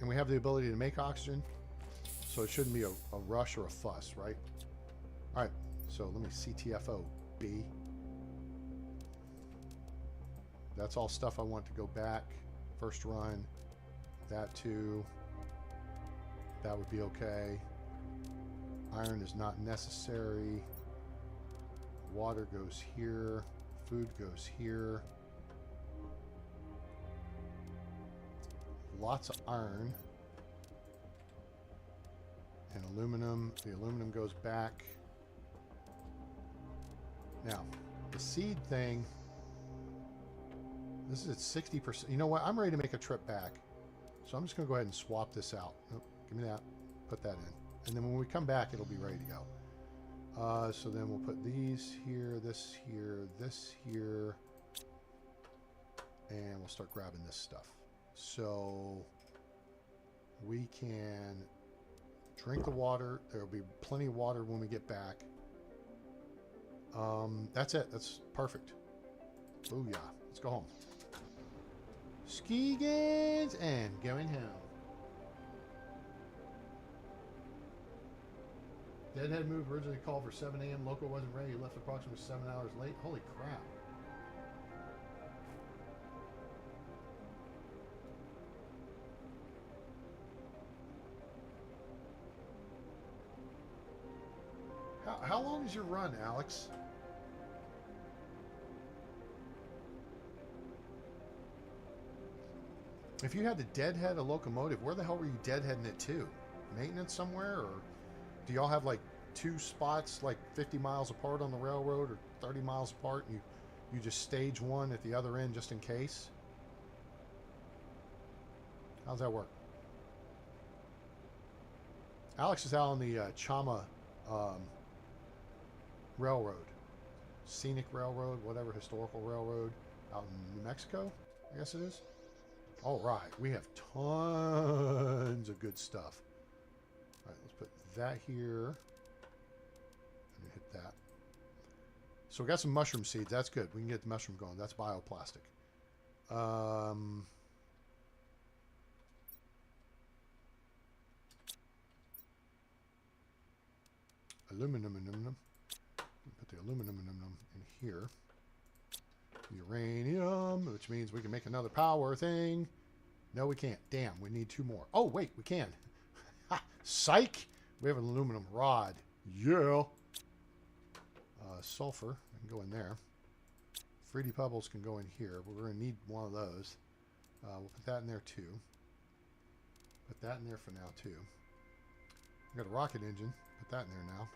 and we have the ability to make oxygen, so it shouldn't be a rush or a fuss, right? All right, so let me CTFO B. That's all stuff I want to go back. First run, that too. That would be okay. Iron is not necessary. Water goes here. Food goes here. Lots of iron. And aluminum. The aluminum goes back. Now, the seed thing. This is at 60%. You know what? I'm ready to make a trip back. So I'm just going to go ahead and swap this out. Oh, give me that. Put that in. And then when we come back, it'll be ready to go. So then we'll put these here, this here, this here. And we'll start grabbing this stuff. So we can drink the water. There'll be plenty of water when we get back. That's it. That's perfect. Booyah. Let's go home. Skigans and going home. Deadhead move originally called for 7 a.m. Local wasn't ready. He left approximately 7 hours late. Holy crap. How long is your run, Alex? If you had to deadhead a locomotive, where the hell were you deadheading it to? Maintenance somewhere? Or do y'all have like 2 spots like 50 miles apart on the railroad or 30 miles apart and you just stage one at the other end just in case? How's that work? Alex is out on the Chama railroad. scenic railroad, whatever, historical railroad out in New Mexico, I guess it is. All right, we have tons of good stuff. All right, let's put that here and hit that. So we got some mushroom seeds. That's good. We can get the mushroom going. That's bioplastic. Aluminum. Put the aluminum in here. Uranium, which means we can make another power thing. No, we can't. Damn, we need 2 more. Oh, wait, we can. Ha, psych! We have an aluminum rod. Yeah. Sulfur can go in there. 3D pebbles can go in here. We're going to need one of those. We'll put that in there too. Put that in there for now too. We got a rocket engine. Put that in there now.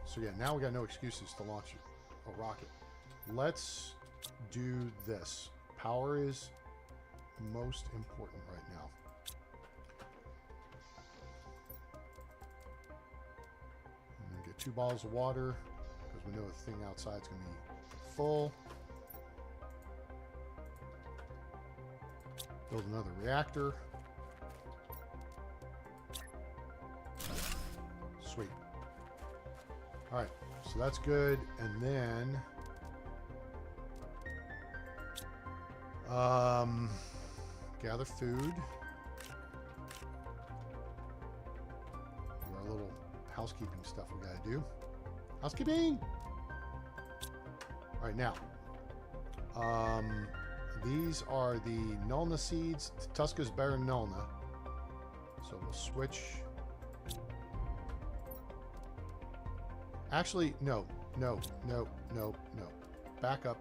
So yeah, now we got no excuses to launch a rocket. Let's do this. Power is most important right now. I'm gonna get 2 bottles of water because we know the thing outside is gonna be full. Build another reactor. Sweet. All right, so that's good. And then gather food. Do our little housekeeping stuff we gotta do. Housekeeping. All right, now these are the Nulna seeds. Tusca's better than Nulna, so we'll switch. Actually, no. Back up.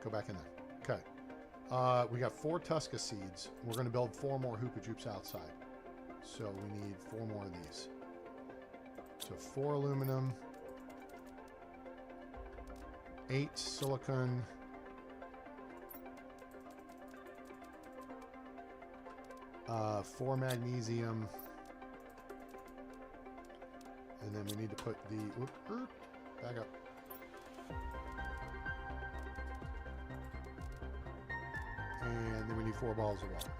Go back in there. Okay. We got 4 Tusca seeds. We're going to build 4 more Hoopa Joops outside. So we need 4 more of these. So 4 aluminum, 8 silicon, 4 magnesium. And then we need to put the back up. And then we need 4 bottles of water.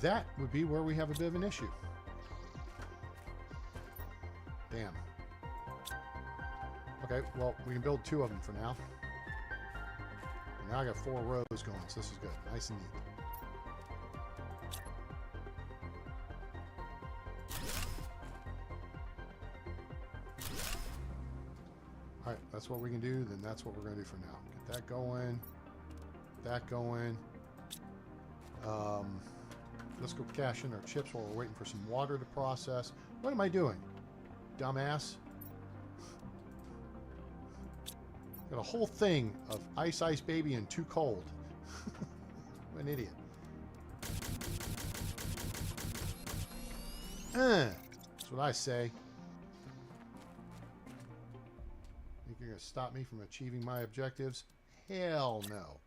That would be where we have a bit of an issue. Damn. Okay, well, we can build 2 of them for now. And now I got 4 rows going, so this is good. Nice and neat. Alright, that's what we can do, then that's what we're going to do for now. Get that going. That going. Let's go cash in our chips while we're waiting for some water to process. What am I doing? Dumbass. Got a whole thing of Ice Ice Baby and Too Cold. I'm an idiot. That's what I say. Think you're going to stop me from achieving my objectives? Hell no.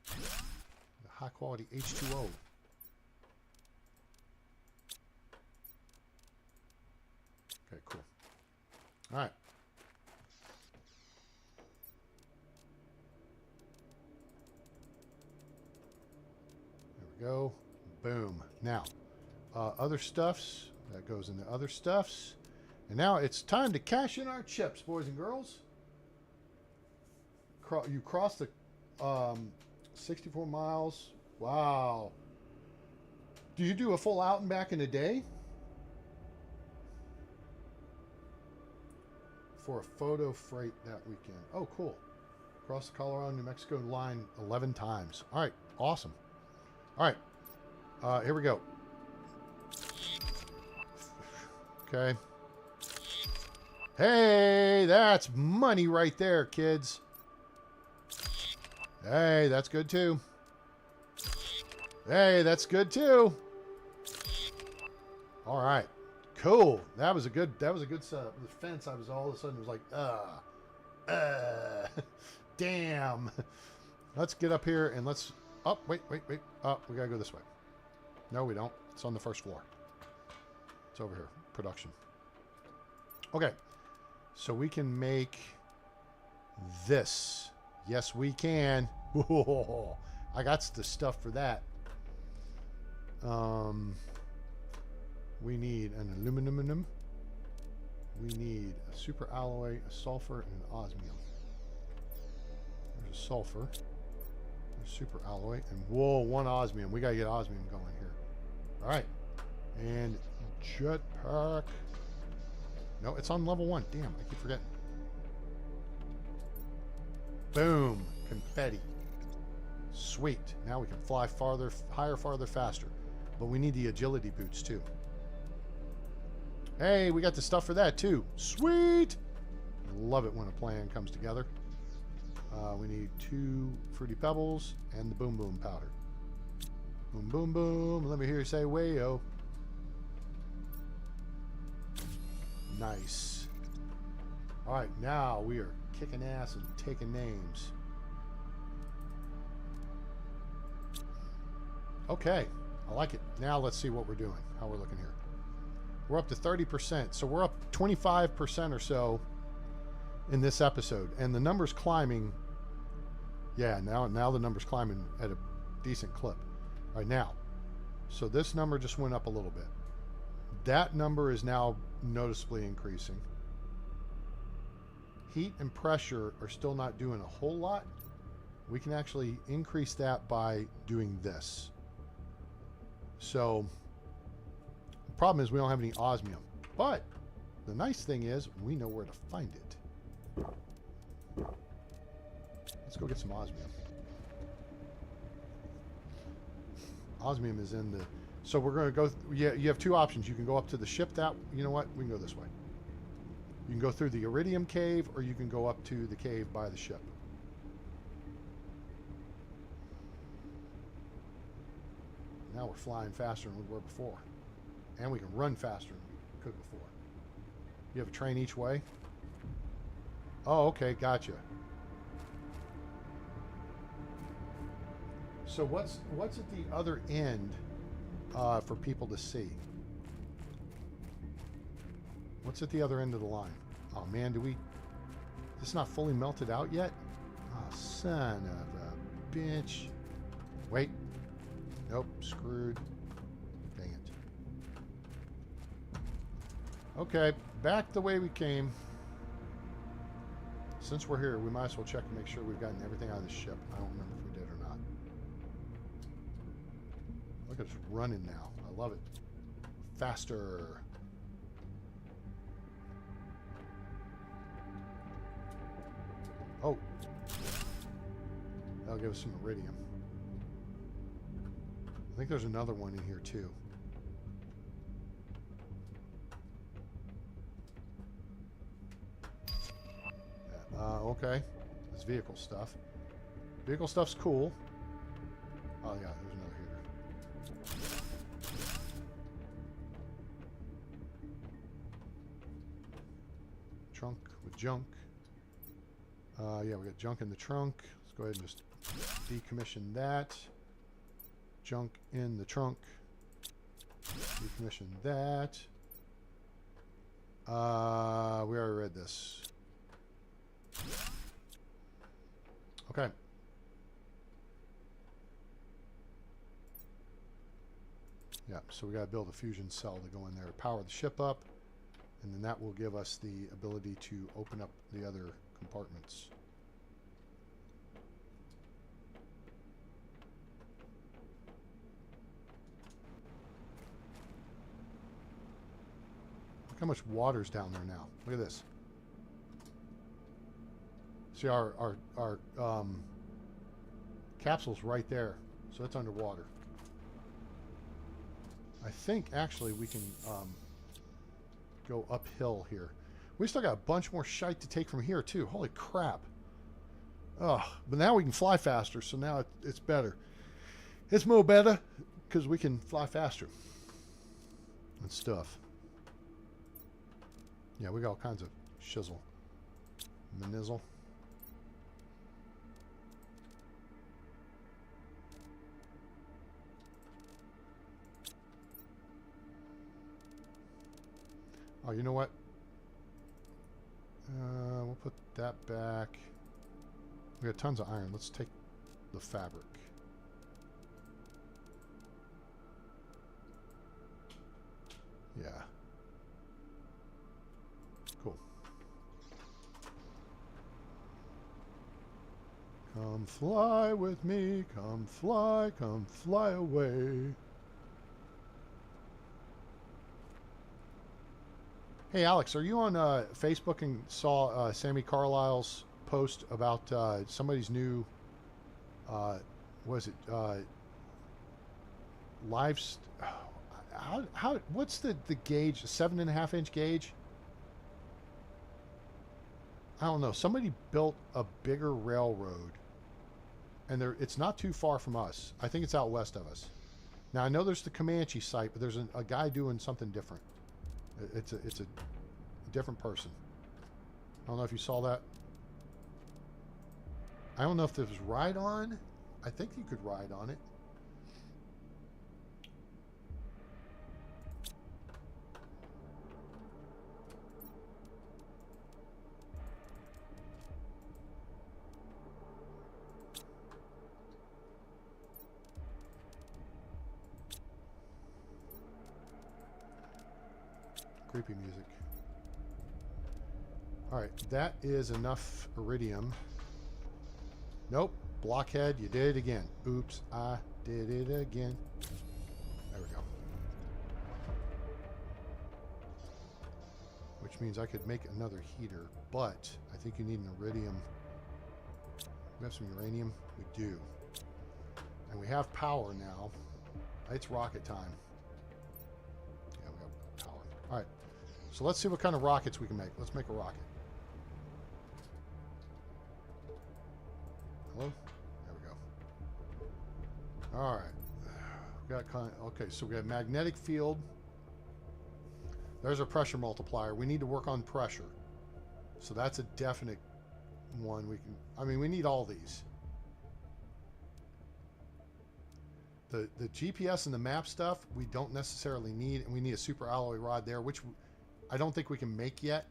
The high quality H2O. Okay, cool. All right. There we go. Boom. Now, other stuffs. That goes into other stuffs. And now it's time to cash in our chips, boys and girls. You cross the 64 miles. Wow. Do you do a full out and back in a day? For a photo freight that weekend. Oh, cool. Cross the Colorado, New Mexico line 11 times. All right. Awesome. All right. Here we go. Okay. Hey, that's money right there, kids. Hey, that's good too. Hey, that's good too. All right. Cool. That was a good setup. The fence, I was all of a sudden, it was like, damn. Let's get up here and let's, oh, wait. Oh, we gotta go this way. No, we don't. It's on the first floor. It's over here. Production. Okay. So we can make this. Yes, we can. Whoa. I got the stuff for that. We need an aluminum. We need a super alloy, a sulfur, and an osmium. There's a sulfur. There's super alloy. And whoa, one osmium. We got to get osmium going here. All right. And jetpack. No, it's on level 1. Damn, I keep forgetting. Boom. Confetti. Sweet. Now we can fly farther, higher, farther, faster. But we need the agility boots too. Hey, we got the stuff for that too. Sweet. I love it when a plan comes together. We need 2 Fruity Pebbles and the Boom Boom powder. Boom, boom, boom. Let me hear you say way-o. Nice. All right, now we are kicking ass and taking names. Okay, I like it. Now let's see what we're doing, how we're looking here. We're up to 30%, so we're up 25% or so in this episode, and the number's climbing. Yeah, now the number's climbing at a decent clip. All right, now, so this number just went up a little bit. That number is now noticeably increasing. Heat and pressure are still not doing a whole lot. We can actually increase that by doing this. So the problem is we don't have any osmium, but the nice thing is we know where to find it. Let's go get some osmium. Osmium is in the... So we're going to go... Yeah, you have 2 options. You can go up to the ship that... You know what? We can go this way. You can go through the Iridium Cave, or you can go up to the cave by the ship. Now we're flying faster than we were before. And we can run faster than we could before. You have a train each way? Oh, okay. Gotcha. So what's at the other end for people to see? What's at the other end of the line? Oh man, this not fully melted out yet? Oh, son of a bitch. Wait. Nope, screwed. Dang it. Okay, back the way we came. Since we're here, we might as well check and make sure we've gotten everything out of the ship. I don't remember if we did or not. Look at us running now. I love it. Faster. Oh. That'll give us some iridium. I think there's another one in here too. Okay. This vehicle stuff. Vehicle stuff's cool. Oh yeah, there's another heater. Trunk with junk. Yeah, we got junk in the trunk. Let's go ahead and just decommission that. Junk in the trunk. Decommission that. We already read this. Okay. Yeah, so we got to build a fusion cell to go in there to power the ship up, and then that will give us the ability to open up the other compartments. Look how much water's down there now. Look at this. See, our capsule's right there, so it's underwater. I think actually we can go uphill here. We still got a bunch more shite to take from here too. Holy crap. Oh, but now we can fly faster, so now it's better. It's more better because we can fly faster and stuff. Yeah, we got all kinds of shizzle. Manizzle. Oh, you know what? We'll put that back. We got tons of iron. Let's take the fabric. Yeah. Cool. Come fly with me. Come fly away. Hey, Alex, are you on Facebook and saw Sammy Carlisle's post about somebody's new, live? What's the gauge? 7.5-inch gauge? I don't know. Somebody built a bigger railroad, and it's not too far from us. I think it's out west of us. Now I know there's the Comanche site, but there's a guy doing something different. It's a different person. I don't know if you saw that. I don't know if there's ride on. I think you could ride on it. Creepy music. Alright, that is enough iridium. Nope. Blockhead, you did it again. Oops, I did it again. There we go. Which means I could make another heater, but I think you need an iridium. We have some uranium? We do. And we have power now. It's rocket time. Yeah, we got power. Alright. So let's see what kind of rockets we can make. Let's make a rocket. Hello? There we go. Alright. We got okay, so we got magnetic field. There's our pressure multiplier. We need to work on pressure. So that's a definite one we can... I mean, we need all these. The GPS and the map stuff, we don't necessarily need, and we need a super alloy rod there, which I don't think we can make yet.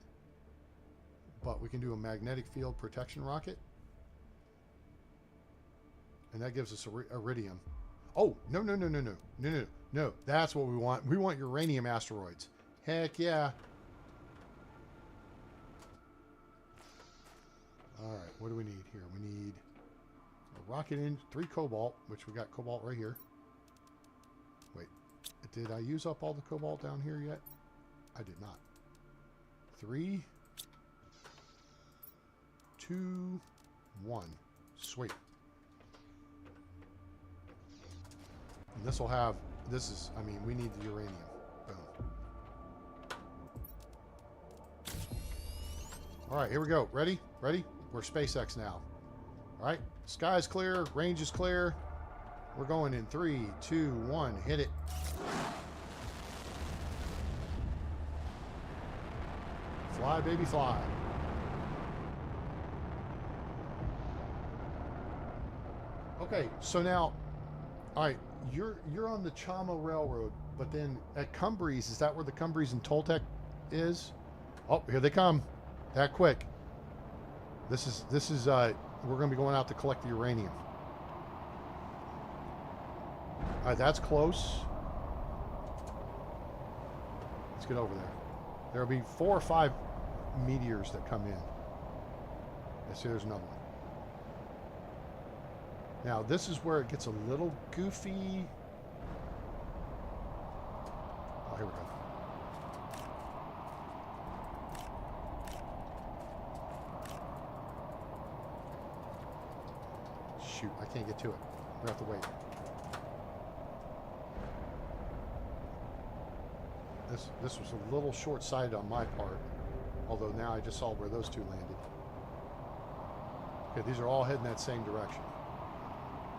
But we can do a magnetic field protection rocket. And that gives us iridium. Oh, no. No, that's what we want. We want uranium asteroids. Heck yeah. Alright, what do we need here? We need a rocket in, 3 cobalt, which we got cobalt right here. Wait, did I use up all the cobalt down here yet? I did not. 3, 2, 1. Sweet. And this will have, I mean, we need the uranium. Boom. Alright, here we go. Ready? Ready? We're SpaceX now. Alright, sky is clear, range is clear. We're going in 3, 2, 1. Hit it. Fly, baby, fly. Okay, so now, alright, you're on the Chama Railroad, but then at Cumbries, is that where the Cumbries and Toltec is? Oh, here they come. That quick. This is we're going to be going out to collect the uranium. All right, that's close. Let's get over there. There'll be 4 or 5 meteors that come in. I see there's another one. Now, this is where it gets a little goofy. Oh, here we go. Shoot, I can't get to it. We have to wait. This was a little short-sighted on my part, although now I just saw where those 2 landed. Okay, these are all heading that same direction.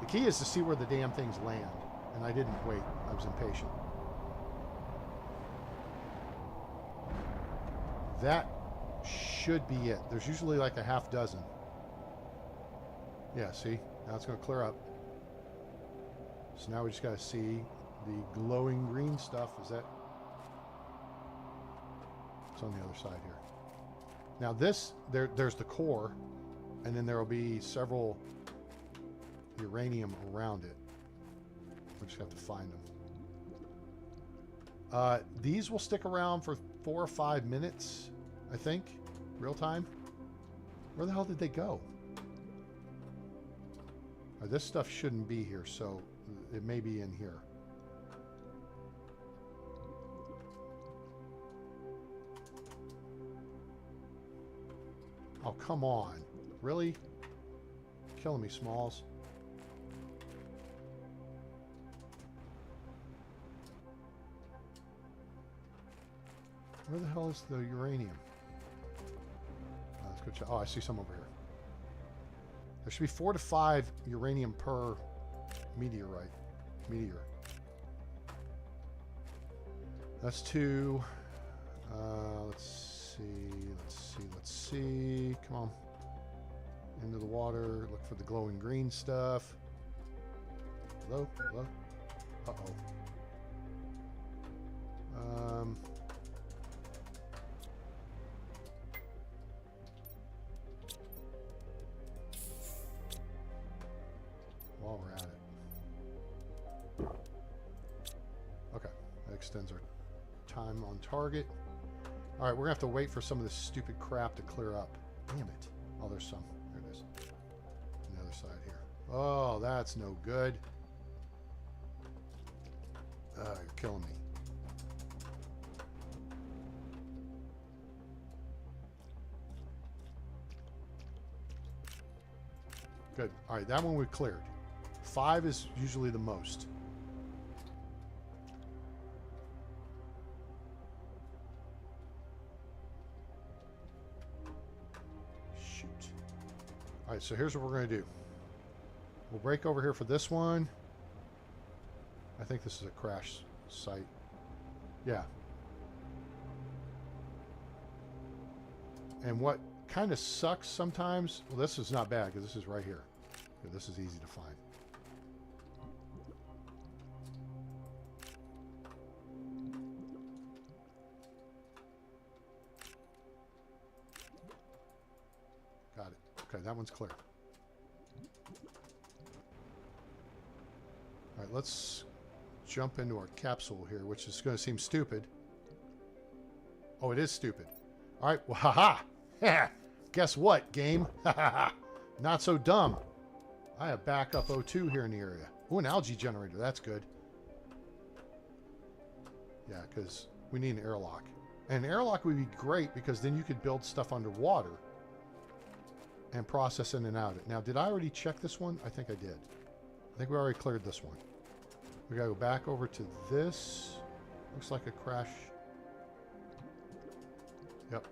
The key is to see where the damn things land, and I didn't wait. I was impatient. That should be it. There's usually like a half dozen. Yeah, see? Now it's going to clear up. So now we just got to see the glowing green stuff. Is that... It's on the other side here. Now this, there's the core, and then there will be several uranium around it. We just have to find them. These will stick around for 4 or 5 minutes, I think, real time. Where the hell did they go? This stuff shouldn't be here, so it may be in here. Oh, come on. Really? Killing me, Smalls. Where the hell is the uranium? Let's go check. Oh, I see some over here. There should be 4 to 5 uranium per meteor. That's 2. Let's see. Come on. Into the water. Look for the glowing green stuff. Hello? Hello? Uh-oh. While we're at it. Okay. That extends our time on target. All right, we're gonna have to wait for some of this stupid crap to clear up. Damn it. Oh, there's some. There it is. On the other side here. Oh, that's no good. You're killing me. Good. All right, that one we cleared. 5 is usually the most. All right, so here's what we're going to do. We'll break over here for this one. I think this is a crash site. Yeah. And what kind of sucks sometimes, well, this is not bad because this is right here. Yeah, this is easy to find. Got it. Okay, that one's clear. All right, let's jump into our capsule here, which is going to seem stupid. Oh, it is stupid. All right, well, haha. Guess what, game? Not so dumb. I have backup O2 here in the area. Oh, an algae generator. That's good. Yeah, because we need an airlock. And an airlock would be great because then you could build stuff underwater and process in and out it. Now, did I already check this one? I think I did. I think we already cleared this one. We gotta go back over to this. Looks like a crash. Yep.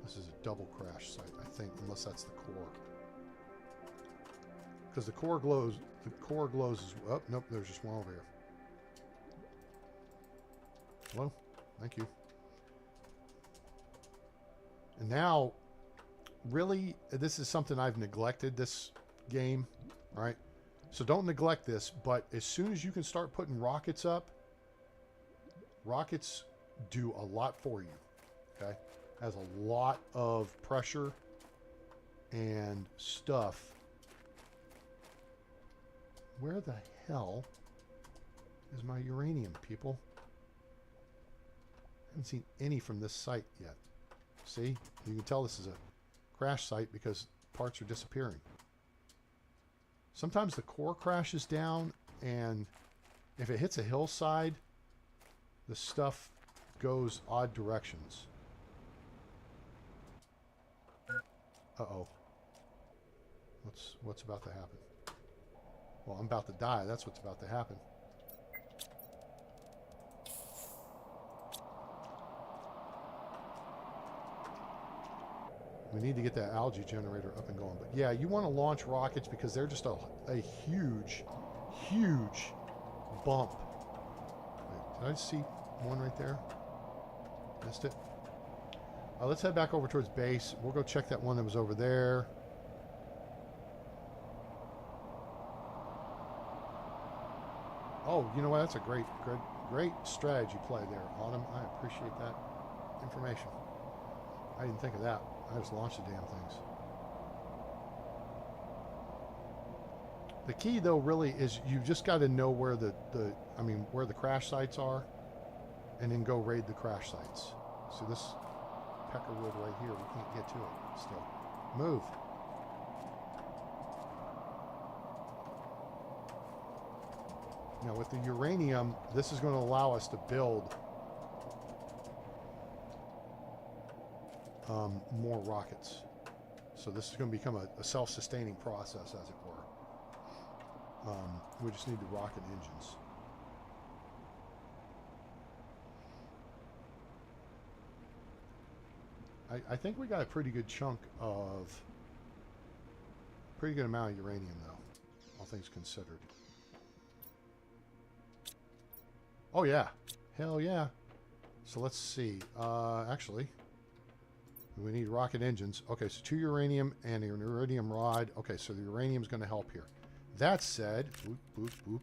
This is a double crash site, I think, unless that's the core. Because the core glows. The core glows as well. Oh, nope, there's just one over here. Hello? Thank you. And now, really, this is something I've neglected this game, all right? So don't neglect this, but as soon as you can start putting rockets up, rockets do a lot for you, okay? Has a lot of pressure and stuff. Where the hell is my uranium, people? I haven't seen any from this site yet. See, you can tell this is a crash site because parts are disappearing. Sometimes the core crashes down, and if it hits a hillside, the stuff goes odd directions. Uh-oh. What's about to happen? Well, I'm about to die. That's what's about to happen. We need to get that algae generator up and going. But yeah, you want to launch rockets because they're just a huge, huge bump. Wait, did I see one right there? Missed it. Let's head back over towards base. We'll go check that one that was over there. Oh, you know what? That's a great Great strategy play there, Autumn. I appreciate that information. I didn't think of that. I just launched the damn things. The key, though, really is you just got to know where where the crash sites are, and then go raid the crash sites. See this peckerwood right here? We can't get to it still. Move. Now with the uranium, this is going to allow us to build more rockets. So this is going to become a self-sustaining process, as it were. We just need the rocket engines. I think we got a pretty good chunk of, pretty good amount of uranium, though, all things considered. Oh yeah, hell yeah. So let's see. Actually, we need rocket engines. Okay, so 2 uranium and an iridium rod. Okay, so the uranium is going to help here. That said, whoop, whoop, whoop.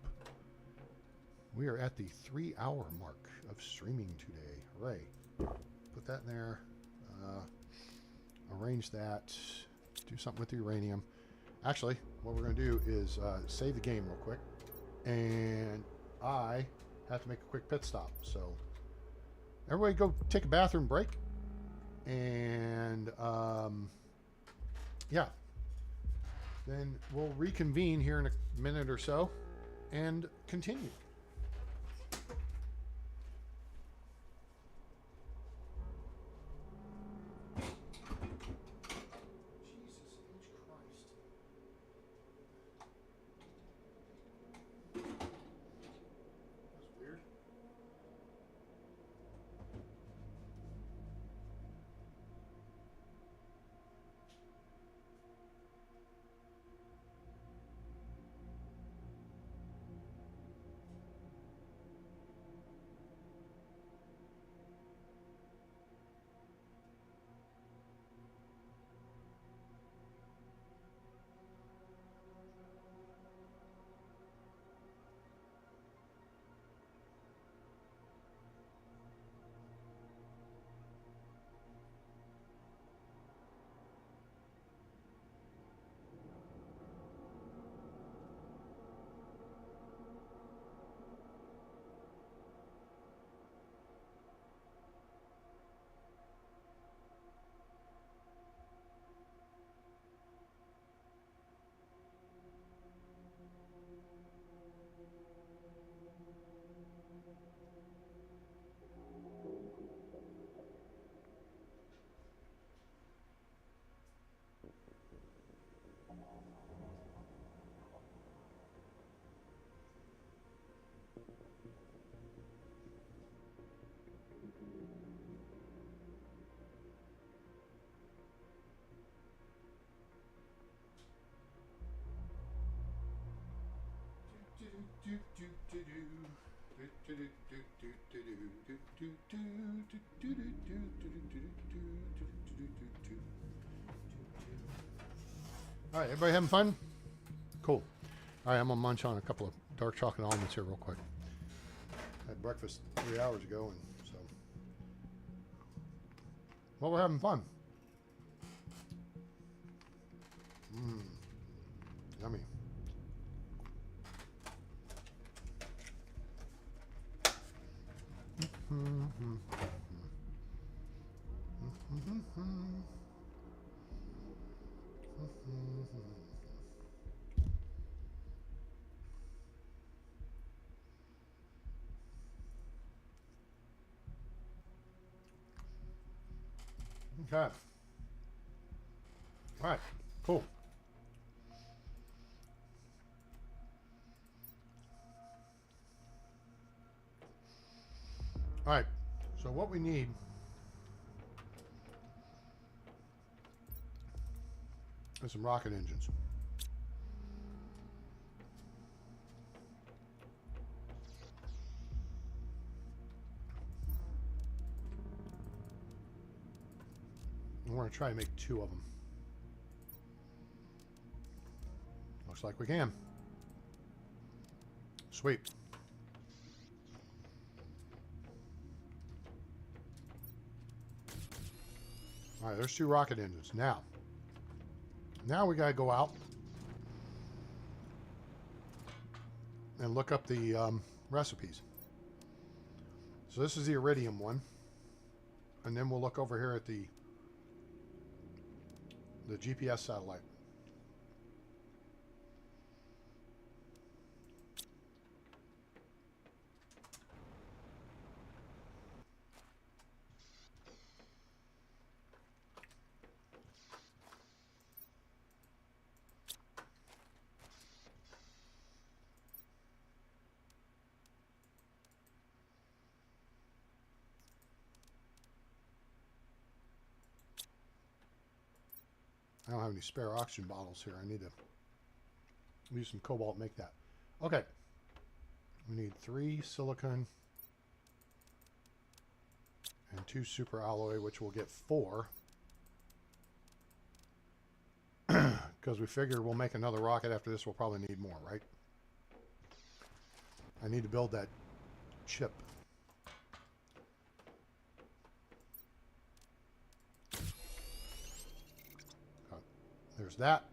We are at the 3-hour mark of streaming today. Hooray. Put that in there. Arrange that. Do something with the uranium. Actually, what we're going to do is save the game real quick. And I have to make a quick pit stop. So everybody go take a bathroom break. And yeah. Then we'll reconvene here in a minute or so and continue. All right, everybody having fun? Cool. All right, I'm gonna munch on a couple of dark chocolate almonds here real quick. I had breakfast 3 hours ago, and so, well, we're having fun. Yummy. Okay. All right. Cool. All right. So what we need is some rocket engines. We're going to try to make 2 of them. Looks like we can. Sweet. All right, there's 2 rocket engines. Now we got to go out and look up the recipes. So this is the iridium one. And then we'll look over here at the GPS satellite. I don't have any spare oxygen bottles here. I need to use some cobalt to make that. Okay. We need 3 silicon and 2 super alloy, which we'll get 4. Because we figure we'll make another rocket after this. We'll probably need more, right? I need to build that chip. There's that.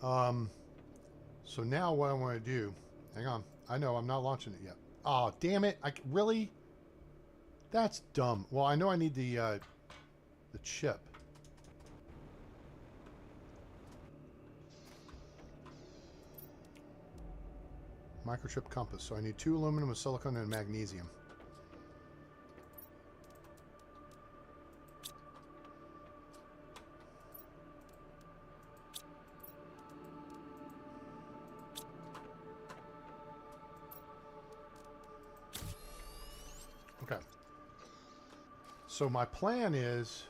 So now what I want to do, hang on. I know I'm not launching it yet. Oh, damn it. Really? That's dumb. Well, I know I need the chip. Microchip compass. So I need 2 aluminum, a silicon, and magnesium. Okay. So my plan is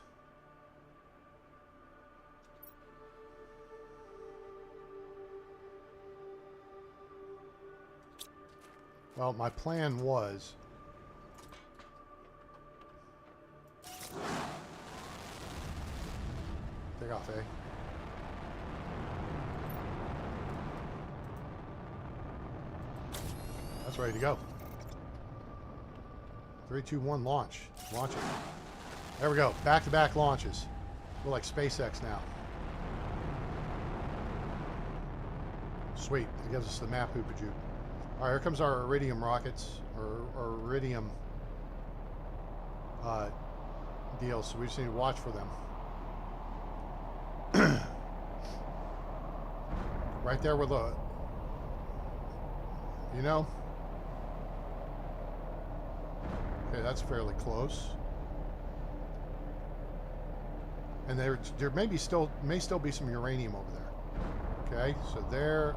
well, my plan was take off, eh? That's ready to go. 3, 2, 1, launch. Launch it. There we go. Back-to-back launches. We're like SpaceX now. Sweet. It gives us the map hoopajoop. All right, here comes our iridium rockets, or iridium deals, so we just need to watch for them. Right there where the, you know? Okay, that's fairly close. And there may still be some uranium over there. Okay, so there,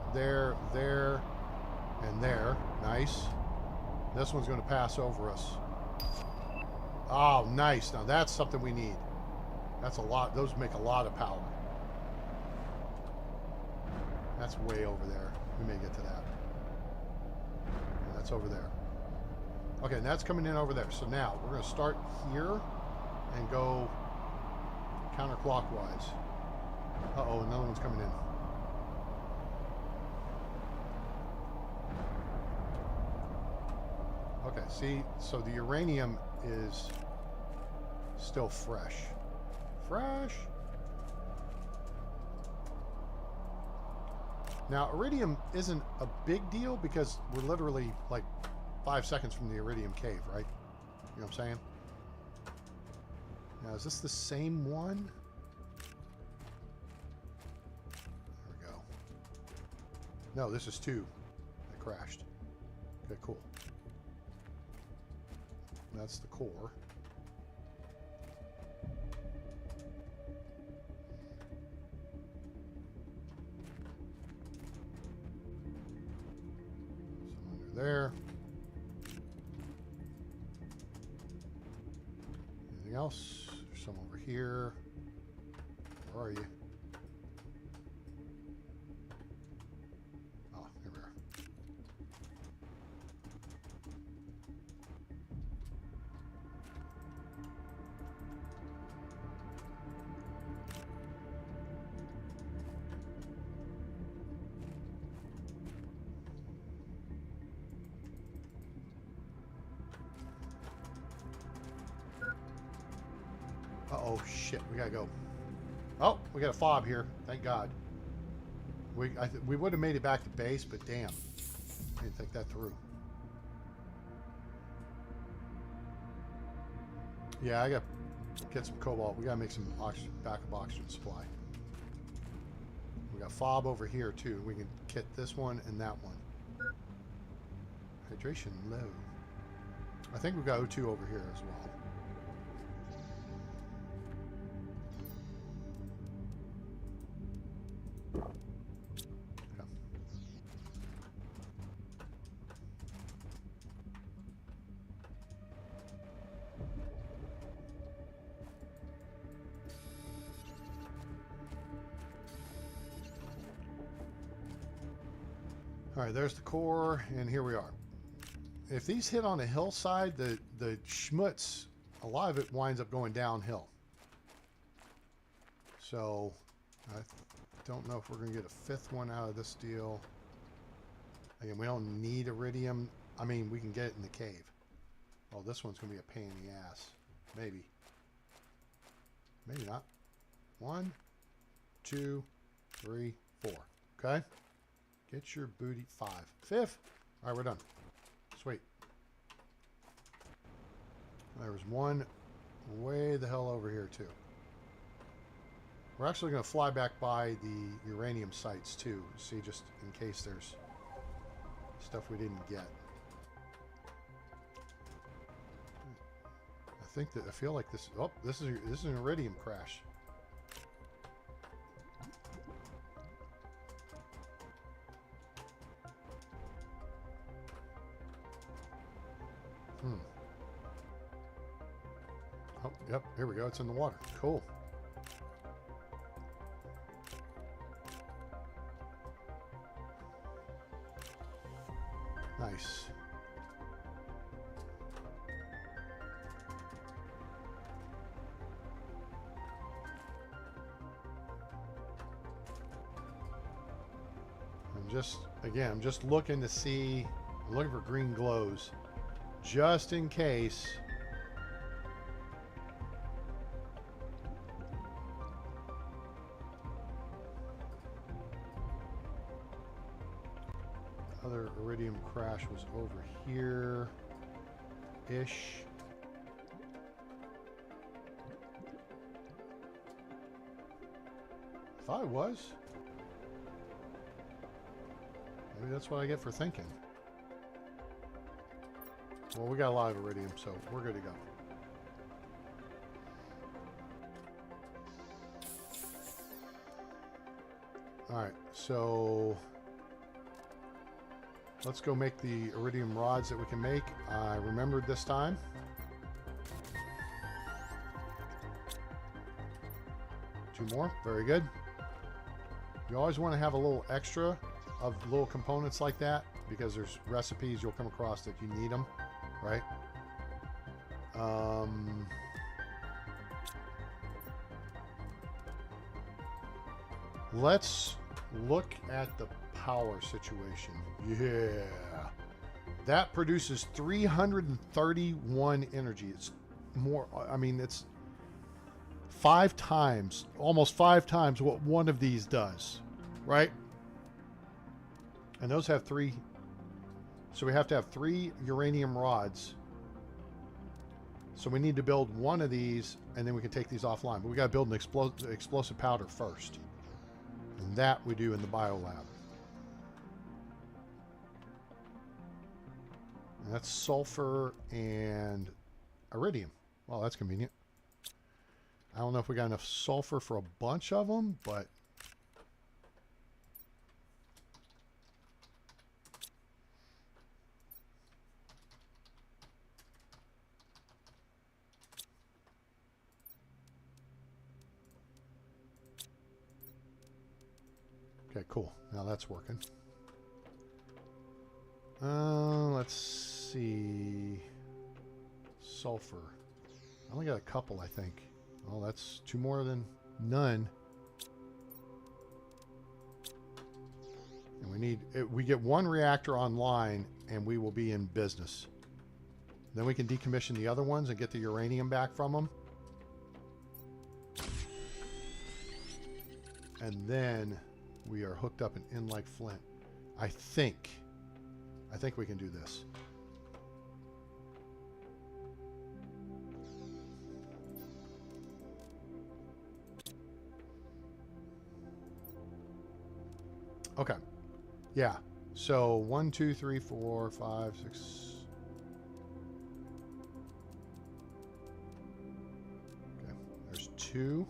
and there. Nice. This one's going to pass over us. Oh, nice. Now that's something we need. That's a lot. Those make a lot of power. That's way over there. We may get to that. And that's over there. Okay, and that's coming in over there. So now we're going to start here and go counterclockwise. Uh-oh, another one's coming in. Okay, see, so the uranium is still fresh. Fresh. Now, iridium isn't a big deal because we're literally like 5 seconds from the iridium cave, right? You know what I'm saying? Now, is this the same one? There we go. No, this is 2 that crashed. Okay, cool. That's the core. Some under there. Anything else? There's some over here. Where are you? Oh, here we are. Oh, shit. We gotta go. Oh, we got a fob here. Thank God. We would have made it back to base, but damn. I didn't think that through. Yeah, I got to get some cobalt. We got to make some backup oxygen supply. We got fob over here, too. We can kit this one and that one. Hydration low. I think we've got O2 over here as well. All right, there's the core, and here we are. If these hit on a hillside, the schmutz, a lot of it winds up going downhill. So I don't know if we're going to get a fifth one out of this deal. Again, we don't need iridium. I mean, we can get it in the cave. Oh, this one's going to be a pain in the ass. Maybe. Maybe not. 1, 2, 3, 4. Okay? Get your booty. 5. Fifth. All right, we're done. Sweet. There was one way the hell over here, too. We're actually going to fly back by the uranium sites, too. See, just in case there's stuff we didn't get. I feel like this. Oh, this is an iridium crash. Oh, yep, here we go. It's in the water. Cool. Nice. I'm just looking to see, I'm looking for green glows, just in case. Other iridium crash was over here-ish. Thought it was. Maybe that's what I get for thinking. Well, we got a lot of iridium, so we're good to go. Alright, so let's go make the iridium rods that we can make. I remembered this time. Two more. Very good. You always want to have a little extra of little components like that, because there's recipes you'll come across that you need them, right? Let's look at the power situation. Yeah. That produces 331 energy. It's more, I mean, it's 5 times, almost 5 times what one of these does, right? And those have 3, so we have to have 3 uranium rods. So we need to build one of these, and then we can take these offline. But we got to build an explosive powder first. And that we do in the biolab. And that's sulfur and iridium. Well, that's convenient. I don't know if we got enough sulfur for a bunch of them, but okay, cool. Now that's working. Let's see. Sulfur. I only got a couple, I think. Well, that's 2 more than none. And we get 1 reactor online, and we will be in business. Then we can decommission the other ones and get the uranium back from them. And then we are hooked up and in like flint. I think we can do this. Okay. Yeah. So 1, 2, 3, 4, 5, 6. Okay. There's 2.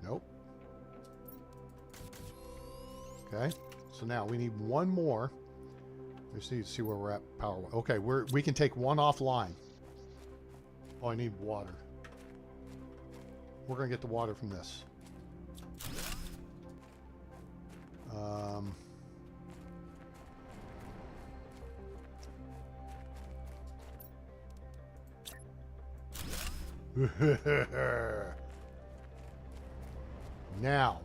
Nope. Okay. So now we need one more. We just need to see where we're at power. Okay, we can take one offline. Oh, I need water. We're gonna get the water from this. Now,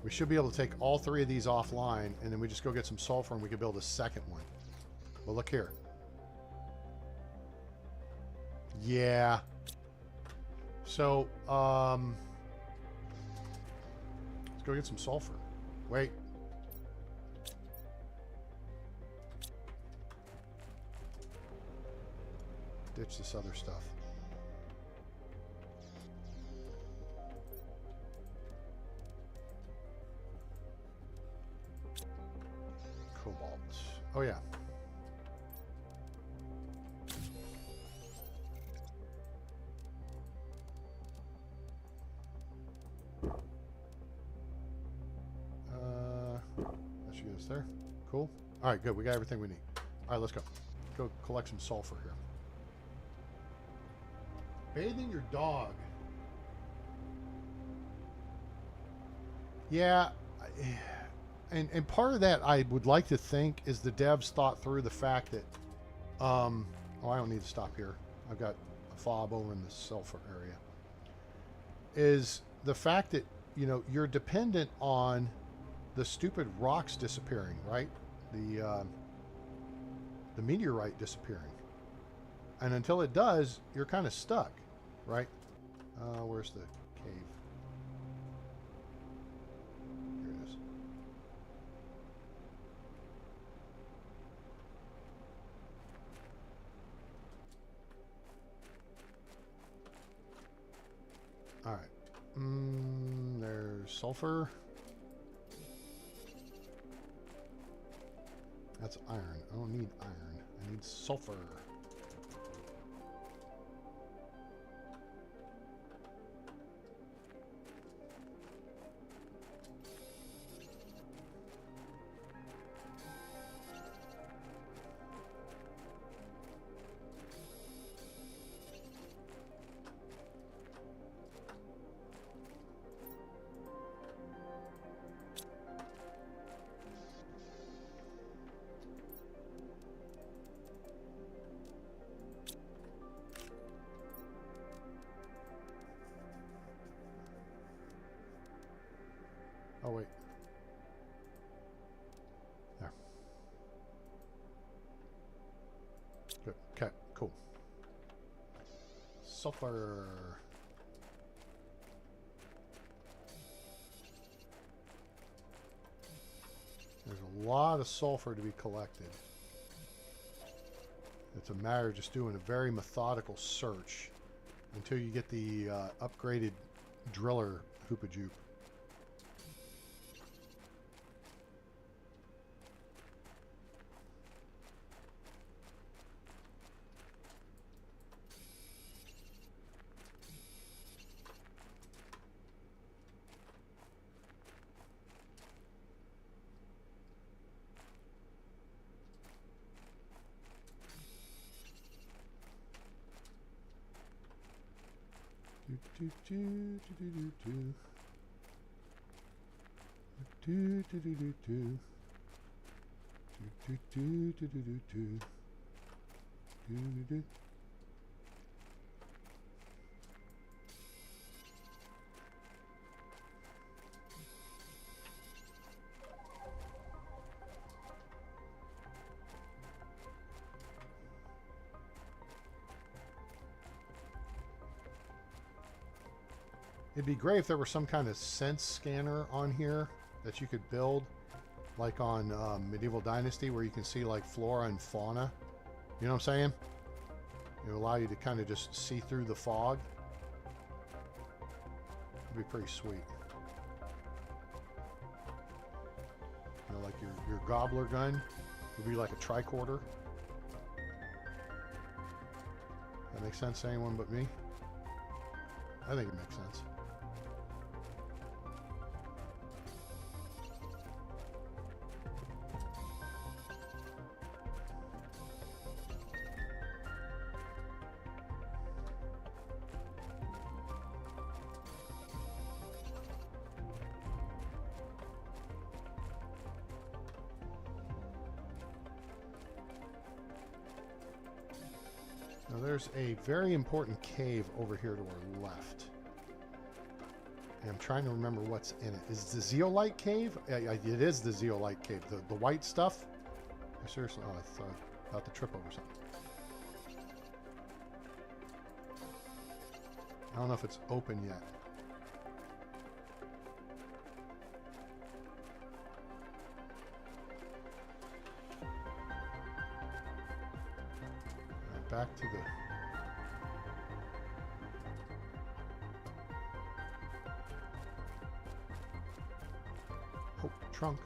we should be able to take all 3 of these offline, and then we just go get some sulfur, and we can build a second one. Well, look here. Yeah. So, let's go get some sulfur. Wait. Ditch this other stuff. Cobalt. Oh, yeah. That should get us there. Cool. All right, good. We got everything we need. All right, let's go. Go collect some sulfur here. Bathing your dog. Yeah. And part of that I would like to think is the devs thought through the fact that, oh, I don't need to stop here. I've got a fob over in the sulfur area. Is the fact that, you know, you're dependent on the stupid rocks disappearing, right? The meteorite disappearing. And until it does, you're kind of stuck, right? Where's the cave? Here it is. All right. There's sulfur. That's iron. I don't need iron. I need sulfur. Oh, wait. There. Good. Okay, cool. Sulfur. There's a lot of sulfur to be collected. It's a matter of just doing a very methodical search until you get the upgraded driller hoopajoop. It'd be great if there were some kind of sense scanner on here that you could build, like on Medieval Dynasty, where you can see like flora and fauna. You know what I'm saying? It would allow you to kind of just see through the fog. It'd be pretty sweet. You know, like your gobbler gun would be like a tricorder. That makes sense to anyone but me? I think it makes sense. Now there's a very important cave over here to our left. And I'm trying to remember what's in it. Is the zeolite cave? It is the zeolite cave. The white stuff? I seriously, oh, I thought about to trip over something. I don't know if it's open yet. Back to the... Oh, trunk.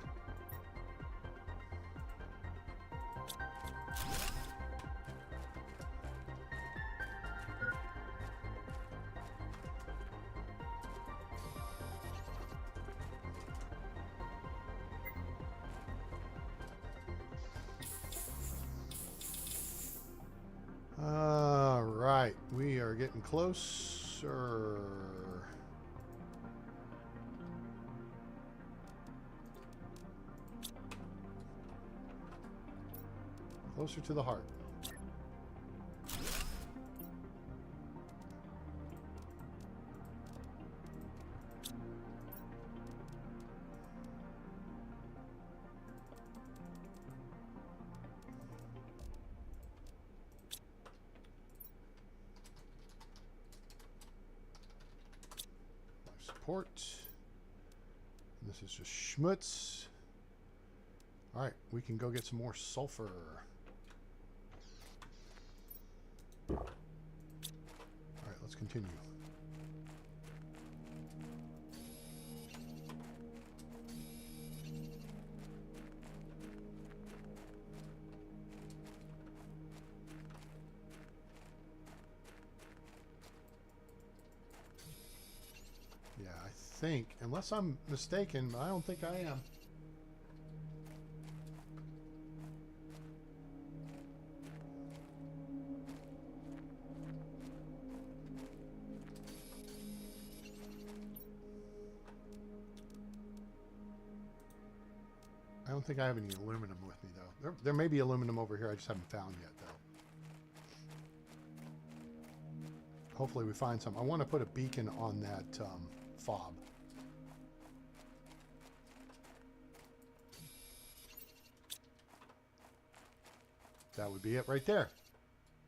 All right, we are getting closer. Closer to the heart. Support. And this is just schmutz. All right, we can go get some more sulfur. All right, let's continue. Yeah, I think, unless I'm mistaken, but I don't think I am. I don't think I have any aluminum with me, though. There may be aluminum over here I just haven't found yet, though. Hopefully we find some. I want to put a beacon on that fob. That would be it right there.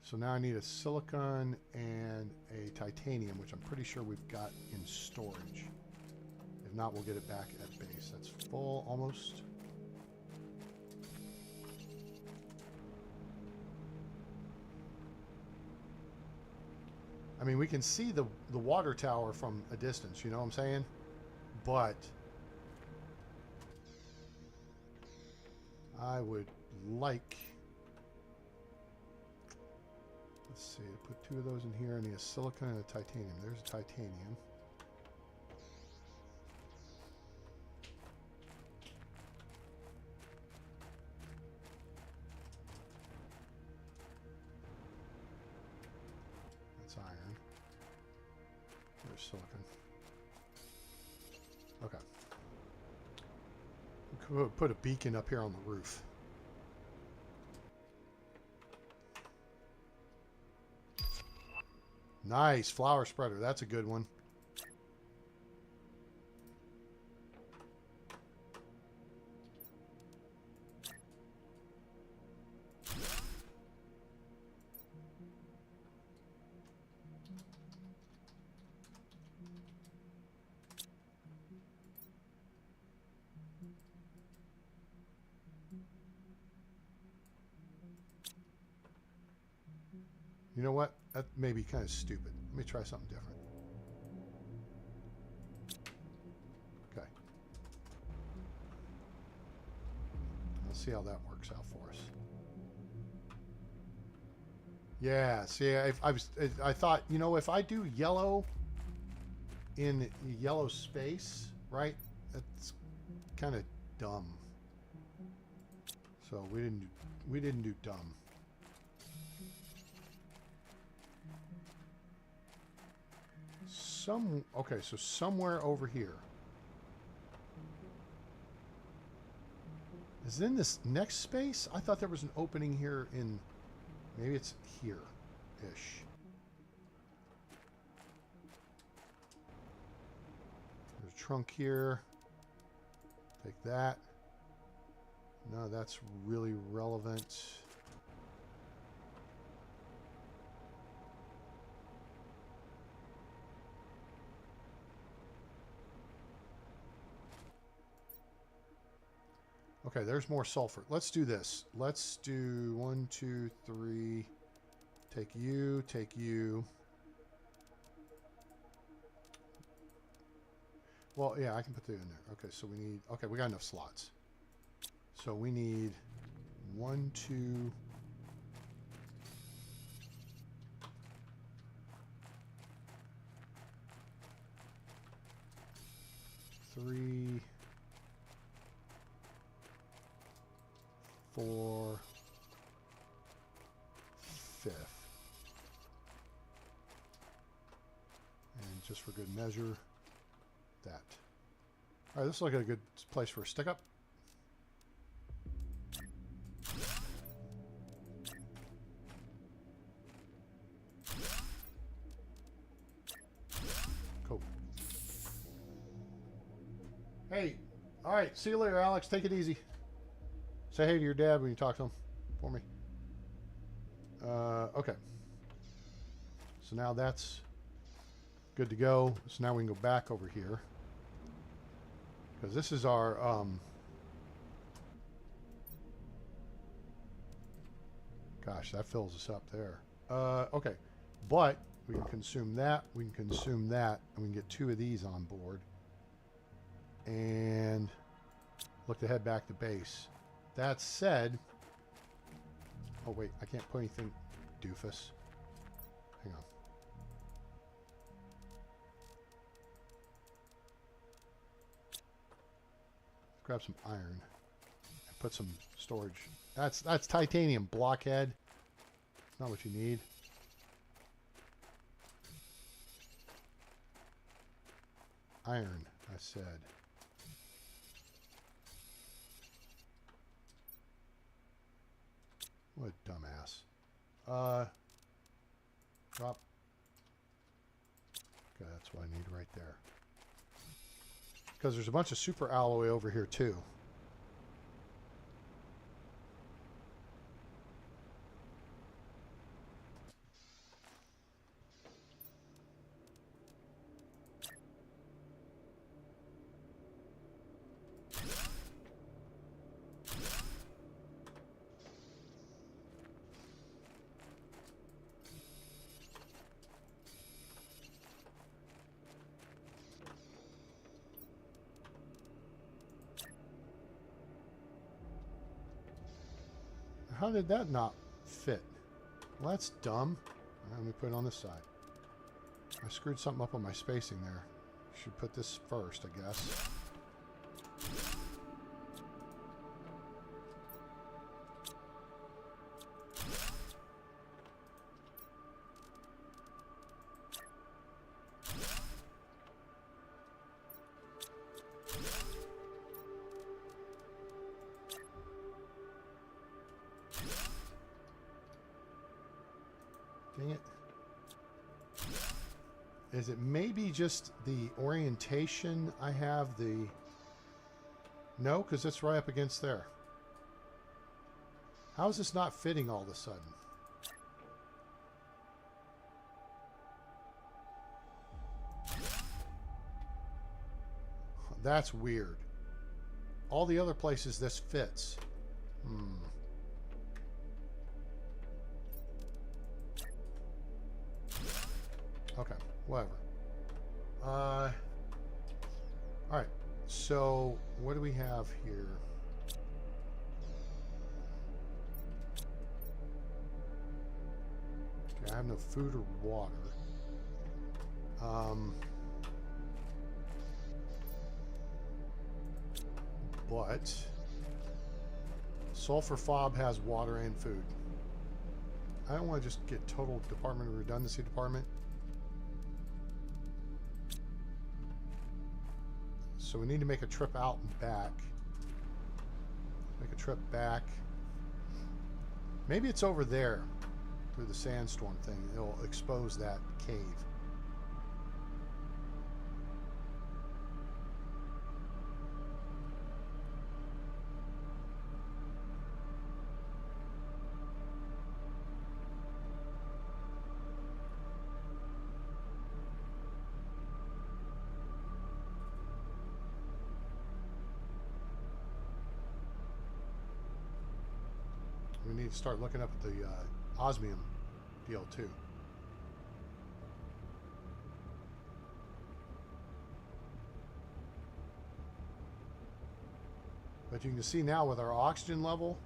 So now I need a silicon and a titanium, which I'm pretty sure we've got in storage. If not, we'll get it back at base. That's full almost. I mean, we can see the water tower from a distance, you know what I'm saying? But I would like, let's see, put two of those in here. I need a silicon and a titanium. There's a titanium. That's iron. There's silicon. Okay. We could put a beacon up here on the roof. Nice, flower spreader. That's a good one. You know what? That may be kind of stupid. Let me try something different. Okay. Let's see how that works out for us. Yeah, see, I thought, you know, if I do yellow in yellow space, right? That's kind of dumb. So we didn't do dumb. Okay, so somewhere over here. Is it in this next space? I thought there was an opening here in... Maybe it's here-ish. There's a trunk here. Take that. No, that's really relevant. Okay, there's more sulfur. Let's do this. Let's do 1, 2, 3. Take you, take you. Well, yeah, I can put that in there. Okay, so we need... Okay, we got enough slots. So we need 1, 2... 3... 4, 5th. And just for good measure, that. All right, this looks like a good place for a stick up. Cool. Hey, all right, see you later, Alex. Take it easy. Say hey to your dad when you talk to him for me. Okay. So now that's good to go. So now we can go back over here. Because this is our... Gosh, that fills us up there. Okay. But we can consume that. We can consume that. And we can get 2 of these on board. And look to head back to base. That said, oh wait, I can't put anything, doofus. Hang on. Grab some iron and put some storage. That's titanium, blockhead. It's not what you need. Iron, I said. What a dumbass. Drop. Okay, that's what I need right there. Because there's a bunch of super alloy over here too. How did that not fit? Well, that's dumb. Let me put it on this side. I screwed something up on my spacing there. Should put this first, I guess. Dang it. Is it maybe just the orientation I have? No, because it's right up against there. How is this not fitting all of a sudden? That's weird. All the other places this fits. Whatever. All right. So what do we have here? Okay, I have no food or water. But Sulfur Fob has water and food. I don't want to just get total department of redundancy department. So we need to make a trip out and back. Make a trip back. Maybe it's over there through the sandstorm thing. It'll expose that cave. We need to start looking up at the osmium deal too. But you can see now with our oxygen level,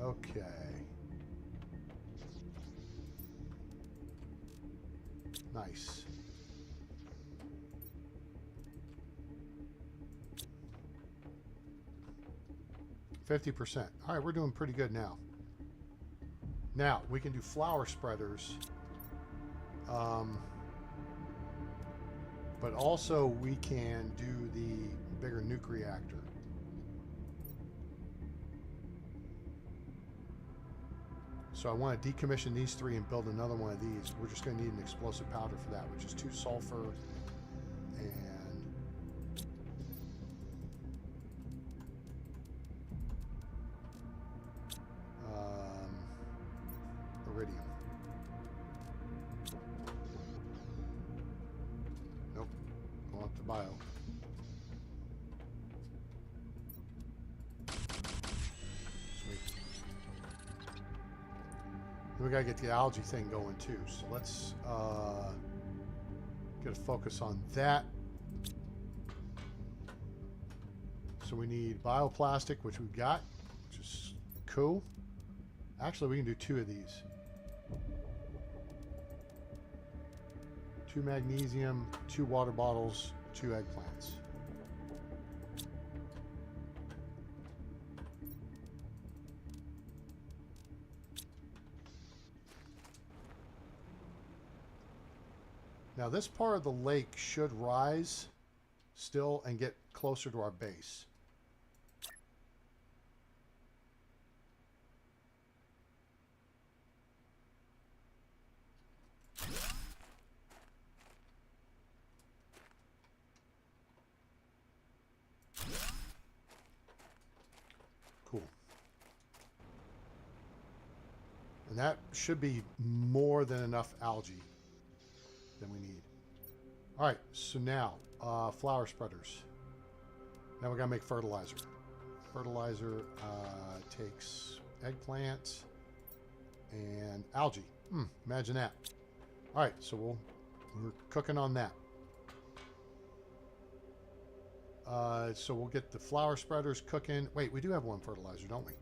okay. Nice. %50. All right, we're doing pretty good now. Now, we can do flower spreaders. But also we can do the bigger nuke reactor. So I want to decommission these three and build another one of these. We're just going to need an explosive powder for that, which is 2 sulfur and iridium. Nope. Going up to bio. We gotta get the algae thing going too. So let's get a focus on that. So we need bioplastic, which we've got, which is cool. Actually, we can do 2 of these. 2 magnesium, 2 water bottles, 2 eggplants. Now this part of the lake should rise still and get closer to our base. Cool. And that should be more than enough algae than we need. All right, so now flower spreaders. Now we gotta make fertilizer. Fertilizer takes eggplant and algae. Imagine that. All right, so we're cooking on that. So we'll get the flower spreaders cooking. Wait, we do have 1 fertilizer, don't we?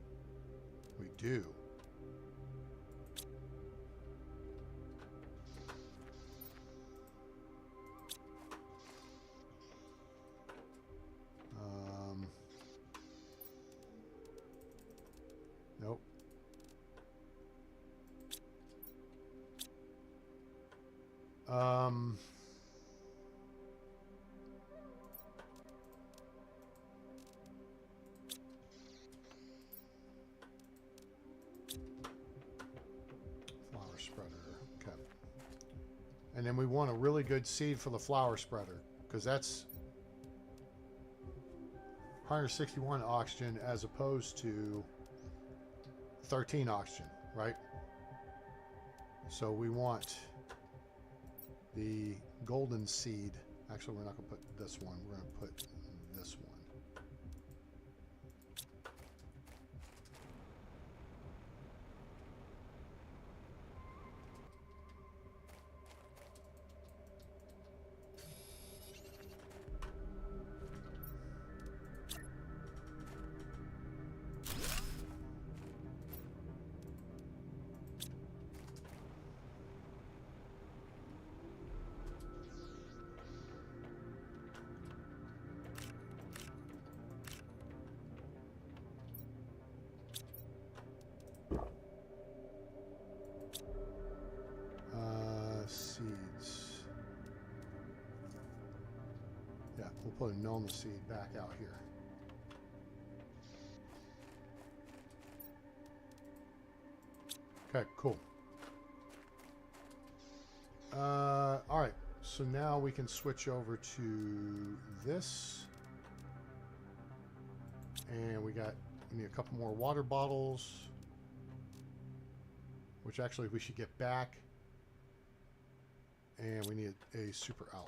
We do. Nope. Flower spreader. Okay. And then we want a really good seed for the flower spreader, because that's 161 oxygen as opposed to 13 oxygen, right? So we want The golden seed. Actually, we're not going to put this one. We're going to put this one. Seeds. Yeah, we'll put a Noma seed back out here. Okay, cool. All right, so now we can switch over to this. And we need a couple more water bottles, which actually we should get back. And we need a super alloy,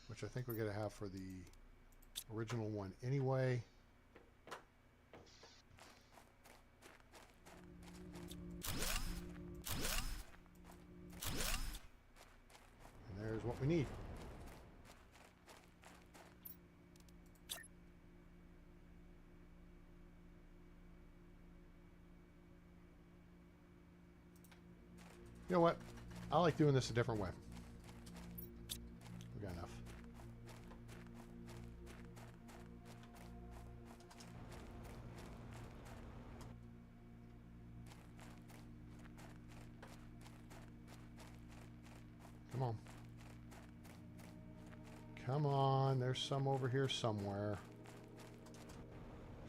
which I think we're going to have for the original one anyway. And there's what we need. You know what? I like doing this a different way. We got enough. Come on. Come on. There's some over here somewhere.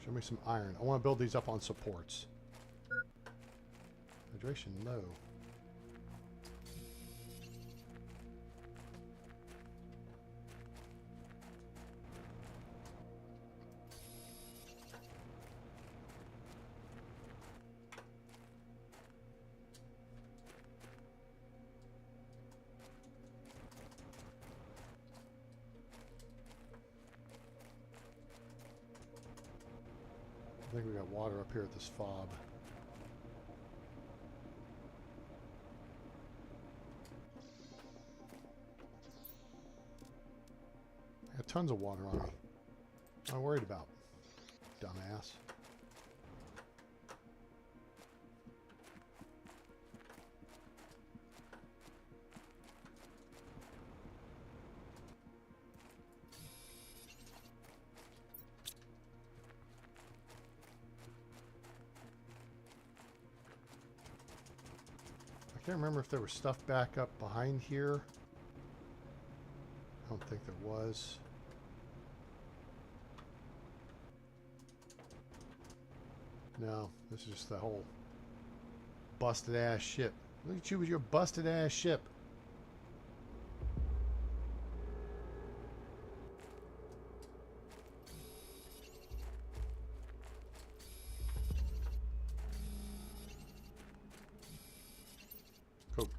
Show me some iron. I want to build these up on supports. Hydration low. I think we got water up here at this fob. I got tons of water on me. What am I worried about? Dumbass. I can't remember if there was stuff back up behind here. I don't think there was. No, this is just the whole busted ass ship. Look at you with your busted ass ship. Cool.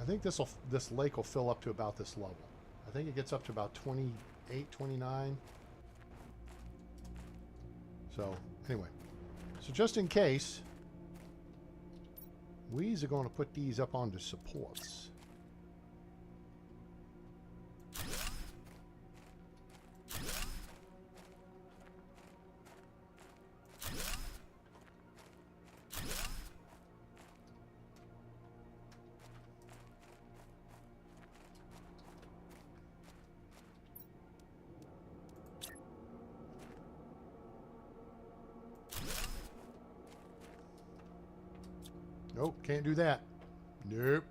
I think this lake will fill up to about this level. I think it gets up to about 28, 29. So anyway, so just in case, we are going to put these up onto supports. Nope, can't do that. Nope.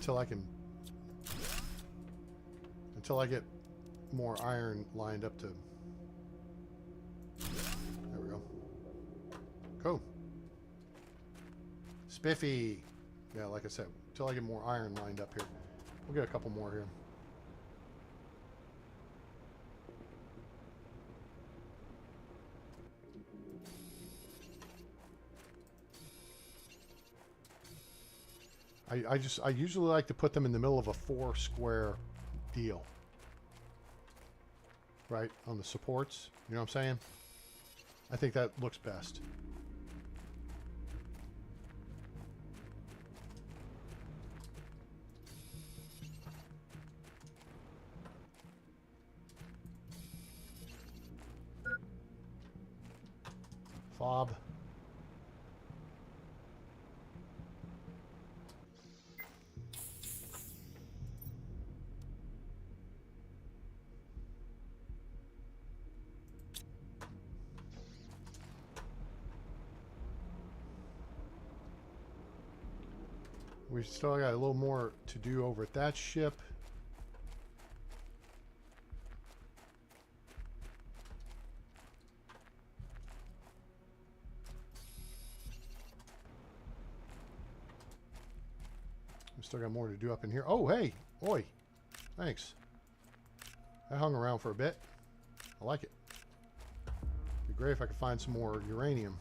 until I can, until I get more iron lined up to. There we go. Cool. Spiffy. Yeah, like I said, until I get more iron lined up here. We'll get a couple more here. I usually like to put them in the middle of a 4 square deal. Right? On the supports. You know what I'm saying? I think that looks best. Fob. We still got a little more to do over at that ship. We still got more to do up in here. Oh, hey. Oi. Thanks. I hung around for a bit. I like it. It'd be great if I could find some more uranium.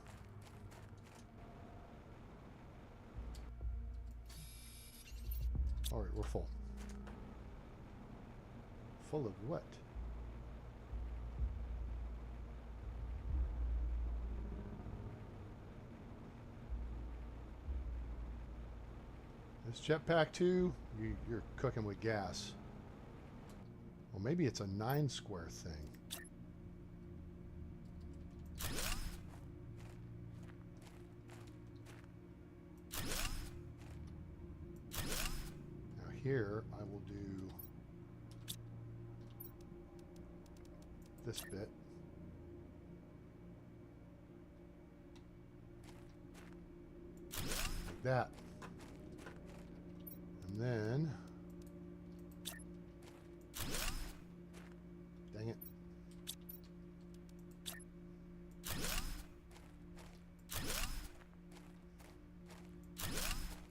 All right, we're full. Full of what? This jetpack too, you're cooking with gas. Well, maybe it's a 9 square thing. Here, I will do this bit. Like that. And then, dang it.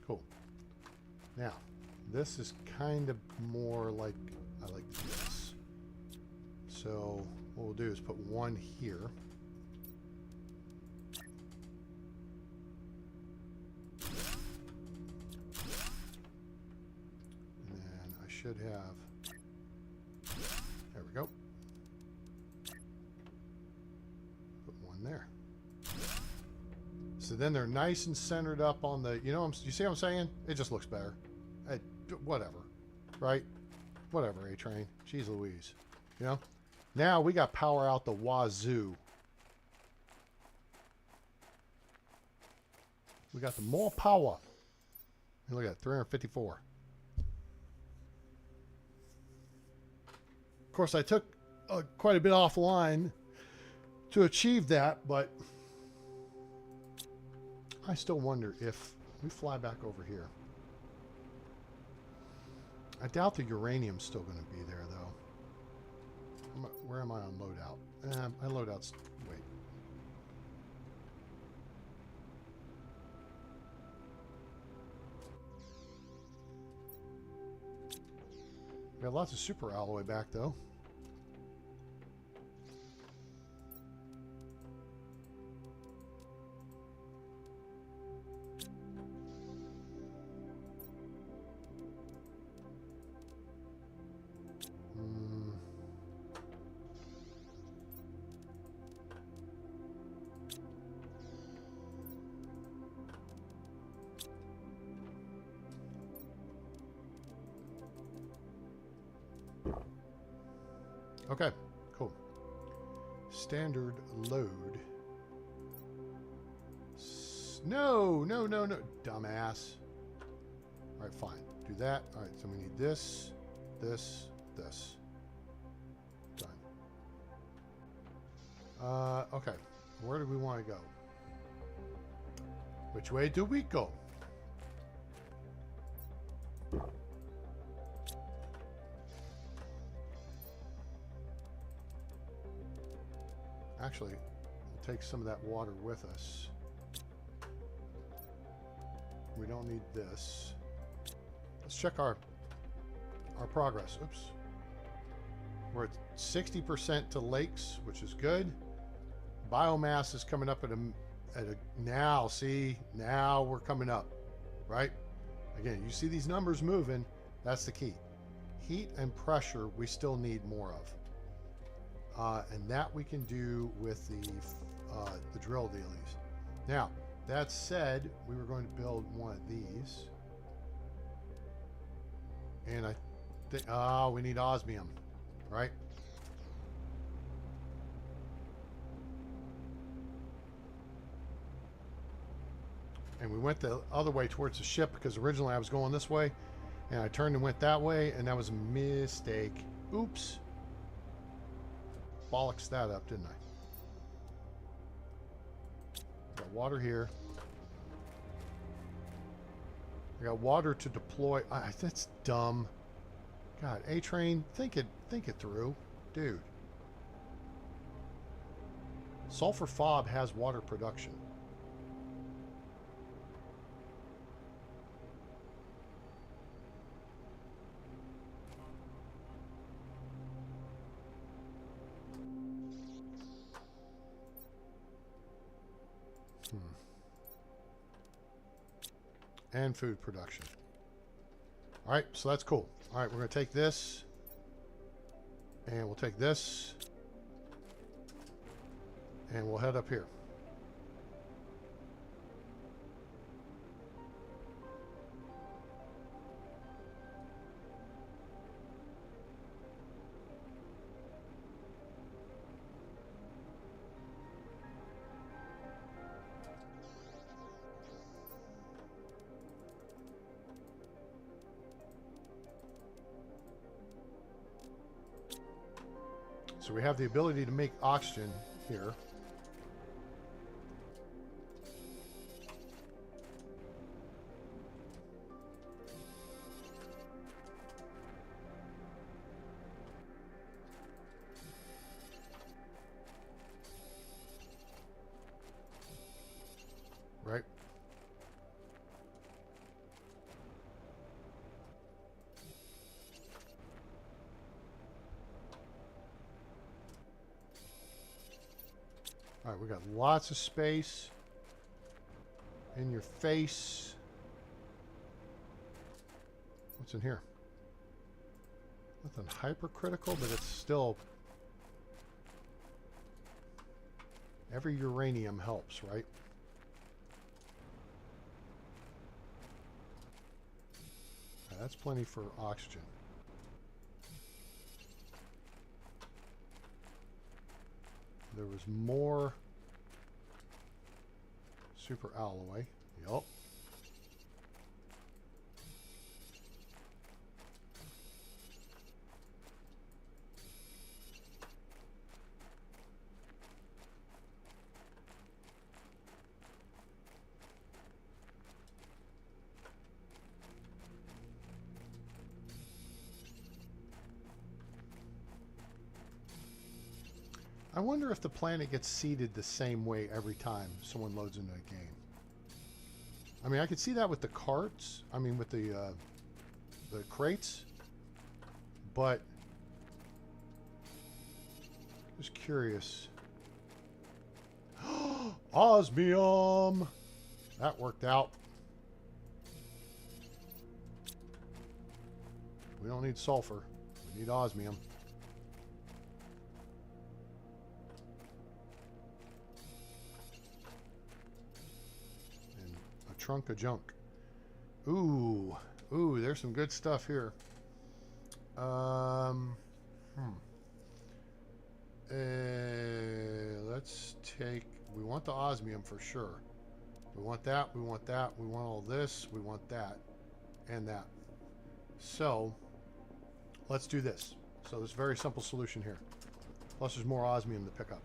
Cool. Now, this is kind of more like I like to do this. So what we'll do is put one here. And then I should have, there we go. Put one there. So then they're nice and centered up on the, you see what I'm saying? It just looks better. Whatever, right? Whatever, A-Train. Jeez Louise. You know? Now we got power out the wazoo. We got the more power. And look at that, 354. Of course, I took quite a bit offline to achieve that, but I still wonder if we fly back over here. I doubt the uranium's still going to be there, though. Where am I on loadout? My loadout's... Wait. We got lots of super alloy back, though. Okay, cool. Standard load. No, dumbass. All right, fine. Do that. All right, so we need this, this, this. Done. Okay. Where do we want to go? Which way do we go? Actually, we'll take some of that water with us. We don't need this. Let's check our progress. Oops. We're at 60% to lakes, which is good. Biomass is coming up at a now, see, now we're coming up, right? Again, you see these numbers moving, that's the key. Heat and pressure we still need more of. And that we can do with the drill dealies. Now, that said, we were going to build one of these. And I think, oh, we need osmium, right? And we went the other way towards the ship because originally I was going this way. And I turned and went that way, and that was a mistake. Oops. Bollocks that up, didn't I? Got water here. I got water to deploy. That's dumb. God, A-Train, think it through. Dude. Sulfur Fob has water production. And food production. All right, so that's cool. All right, we're going to take this, and we'll take this, and we'll head up here. So we have the ability to make oxygen here. Right? All right, we got lots of space in your face. What's in here? Nothing hypercritical, but it's still... Every uranium helps, right? That's plenty for oxygen. There was more super alloy. Yup. I wonder if the planet gets seeded the same way every time someone loads into a game. I mean, I could see that with the carts. I mean, with the crates. But just curious. Osmium! That worked out. We don't need sulfur. We need osmium. Trunk of junk. Ooh, there's some good stuff here. Let's take, we want the osmium for sure. We want that, we want that, we want all this, we want that, and that. So, let's do this. So there's a very simple solution here. Plus there's more osmium to pick up.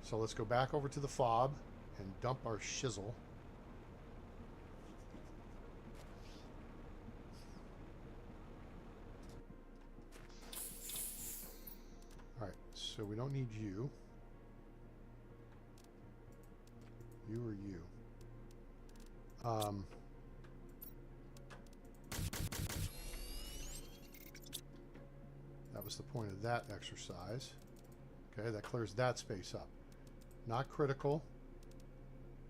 So let's go back over to the fob and dump our shizzle. So we don't need you. you or you? That was the point of that exercise. Okay, that clears that space up. Not critical.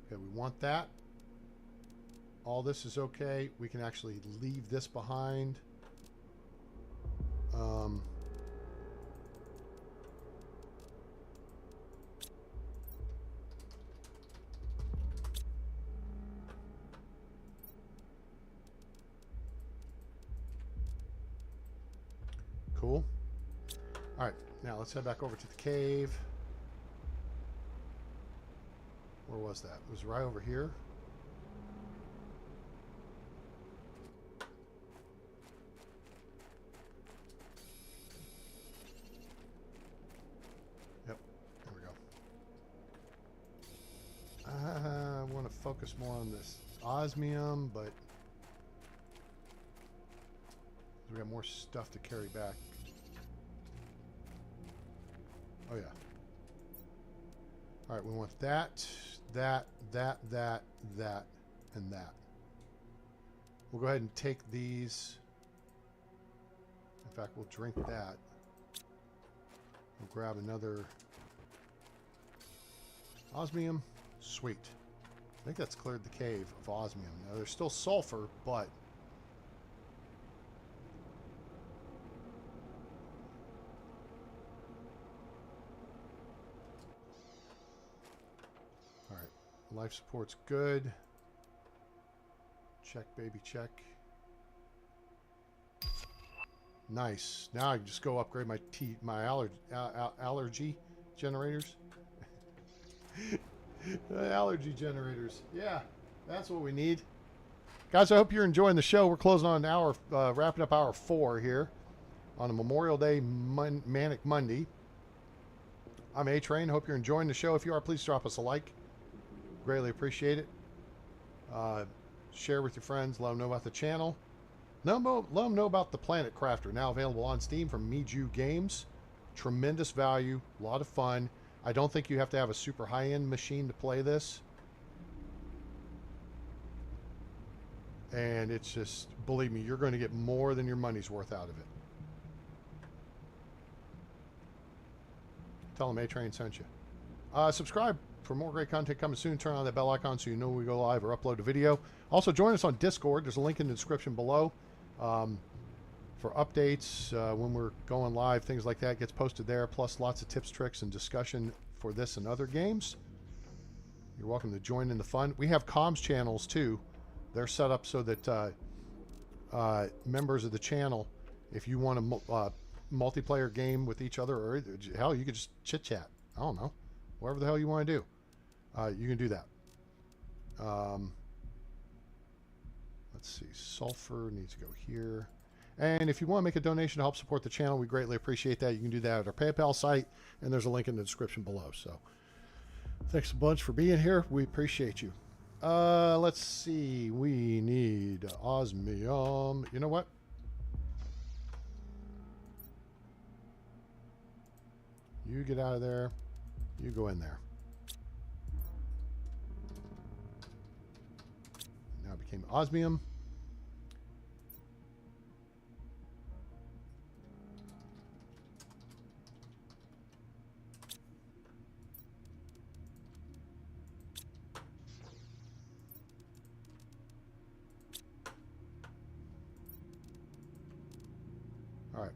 Okay, we want that. All this is okay. We can actually leave this behind. Cool. All right, now let's head back over to the cave. Where was that? It was right over here. Yep, there we go. I want to focus more on this osmium, but we got more stuff to carry back. Oh yeah. All right, we want that, that, and that. We'll go ahead and take these. In fact, we'll drink that. We'll grab another osmium. Sweet. I think that's cleared the cave of osmium. Now, there's still sulfur, but life support's good. Check, baby, check. Nice. Now I can just go upgrade my allergy generators. Allergy generators. Yeah, that's what we need. Guys, I hope you're enjoying the show. We're closing on hour, wrapping up hour 4 here on a Memorial Day Manic Monday. I'm A-Train. Hope you're enjoying the show. If you are, please drop us a like. Greatly appreciate it. Share with your friends. Let them know about the channel. Let them know about the Planet Crafter, now available on Steam from Miju Games. Tremendous value, a lot of fun. I don't think you have to have a super high-end machine to play this. And it's just, believe me, you're going to get more than your money's worth out of it. Tell them A-Train sent you. Subscribe for more great content coming soon. Turn on that bell icon so you know when we go live or upload a video. Also, join us on Discord. There's a link in the description below for updates when we're going live. Things like that gets posted there, plus lots of tips, tricks, and discussion for this and other games. You're welcome to join in the fun. We have comms channels, too. They're set up so that members of the channel, if you want a multiplayer game with each other, or hell, you could just chit-chat. I don't know. Whatever the hell you want to do. You can do that. Let's see. Sulfur needs to go here. And if you want to make a donation to help support the channel, we greatly appreciate that. You can do that at our PayPal site, and there's a link in the description below. So thanks a bunch for being here. We appreciate you. Let's see. We need osmium. You know what? You get out of there. You go in there. Now it became osmium. All right.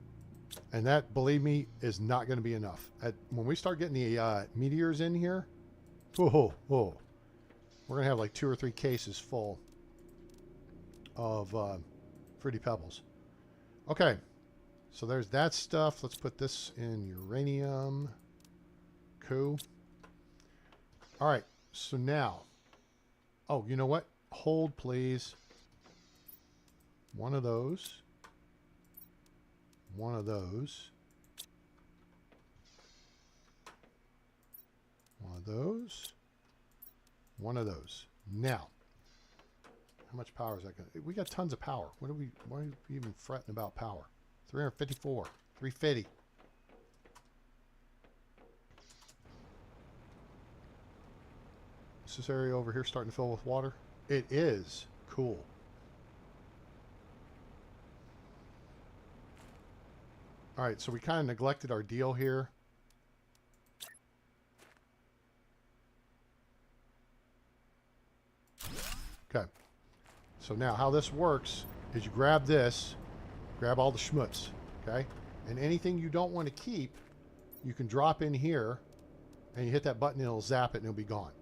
And that, believe me, is not going to be enough. When we start getting the meteors in here, whoa, we're going to have like 2 or 3 cases full of Fruity Pebbles. Okay, so there's that stuff. Let's put this in uranium. Cool. All right, so now, oh, you know what? Hold, please. One of those. One of those. One of those. One of those. Now, how much power is that going to... We got tons of power. Why are we even fretting about power? 354. 350. Is this area over here starting to fill with water? It is. Cool. All right, so we kind of neglected our deal here. Okay. So now how this works is you grab this, grab all the schmutz, okay? And anything you don't want to keep, you can drop in here and you hit that button and it'll zap it and it'll be gone,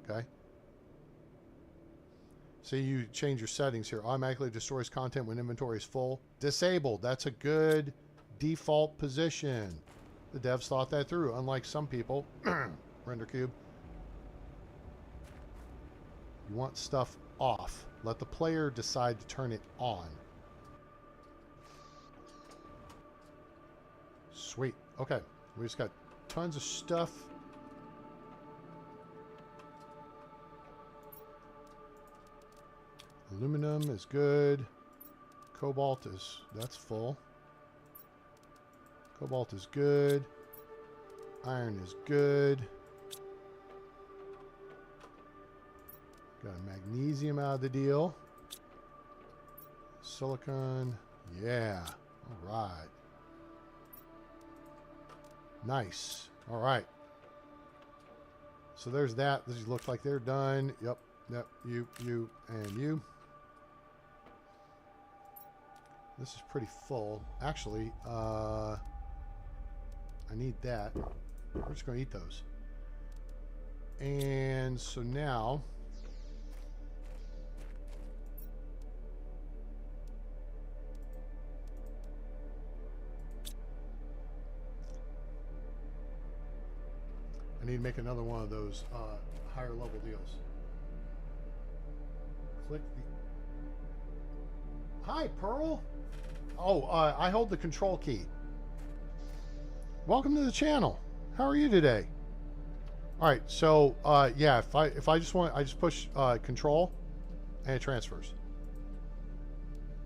okay? See, you change your settings here. Automatically destroys content when inventory is full. Disabled. That's a good default position. The devs thought that through, unlike some people. Render cube. You want stuff off. Let the player decide to turn it on. Sweet. Okay. We just got tons of stuff. Aluminum is good. Cobalt is, that's full. Cobalt is good. Iron is good. Got a magnesium out of the deal. Silicon. Yeah. All right. Nice. All right. So there's that. These look like they're done. Yep. Yep. You, and you. This is pretty full. Actually, I need that. We're just going to eat those. And so now, I need to make another one of those higher level deals. Click the... Hi, Pearl. Oh, I hold the control key. Welcome to the channel. How are you today? All right, so yeah, if I just want, I just push control, and it transfers.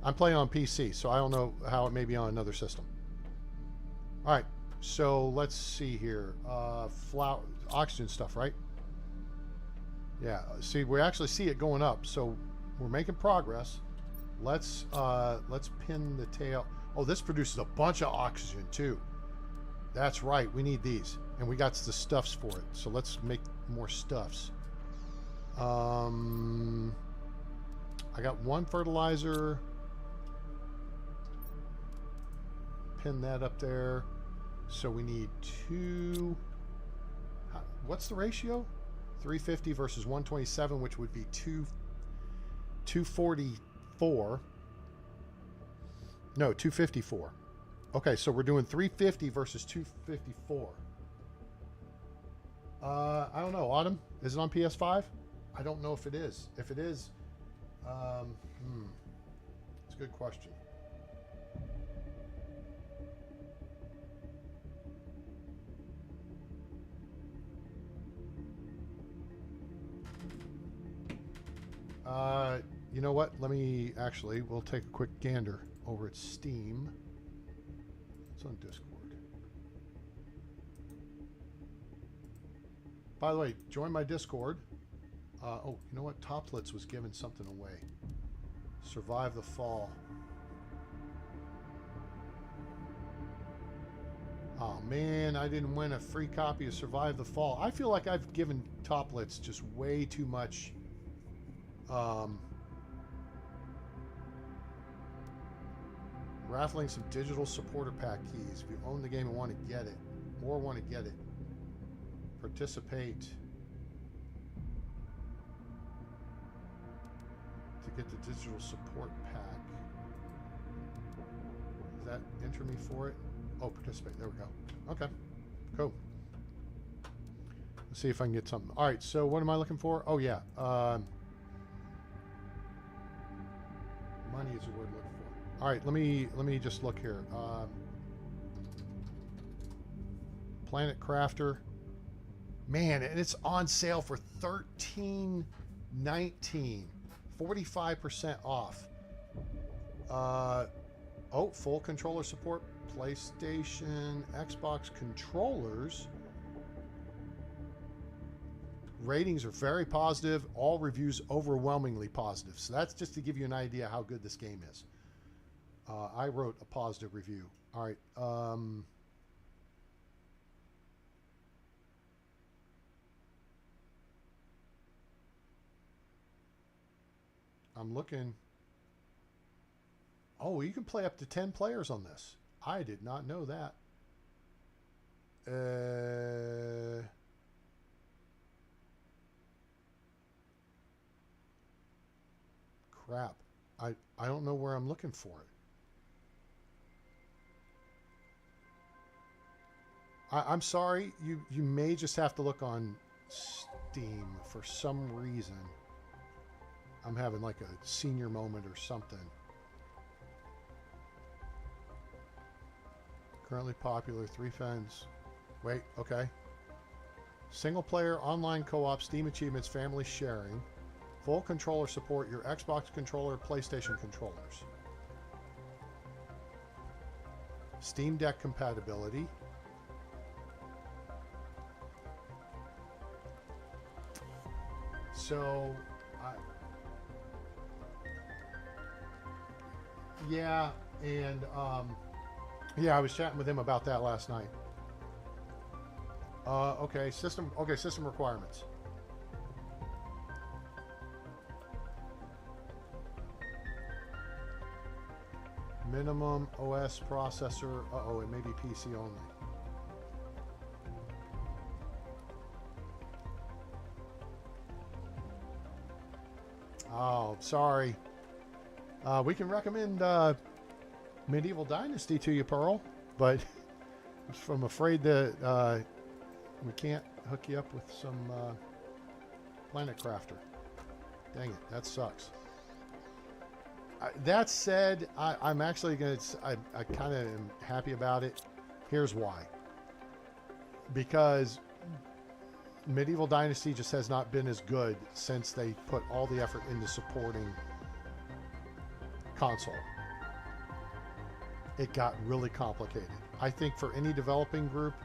I'm playing on PC, so I don't know how it may be on another system. All right, so let's see here. Oxygen stuff, right? Yeah. See, we actually see it going up, so we're making progress. Let's pin the tail. Oh, this produces a bunch of oxygen too. That's right. We need these, and we got the stuffs for it. So let's make more stuffs. I got one fertilizer. Pin that up there. So we need two. What's the ratio? 350 versus 127, which would be 244. No, 254. Okay, so we're doing 350 versus 254. I don't know. Autumn, is it on PS5? I don't know if it is. If it is, it's a good question. You know what? Let me actually, we'll take a quick gander over at Steam. It's on Discord. By the way, join my Discord. Oh, you know what? Toplets was giving something away. Survive the Fall. Oh man, I didn't win a free copy of Survive the Fall. I feel like I've given Toplets just way too much raffling some digital supporter pack keys. If you own the game and want to get it, or want to get it, participate to get the digital support pack. Does that enter me for it? Oh, participate. There we go. Okay, cool. Let's see if I can get something. All right, so what am I looking for? Oh yeah, money is the word I'm looking for. All right, let me just look here. Planet Crafter, man, and it's on sale for $13.19, 45% off. Oh, full controller support, PlayStation, Xbox controllers. ratings are very positive. All reviews overwhelmingly positive. So that's just to give you an idea how good this game is. I wrote a positive review. All right. I'm looking. Oh, you can play up to 10 players on this. I did not know that. Crap. I don't know where I'm looking for it. I'm sorry. You may just have to look on Steam for some reason. I'm having like a senior moment or something. Currently popular, 3 fans. Wait, okay. Single player, online co-op, Steam achievements, family sharing. Full controller support, your Xbox controller, PlayStation controllers. Steam Deck compatibility. So, yeah, and yeah, I was chatting with him about that last night. Okay, system requirements. Minimum OS processor. Uh-oh, it may be PC only. Oh, sorry. We can recommend Medieval Dynasty to you, Pearl, but I'm afraid that we can't hook you up with some Planet Crafter. Dang it, that sucks. That said, I'm actually going to... I kind of am happy about it. Here's why. Because Medieval Dynasty just has not been as good since they put all the effort into supporting console. It got really complicated. I think for any developing group,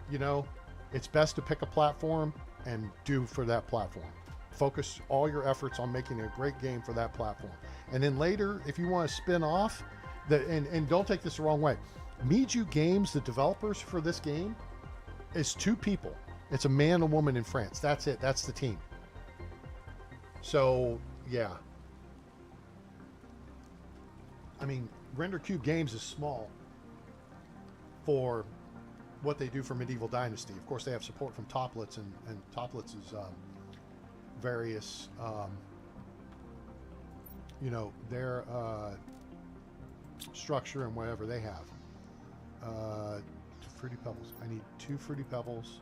you know, it's best to pick a platform and do for that platform. Focus all your efforts on making a great game for that platform. And then later, if you want to spin off, and don't take this the wrong way, Miju Games, the developers for this game, is 2 people. It's a man and a woman in France. That's it. That's the team. So, yeah. I mean, Render Cube Games is small for what they do for Medieval Dynasty. Of course, they have support from Toplitz, and Toplitz is various, you know, their structure and whatever they have. Fruity Pebbles. I need 2 Fruity Pebbles,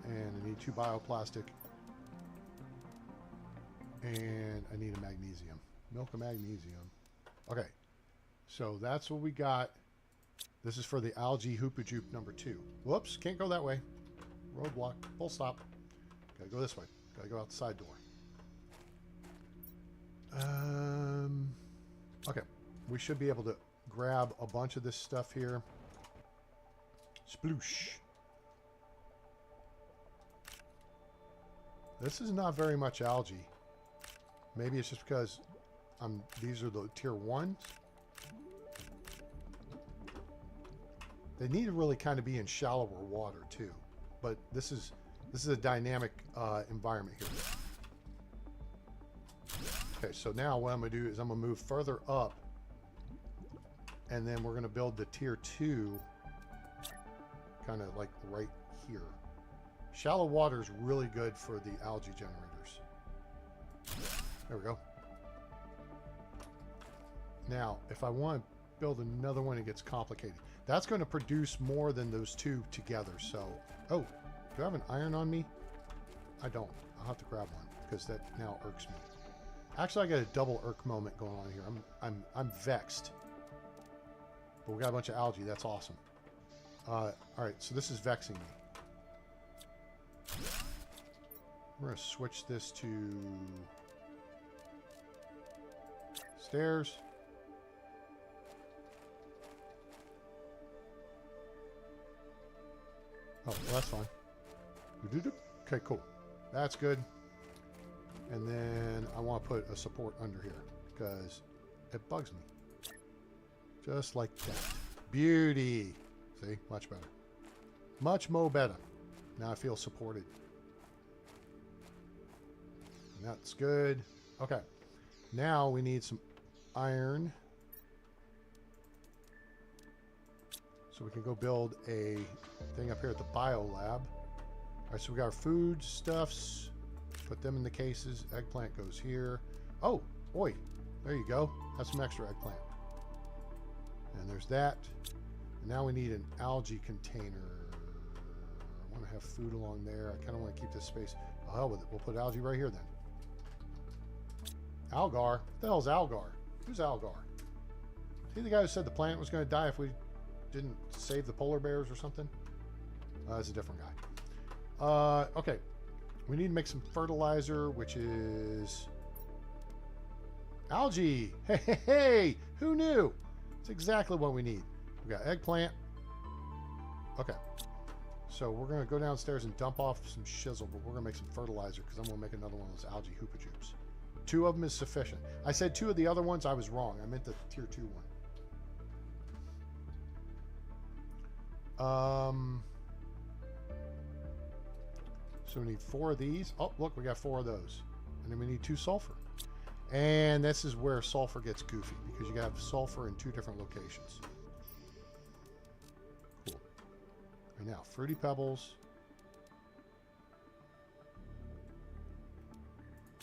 and I need 2 bioplastic, and I need a magnesium. Milk of magnesium. Okay, so that's what we got. This is for the algae hoopajoop number 2. Whoops, can't go that way. Roadblock, full stop. Gotta go this way. Gotta go out the side door. Okay, we should be able to grab a bunch of this stuff here. Sploosh. This is not very much algae. Maybe it's just because these are the tier 1s. They need to really kind of be in shallower water too. But this is a dynamic environment here. Okay, so now what I'm going to do is I'm going to move further up, and then we're going to build the tier 2 kind of like right here. Shallow water is really good for the algae generators. There we go. Now, if I want to build another one, it gets complicated. That's going to produce more than those 2 together. So, oh, do I have an iron on me? I don't. I'll have to grab one because that now irks me. Actually, I got a double irk moment going on here. I'm vexed. But we got a bunch of algae. That's awesome. All right, so this is vexing me. We're going to switch this to stairs. Oh, well, that's fine. Okay, cool. That's good. And then I want to put a support under here because it bugs me. Just like that. Beauty. See? Much better. Much mo better. Now I feel supported. And that's good. Okay. Now we need some iron. So we can go build a thing up here at the bio lab. All right, so we got our food stuffs. Put them in the cases. Eggplant goes here. Oh, oi. There you go. That's some extra eggplant. And there's that. And now we need an algae container. I want to have food along there. I kind of want to keep this space. Oh, hell with it. We'll put algae right here then. Algar? What the hell's Algar? Who's Algar? Is he the guy who said the planet was going to die if we didn't save the polar bears or something? That's a different guy. Okay. We need to make some fertilizer, which is algae. Hey, hey, hey! Who knew? It's exactly what we need. We got eggplant. Okay. So we're going to go downstairs and dump off some shizzle, but we're going to make some fertilizer because I'm going to make another one of those algae hoopa joops. 2 of them is sufficient. I said 2 of the other ones. I was wrong. I meant the tier 2 one. So we need 4 of these. Oh, look, we got 4 of those. And then we need 2 sulfur. And this is where sulfur gets goofy because you have sulfur in 2 different locations. Cool. Right now, Fruity Pebbles.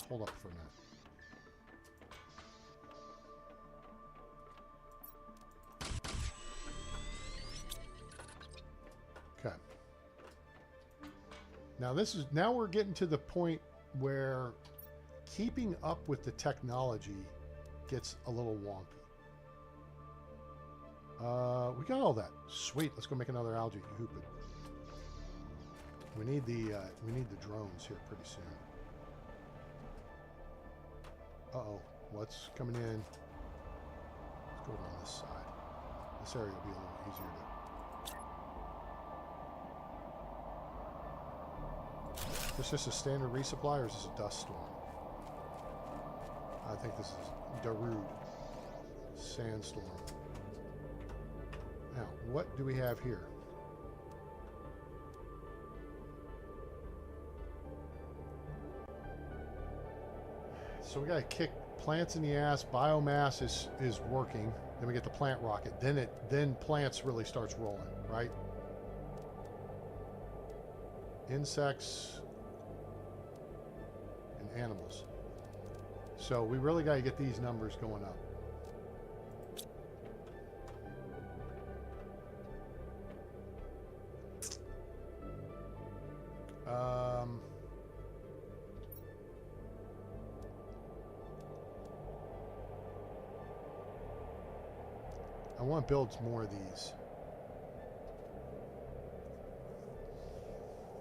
Hold up for a minute. Okay. Now we're getting to the point where keeping up with the technology gets a little wonky. We got all that. Sweet. Let's go make another algae hoopid. We need the drones here pretty soon. Uh-oh. What's coming in? Let's go on this side. This area will be a little easier to... Is this just a standard resupply or is this a dust storm? I think this is Darude. Sandstorm. Now, what do we have here? So we got to kick plants in the ass. Biomass is working. Then we get the plant rocket. Then plants really starts rolling, right? Insects and animals. So we really got to get these numbers going up. I want to build more of these.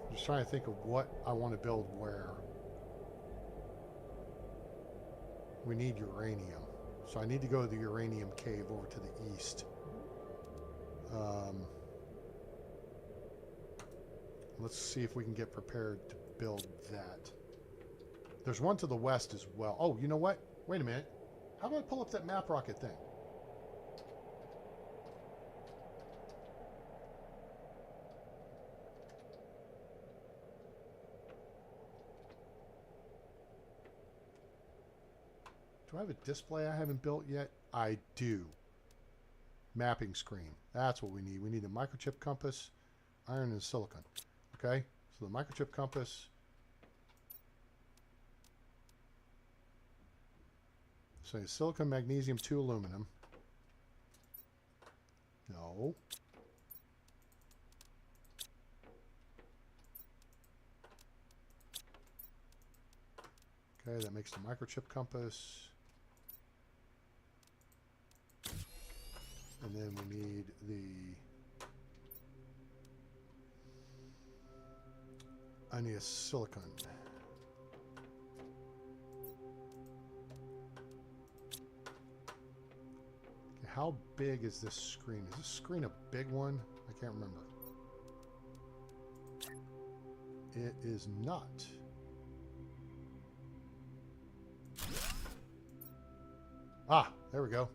I'm just trying to think of what I want to build where. We need uranium. So I need to go to the uranium cave over to the east. Let's see if we can get prepared to build that. There's one to the west as well. Oh, you know what? Wait a minute. How about I pull up that map rocket thing? Do I have a display I haven't built yet? I do. Mapping screen. That's what we need. We need a microchip compass, iron and silicon. Okay? So the microchip compass. So silicon, magnesium, 2 aluminum. No. Okay, that makes the microchip compass. And then we need I need a silicon. Okay, how big is this screen? Is this screen a big one? I can't remember. It is not. Ah, there we go.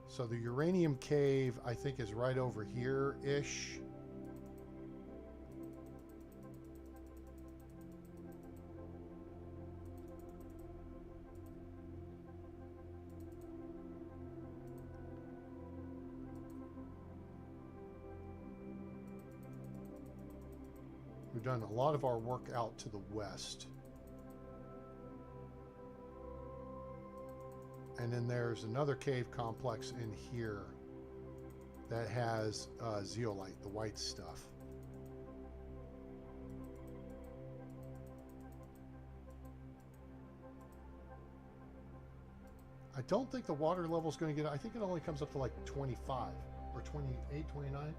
So the uranium cave, I think, is right over here-ish. We've done a lot of our work out to the west. And then there's another cave complex in here that has zeolite, the white stuff. I don't think the water level is going to get, I think it only comes up to like 25 or 28, 29.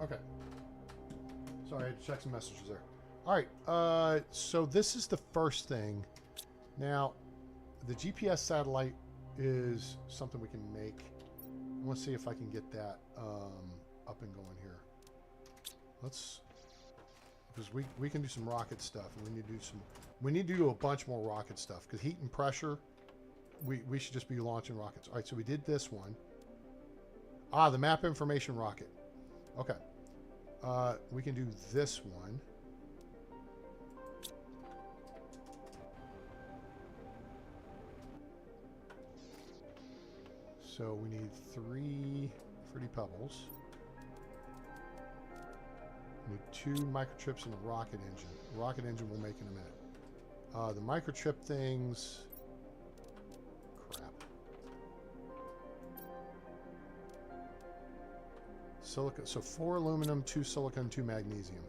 Okay. Sorry, I had to check some messages there. All right, so this is the first thing. Now, the GPS satellite is something we can make. I want to see if I can get that up and going here. Let's, because we can do some rocket stuff, and we need to do some. We need to do a bunch more rocket stuff because heat and pressure. We should just be launching rockets. All right, so we did this one. Ah, the map information rocket. Okay. We can do this one. So we need 3 fruity pebbles. We need 2 microchips and a rocket engine. The rocket engine we'll make in a minute. The microchip things... Crap. Silicon. So 4 aluminum, 2 silicon, 2 magnesium.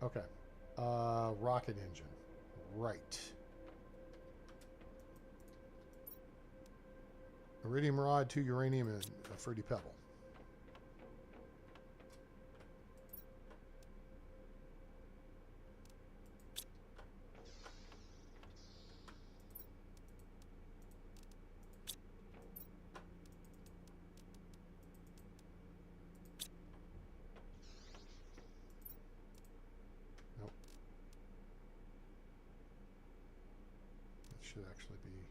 Okay. Rocket engine. Right. Iridium rod, 2 uranium, and a fruity pebble. Should actually be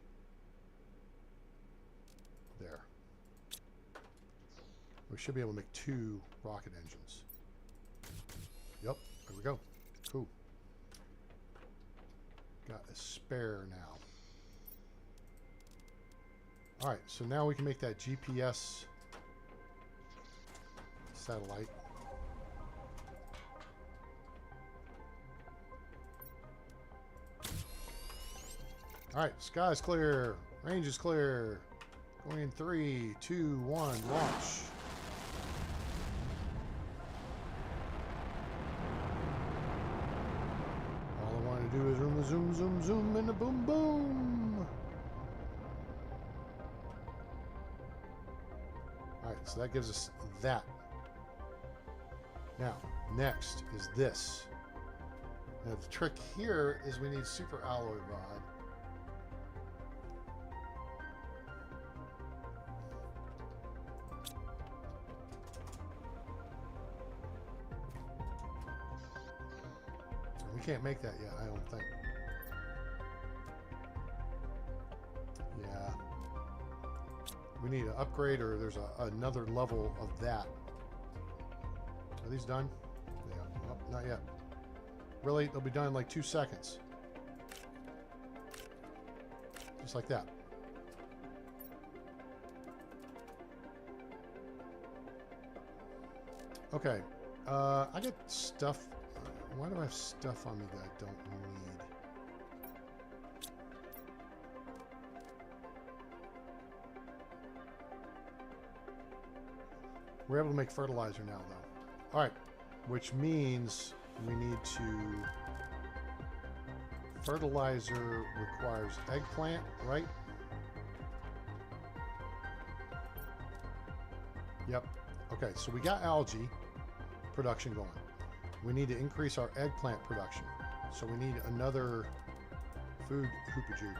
there. We should be able to make 2 rocket engines. Yep, there we go. Cool. Got a spare now. Alright, so now we can make that GPS satellite. All right, sky's clear. Range is clear. Going in 3, 2, 1, launch. All I want to do is zoom, zoom, zoom, and a boom, boom. All right, so that gives us that. Now, next is this. Now, the trick here is we need super alloy rod. We can't make that yet, I don't think. Yeah. We need an upgrade, or there's another level of that. Are these done? Yeah. Oh, not yet. Really? They'll be done in like 2 seconds. Just like that. Okay. I get stuff. Why do I have stuff on me that I don't need? We're able to make fertilizer now, though. All right. Which means we need to... Fertilizer requires eggplant, right? Yep. Okay, so we got algae production going. We need to increase our eggplant production. So we need another food hoopajou.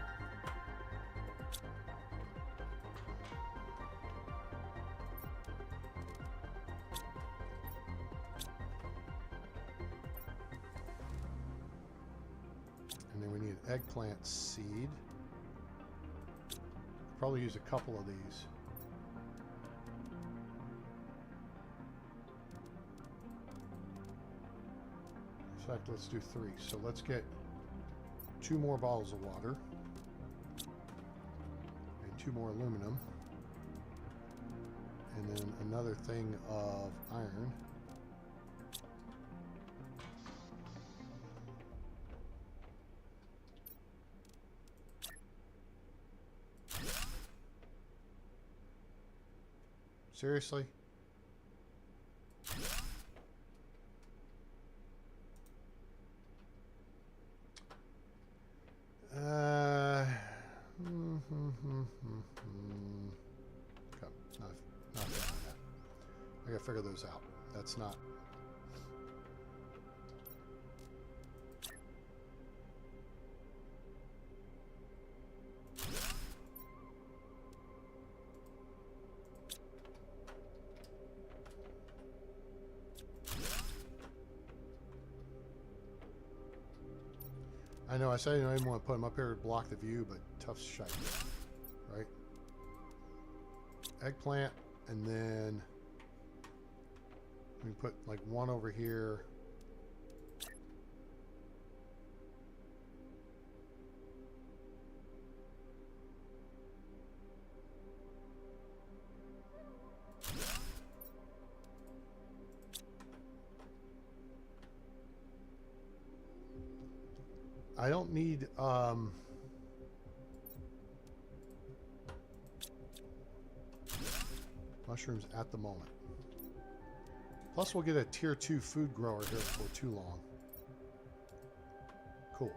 And then we need an eggplant seed. Probably use a couple of these. In fact, let's do 3. So let's get 2 more bottles of water and 2 more aluminum, and then another thing of iron. Seriously? Okay, not that. I gotta figure those out. That's not. I know I said I didn't want to put them up here to block the view, but tough shite, right? Eggplant, and then we put like 1 over here. I don't need mushrooms at the moment. Plus, we'll get a tier 2 food grower here before too long. Cool.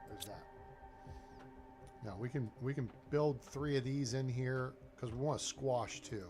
There's that. Now we can build 3 of these in here because we want to squash too.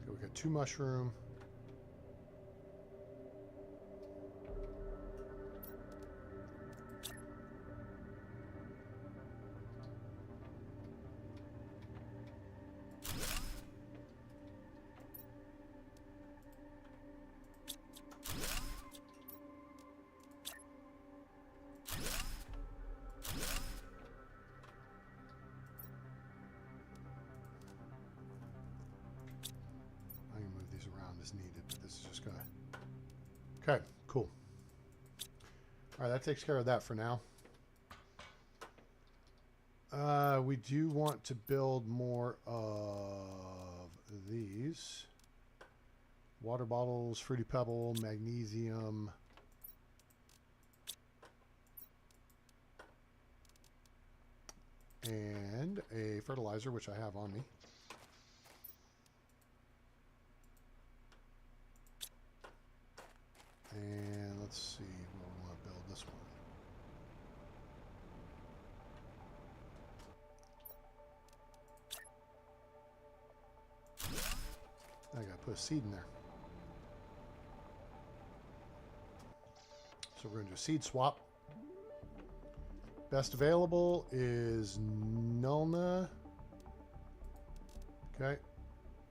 We got 2 mushroom. is needed, but this is just gonna... Okay, cool. All right, that takes care of that for now. We do want to build more of these. Water bottles, Fruity Pebble, magnesium. And a fertilizer, which I have on me. And let's see where we want to build this one. I gotta put a seed in there. So we're gonna do a seed swap. Best available is Nulna. Okay.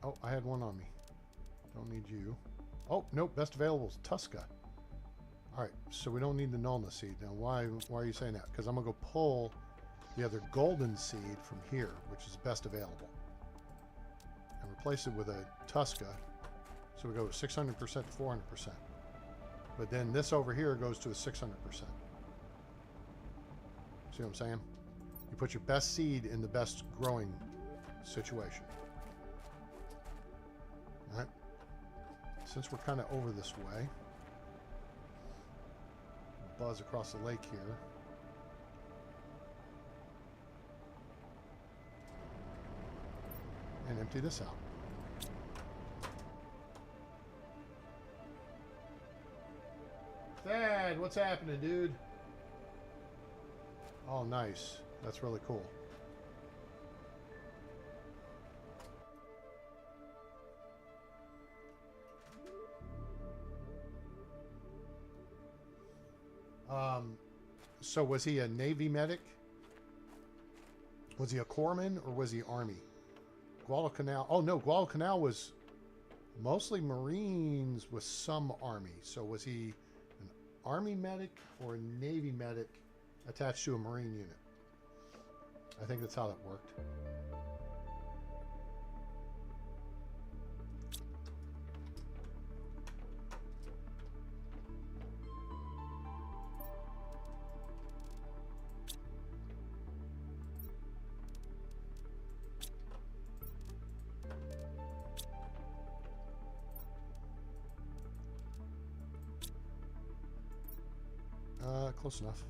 Oh, I had one on me. Don't need you. Oh, nope. Best available is Tuska. All right. So we don't need the Nulna seed. Now, why are you saying that? Because I'm going to go pull the other golden seed from here, which is best available, and replace it with a Tuska. So we go 600% to 400%. But then this over here goes to a 600%. See what I'm saying? You put your best seed in the best growing situation. All right. Since we're kind of over this way, buzz across the lake here. And empty this out. Thad, what's happening, dude? Oh, nice. That's really cool. So was he a Navy medic? Was he a corpsman or was he Army? Guadalcanal. Oh, no. Guadalcanal was mostly Marines with some Army. So was he an Army medic or a Navy medic attached to a Marine unit? I think that's how that worked. Close enough.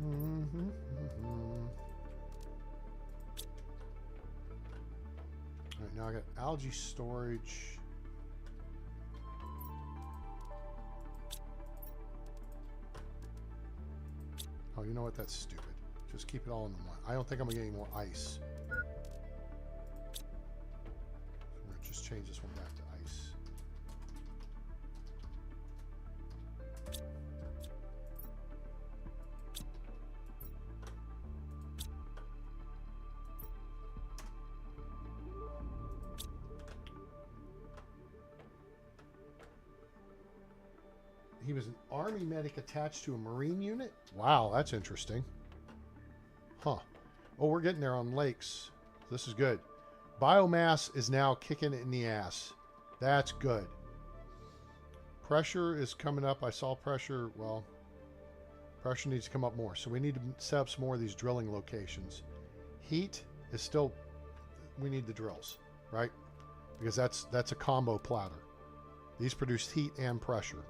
All right, now I got algae storage. Oh, you know what? That's stupid. Just keep it all in the one. I don't think I'm gonna get any more ice. Just change this one back to ice. He was an Army medic attached to a Marine unit? Wow, that's interesting. Huh. Oh, we're getting there on lakes. This is good. Biomass is now kicking it in the ass. That's good. Pressure is coming up. I saw pressure. Well, pressure needs to come up more. So we need to set up some more of these drilling locations. Heat is still, we need the drills, right? Because that's a combo platter. These produce heat and pressure.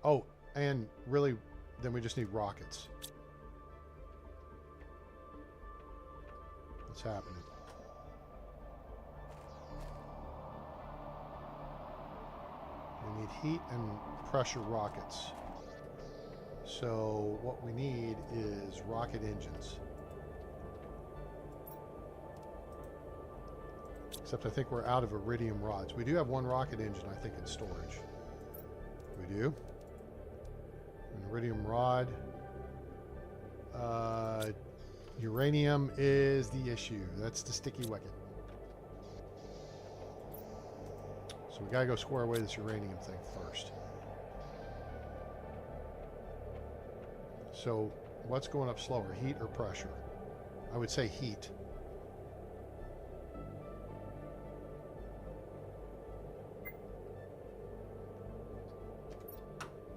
Oh, and really, then we just need rockets. What's happening? We need heat and pressure rockets. So what we need is rocket engines. Except I think we're out of iridium rods. We do have one rocket engine, I think, in storage. We do. An iridium rod. Uranium is the issue. That's the sticky wicket. So we gotta go square away this uranium thing first. So what's going up slower, heat or pressure? I would say heat.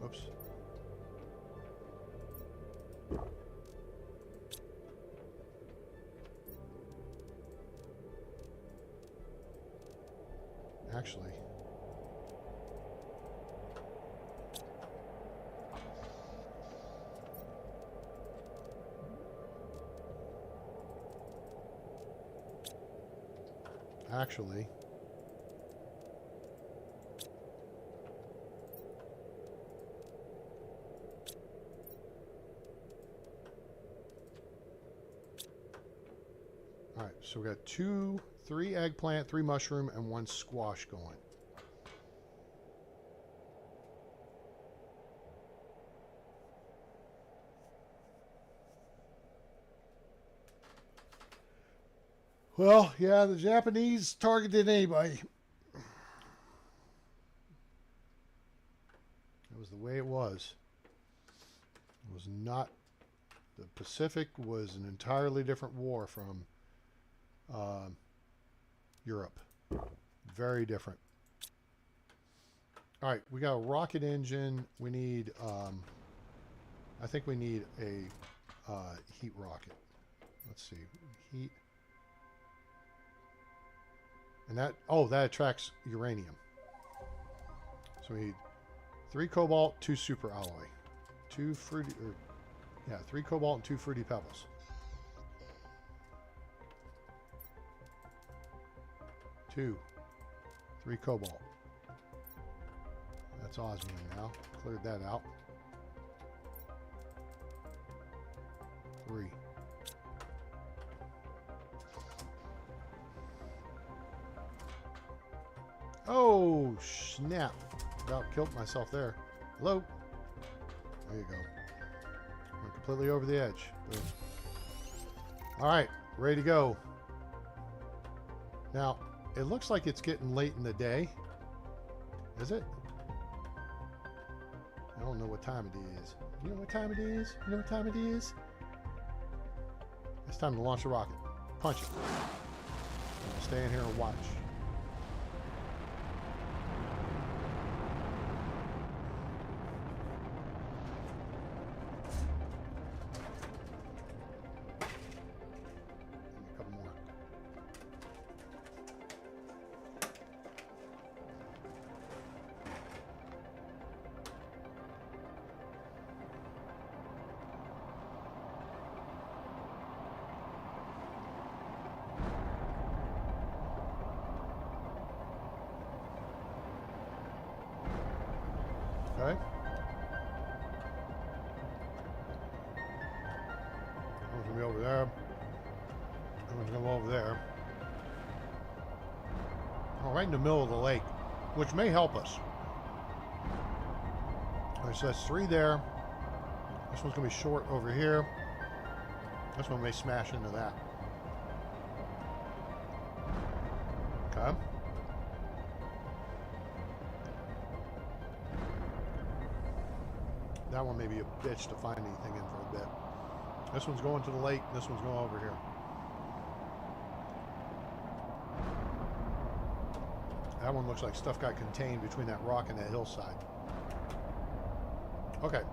Oops. Actually, all right, so we got 3 eggplant, 3 mushroom, and 1 squash going. Well, yeah, the Japanese targeted anybody. It was the way it was. It was not. The Pacific was an entirely different war from Europe. Very different. All right, we got a rocket engine. We need, I think we need a heat rocket. Let's see, heat. And that, oh, that attracts uranium. So we need 3 cobalt, 2 super alloy, 2 fruity, or yeah, 3 cobalt and 2 fruity pebbles. Two, 3 cobalt. That's osmium now. Cleared that out. 3. Oh, snap. About killed myself there. Hello. There you go. Went completely over the edge. Boom. All right, ready to go. Now, it looks like it's getting late in the day. Is it? I don't know what time it is. You know what time it is? You know what time it is? It's time to launch a rocket. Punch it. I'm stay in here and watch. A couple more. Okay. One's gonna be over there. One's gonna go over there. Oh, right in the middle of the lake, which may help us. All right, so that's 3 there. This one's gonna be short over here. This one may smash into that. Okay. That one may be a bitch to find anything in for a bit. This one's going to the lake. This one's going over here. That one looks like stuff got contained between that rock and that hillside. Okay.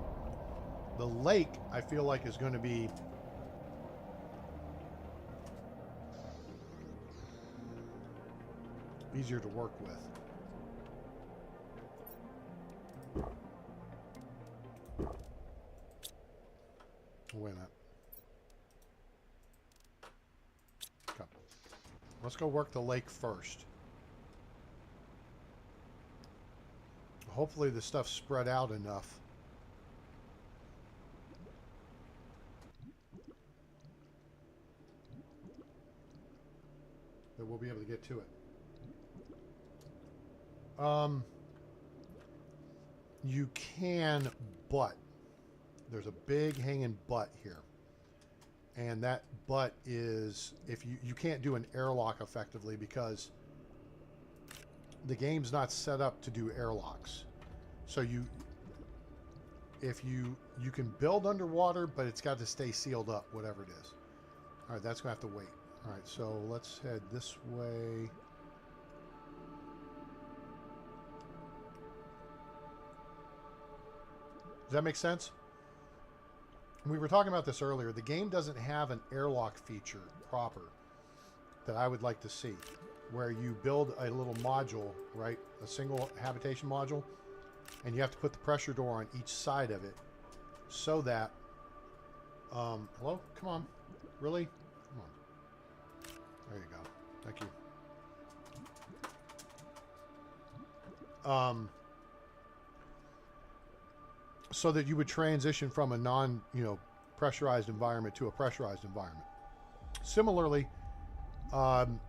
The lake, I feel like, is going to be easier to work with. Wait a minute. Okay. Let's go work the lake first. Hopefully the stuff's spread out enough. That we'll be able to get to it. You can, but there's a big hanging butt here. And that butt is, if you can't do an airlock effectively because the game's not set up to do airlocks. So you can build underwater, but it's got to stay sealed up, whatever it is. All right, that's going to have to wait. All right, so let's head this way. Does that make sense? We were talking about this earlier. The game doesn't have an airlock feature proper that I would like to see, where you build a little module, right? A single habitation module, and you have to put the pressure door on each side of it so that, hello? Come on. Really? Come on. There you go. Thank you. So that you would transition from a non, pressurized environment to a pressurized environment. Similarly,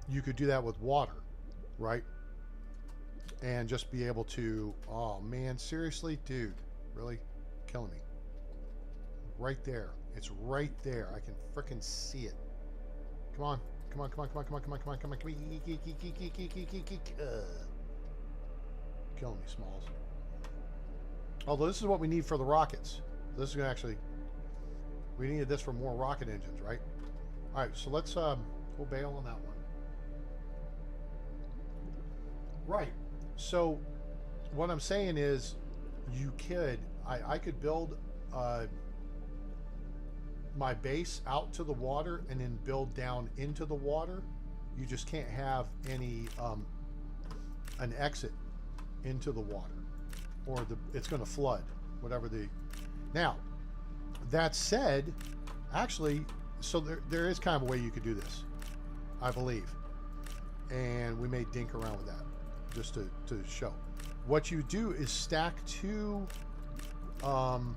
you could do that with water, right? And just be able to, oh man, seriously, dude, really killing me. Right there. It's right there. I can frickin' see it. Come on. Come on, come on, come on, come on, come on, come on, come on, come on. Killing me, Smalls. Although this is what we need for the rockets. This is going to actually, we needed this for more rocket engines, right? All right, so let's, we'll bail on that one. Right. So what I'm saying is you could, I could build my base out to the water and then build down into the water. You just can't have any, an exit into the water, or it's going to flood, whatever the... Now, that said, actually, so there is kind of a way you could do this, I believe. And we may dink around with that, just to show. What you do is stack two... damn,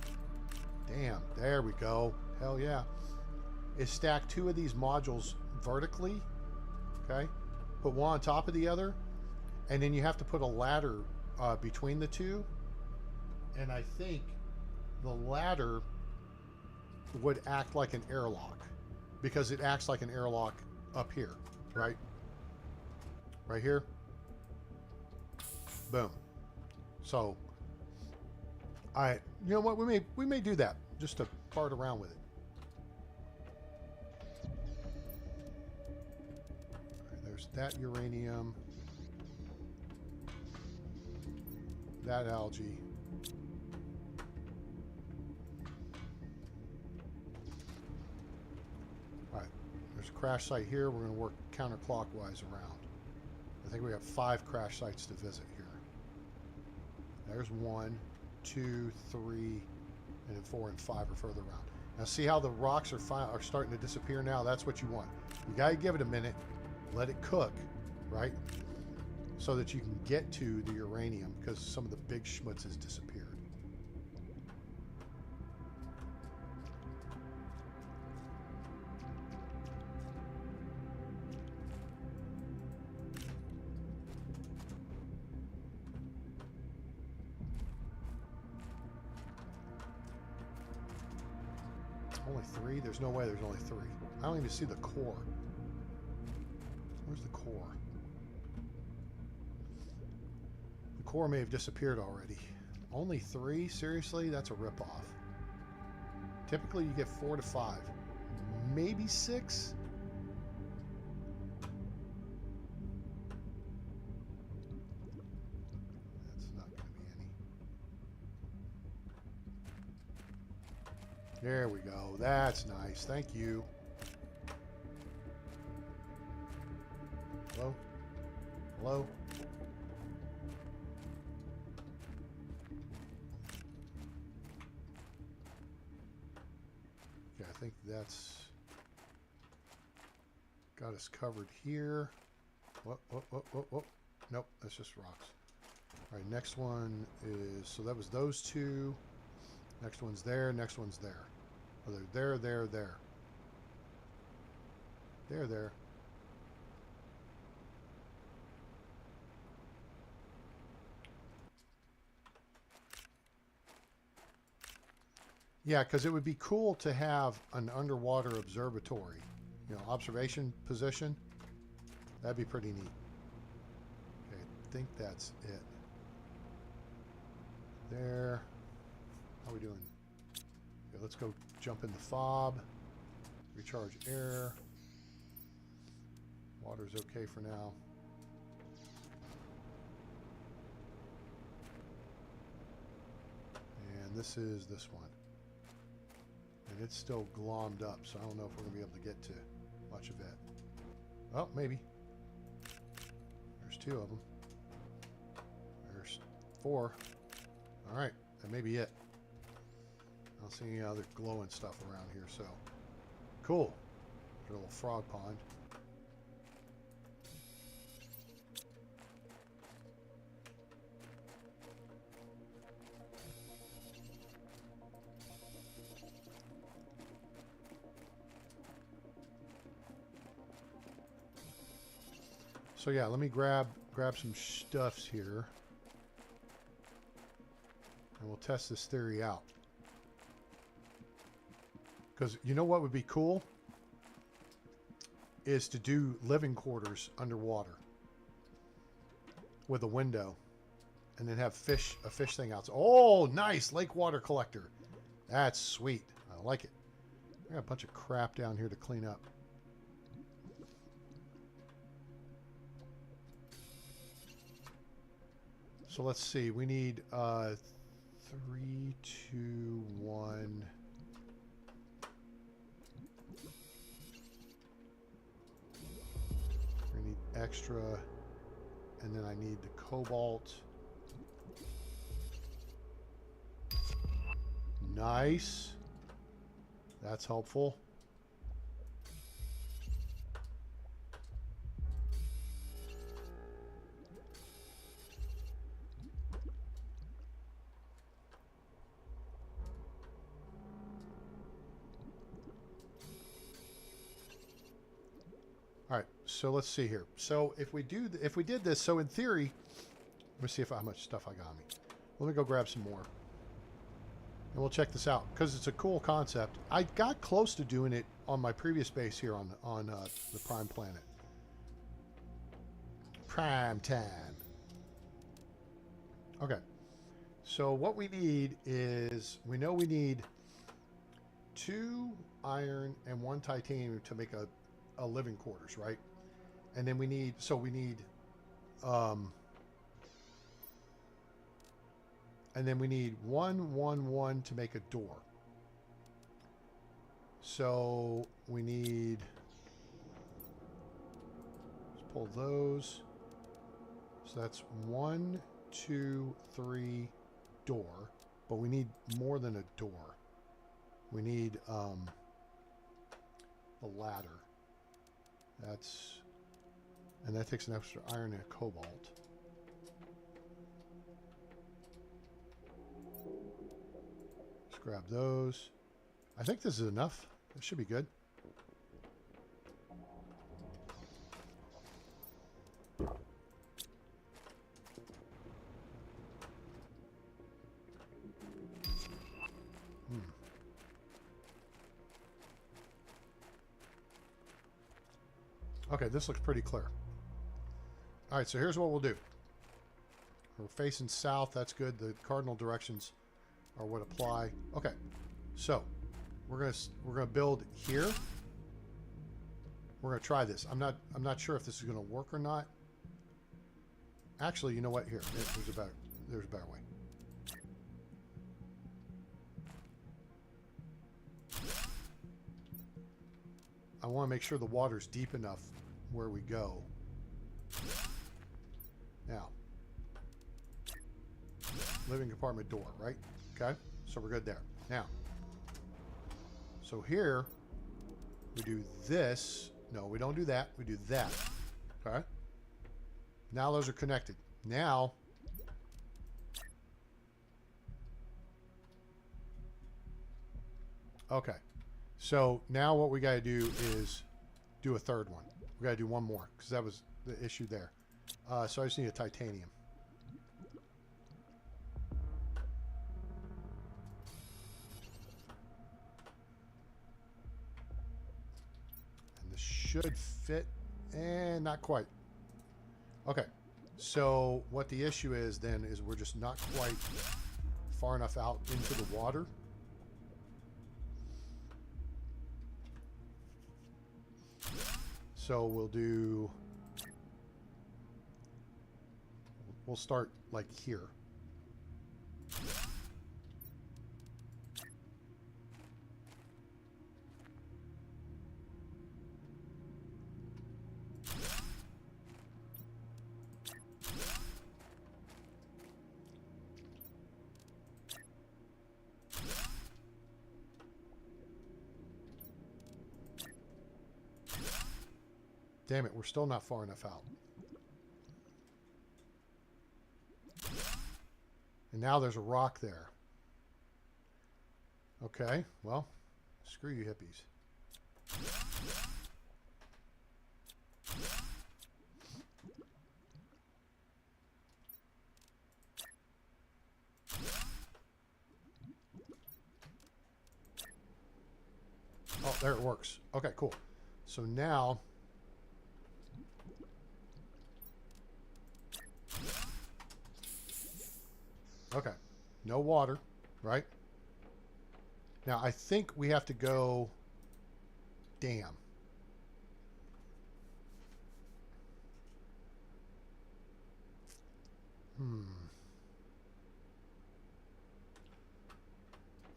there we go. Hell yeah. Is stack two of these modules vertically, okay? Put one on top of the other, and then you have to put a ladder between the two. And I think the ladder would act like an airlock, because it acts like an airlock up here, right? Right here. Boom. So, you know what? We may do that just to fart around with it. Right, there's that uranium, that algae. All right, there's a crash site here. We're going to work counterclockwise around. I think we have 5 crash sites to visit here. There's 1, 2, 3, and then 4 and 5 are further around. Now see how the rocks are starting to disappear now? That's what you want. You got to give it a minute, let it cook, right? So that you can get to the uranium, because some of the big schmutz has disappeared. Only 3? There's no way there's only 3. I don't even see the core. Where's the core? The core may have disappeared already. Only 3? Seriously? That's a ripoff. Typically you get 4 to 5. Maybe 6? That's not going to be any. There we go. That's nice. Thank you. Hello? Hello? Okay, I think that's got us covered here. Whoop, whoop, whoop, whoop, whoop. Nope, that's just rocks. All right, next one is, so that was those 2. Next one's there, next one's there. Oh, they're there. They're there. Yeah, because it would be cool to have an underwater observatory, observation position. That'd be pretty neat. Okay, think that's it. There. How are we doing? Okay, let's go jump in the fob. Recharge air. Water's okay for now. And this is this one. And it's still glommed up, so I don't know if we're going to be able to get to much of it. Oh, maybe. There's 2 of them. There's 4. All right, that may be it. I don't see any other glowing stuff around here, so cool. There's a little frog pond. So yeah, let me grab some stuffs here, and we'll test this theory out. Because you know what would be cool is to do living quarters underwater with a window, and then have a fish thing out. Oh, nice lake water collector. That's sweet. I like it. I got a bunch of crap down here to clean up. So let's see. We need 3, 2, 1. We need extra, and then I need the cobalt. Nice. That's helpful. All right, so let's see here. So if we did this, so in theory, let me see how much stuff I got on me. Let me go grab some more, and we'll check this out because it's a cool concept. I got close to doing it on my previous base here on the Prime Planet. Prime time. Okay, so what we need is we know we need 2 iron and 1 titanium to make a living quarters, right? And then we need and then we need 1, 1, 1 to make a door. So we need, let's pull those. So that's 1, 2, 3 door, but we need more than a door. We need the ladder. And that takes an extra iron and a cobalt. Let's grab those. I think this is enough. It should be good. Okay, this looks pretty clear. All right, so here's what we'll do. We're facing south. That's good. The cardinal directions are what apply. Okay, so we're gonna build here. We're gonna try this. I'm not sure if this is gonna work or not. Actually, you know what? Here, there's a better way. I want to make sure the water's deep enough where we go. Now, living compartment door, right? Okay, so we're good there. Now, so here we do this. No, we don't do that. We do that. Okay. Now those are connected. Now, okay. So now what we got to do is do a third one. We got to do one more because that was the issue there. So I just need a titanium. And this should fit, and not quite. Okay, So what the issue is then is we're just not quite far enough out into the water. So we'll start like here. Damn it, we're still not far enough out. And now there's a rock there. Okay, well, screw you hippies. Oh, there it works. Okay, cool. So now... Okay, no water, right? Now, I think we have to go... Damn.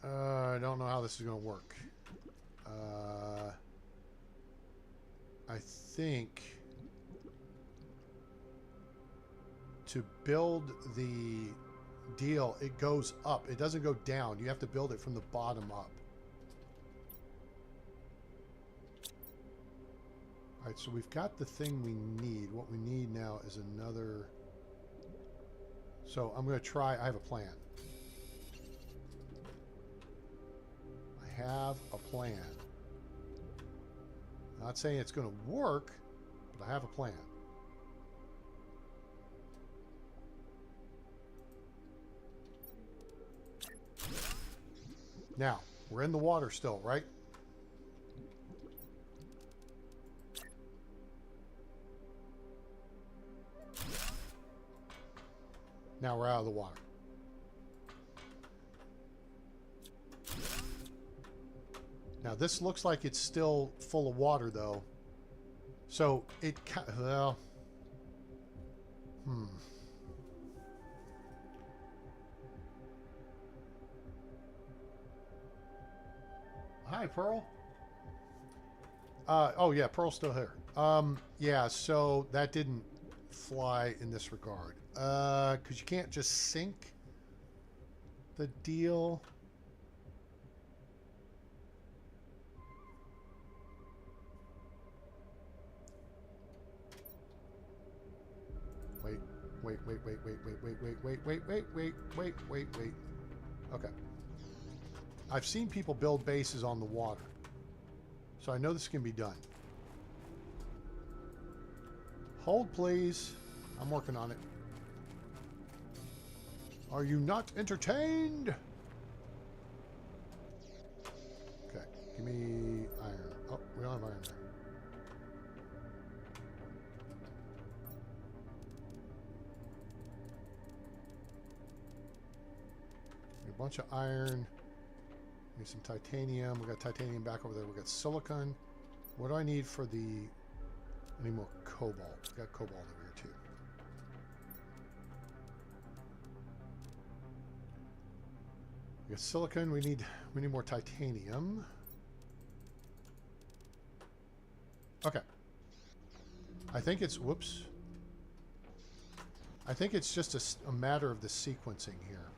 I don't know how this is going to work. I think to build the deal, it goes up. It doesn't go down. You have to build it from the bottom up. All right, so we've got the thing we need. What we need now is another... So I'm going to try... I have a plan. I have a plan. I'm not saying it's going to work, but I have a plan. Now, we're in the water still, right? Now we're out of the water. Now this looks like it's still full of water though. So it, well, Hi, Pearl. Oh yeah, Pearl's still here. Yeah, so that didn't fly in this regard. Because you can't just sync the deal. Wait. Okay. I've seen people build bases on the water. So I know this can be done. Hold, please. I'm working on it. Are you not entertained? Okay. Give me iron. Oh, we don't have iron there. A bunch of iron. Need some titanium. We got titanium back over there. We got silicon. What do I need for the... I need more cobalt. We got cobalt over here too. We got silicon. We need more titanium. Okay. I think it's... Whoops. I think it's just a matter of the sequencing here.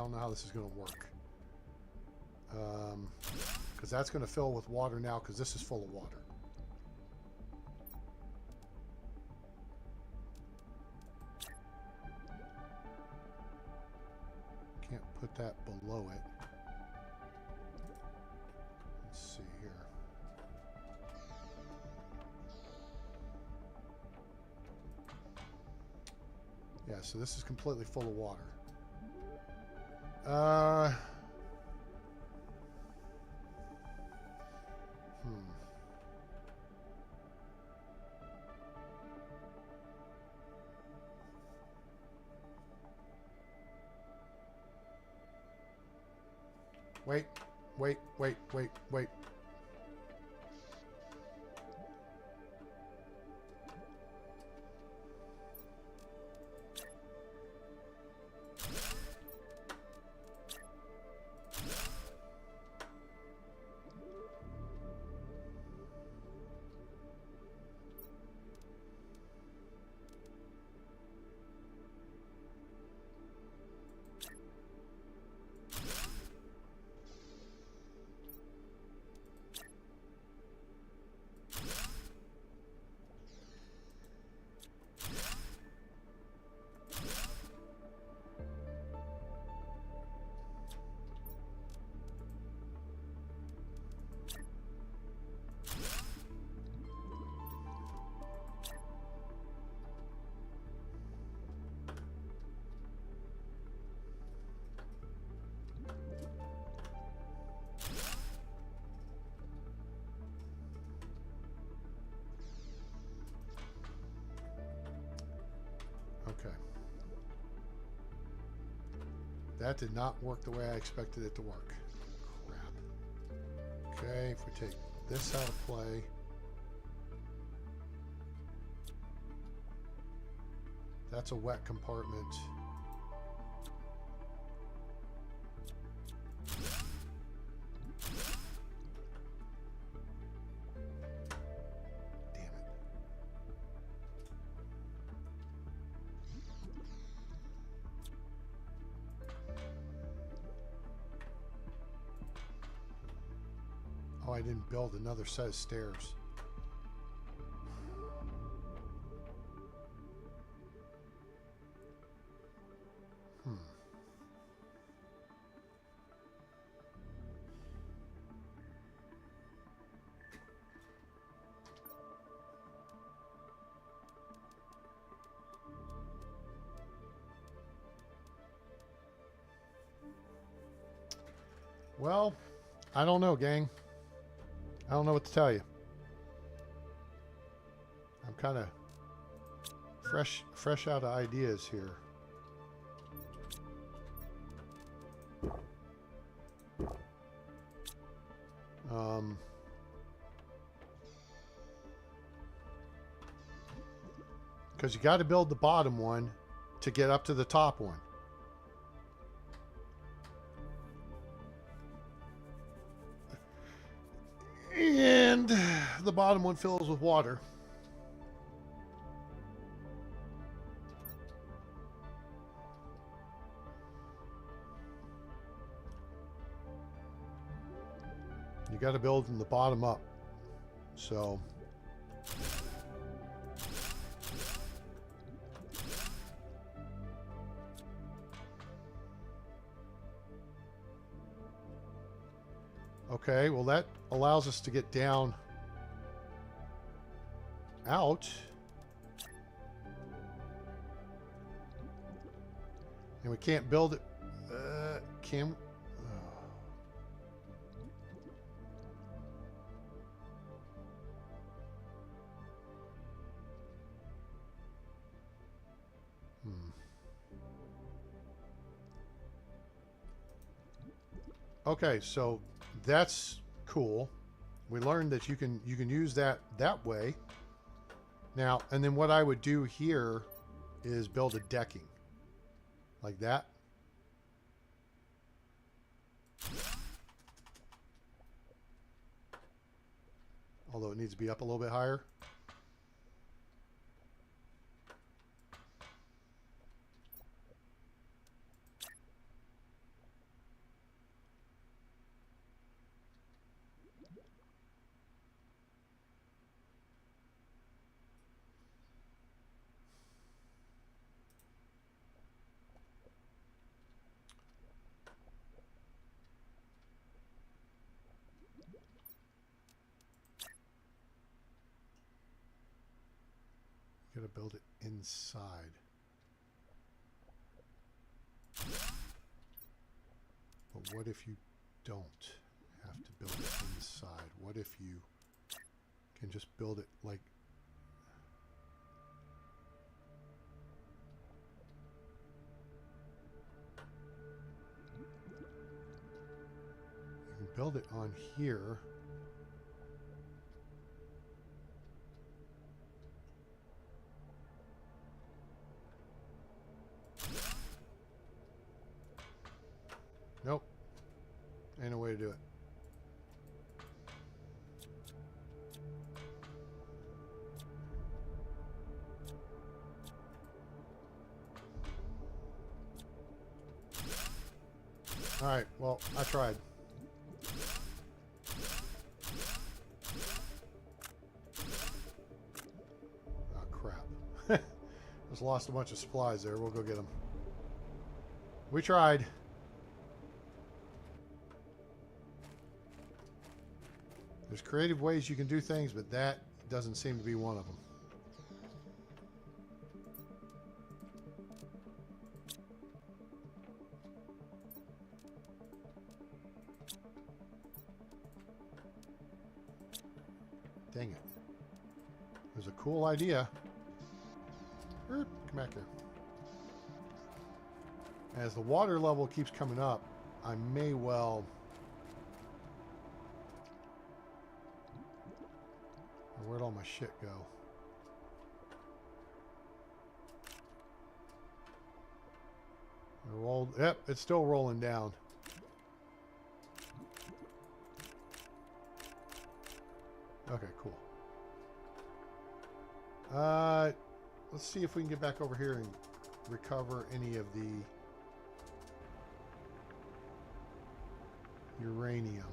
don't know how this is going to work. Because that's going to fill with water now, because this is full of water. Can't put that below it. Let's see here. Yeah, so this is completely full of water. Wait. Okay. That did not work the way I expected it to work. Crap. Okay, if we take this out of play. That's a wet compartment. Oh, I didn't build another set of stairs. Well, I don't know, gang. I don't know what to tell you. I'm kind of fresh out of ideas here. Because you got to build the bottom one to get up to the top one. And the bottom one fills with water. You got to build from the bottom up. So okay, well that allows us to get down out. And we can't build it. Can Okay, so that's cool. We learned that you can use that way. Now, and then what I would do here is build a decking like that. Although it needs to be up a little bit higher. You gotta build it inside. But what if you don't have to build it inside? What if you can just build it like... You can build it on here. Nope. Ain't no way to do it. Alright, well, I tried. Oh, crap. Just lost a bunch of supplies there. We'll go get them. We tried. There's creative ways you can do things, but that doesn't seem to be one of them. Dang it. It was a cool idea. Come back here. As the water level keeps coming up, I may well... Where'd all my shit go? It rolled. Yep, it's still rolling down. Okay, cool. Let's see if we can get back over here and recover any of the uranium.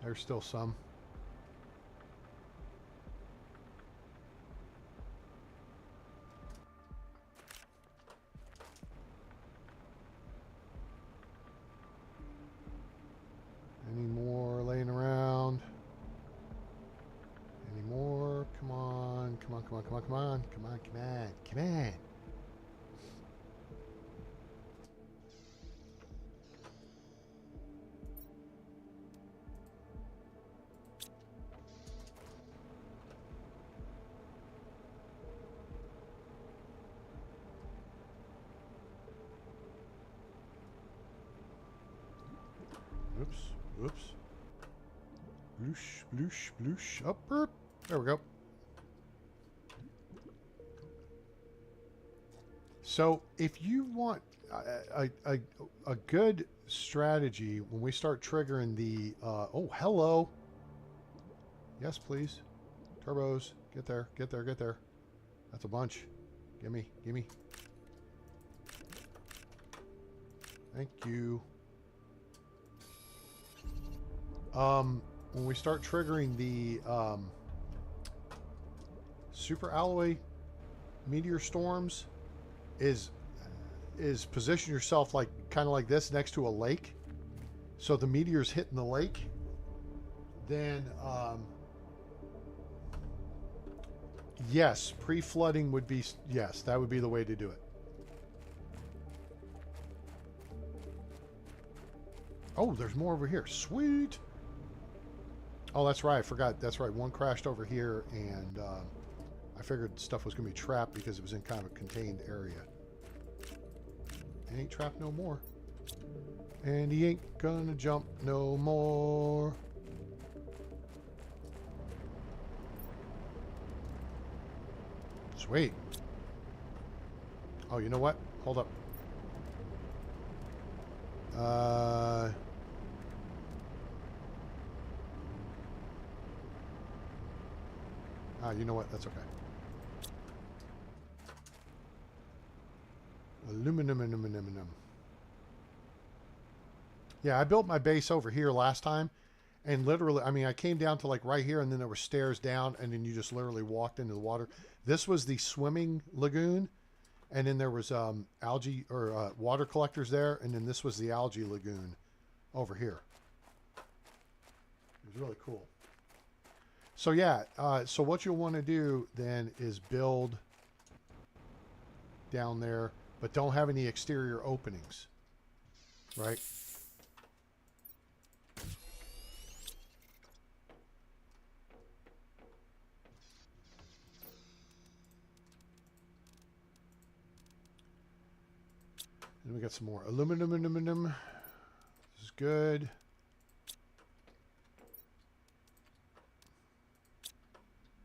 There's still some. Any more laying around? Any more? Come on, come on, come on, come on, come on, come on, come on, come on. Oops, oops. Bloosh, bloosh, bloosh. Up, burp. There we go. So if you want a good strategy when we start triggering the... oh, hello. Yes, please. Turbos. Get there, get there, get there. That's a bunch. Gimme, gimme. Thank you. When we start triggering the super alloy meteor storms, is position yourself like kind of like this next to a lake, so the meteor's hitting the lake. Then yes, pre-flooding would be, yes, that would be the way to do it. Oh, there's more over here. Sweet. Oh, that's right. I forgot. That's right. One crashed over here, and I figured stuff was going to be trapped because it was in kind of a contained area. It ain't trapped no more. And he ain't gonna jump no more. Sweet. Oh, you know what? Hold up. You know what? That's okay. Aluminum. Yeah, I built my base over here last time, and literally, I mean, I came down to like right here, and then there were stairs down, and then you just literally walked into the water. This was the swimming lagoon, and then there was algae or water collectors there, and then this was the algae lagoon over here. It was really cool. So yeah, so what you'll want to do then is build down there, but don't have any exterior openings, right? And we got some more aluminum. This is good.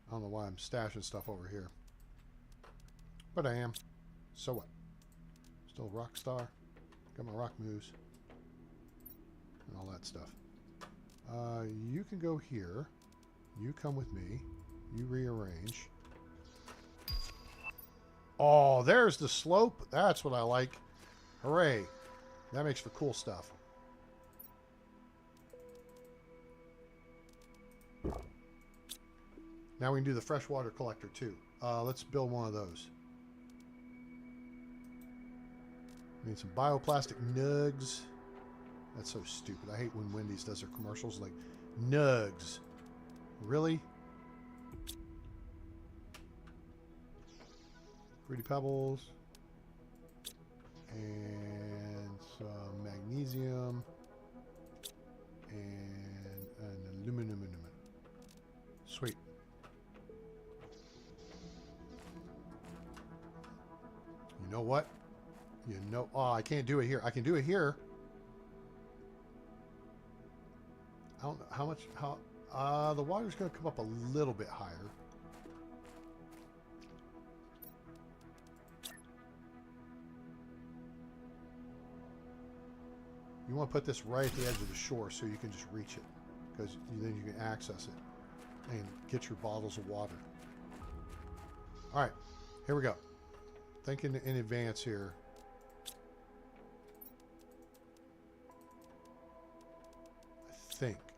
I don't know why I'm stashing stuff over here, but I am. So what? Still a rock star. Got my rock moves and all that stuff. You can go here. You come with me. You rearrange. Oh, there's the slope. That's what I like. Hooray. That makes for cool stuff. Now we can do the freshwater collector too. Let's build one of those. Need some bioplastic nugs. That's so stupid. I hate when Wendy's does their commercials like, nugs. Really? Fruity Pebbles. And some magnesium. And an aluminum. Sweet. You know what? You know, oh, I can't do it here. I can do it here. I don't know how much, the water's going to come up a little bit higher. You want to put this right at the edge of the shore so you can just reach it, because then you can access it and get your bottles of water. All right, here we go. Thinking in advance here.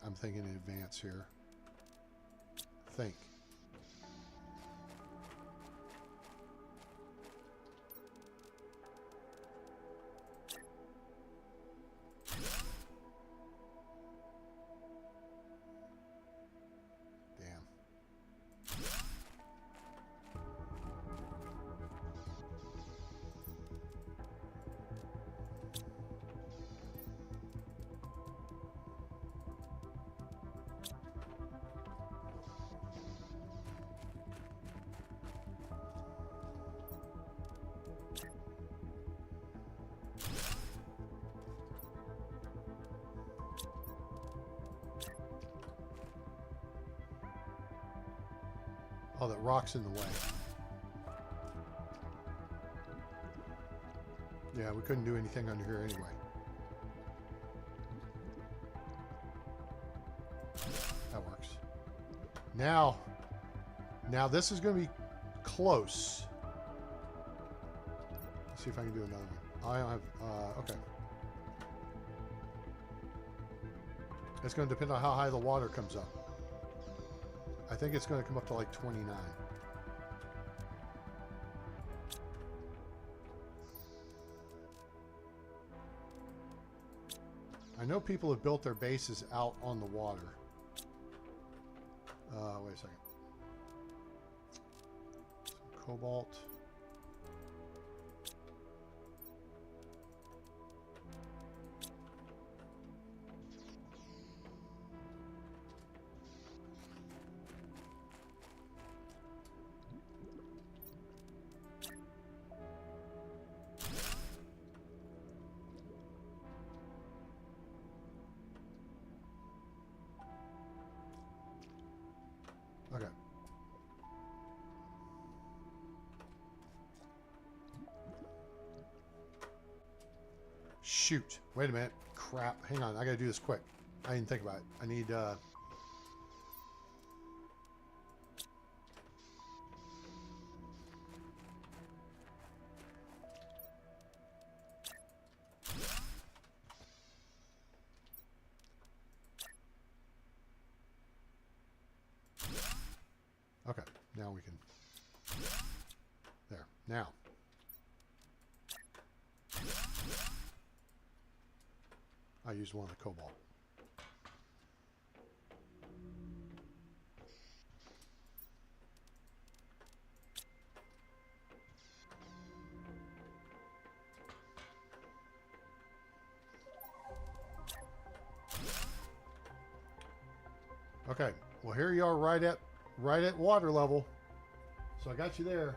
I'm thinking in advance here. Think. Damn. Oh, that rock's in the way. Yeah, we couldn't do anything under here anyway. That works. Now this is going to be close. Let's see if I can do another one. I don't have, okay. It's going to depend on how high the water comes up. I think it's going to come up to like 29. I know people have built their bases out on the water. Wait a second. Some cobalt. Okay. Shoot. Wait a minute. Crap. Hang on. I gotta do this quick. I didn't think about it. I need, okay. Now we can... There. Now. I used one of the cobalt. Okay. Well, here you are, right at water level. So I got you there.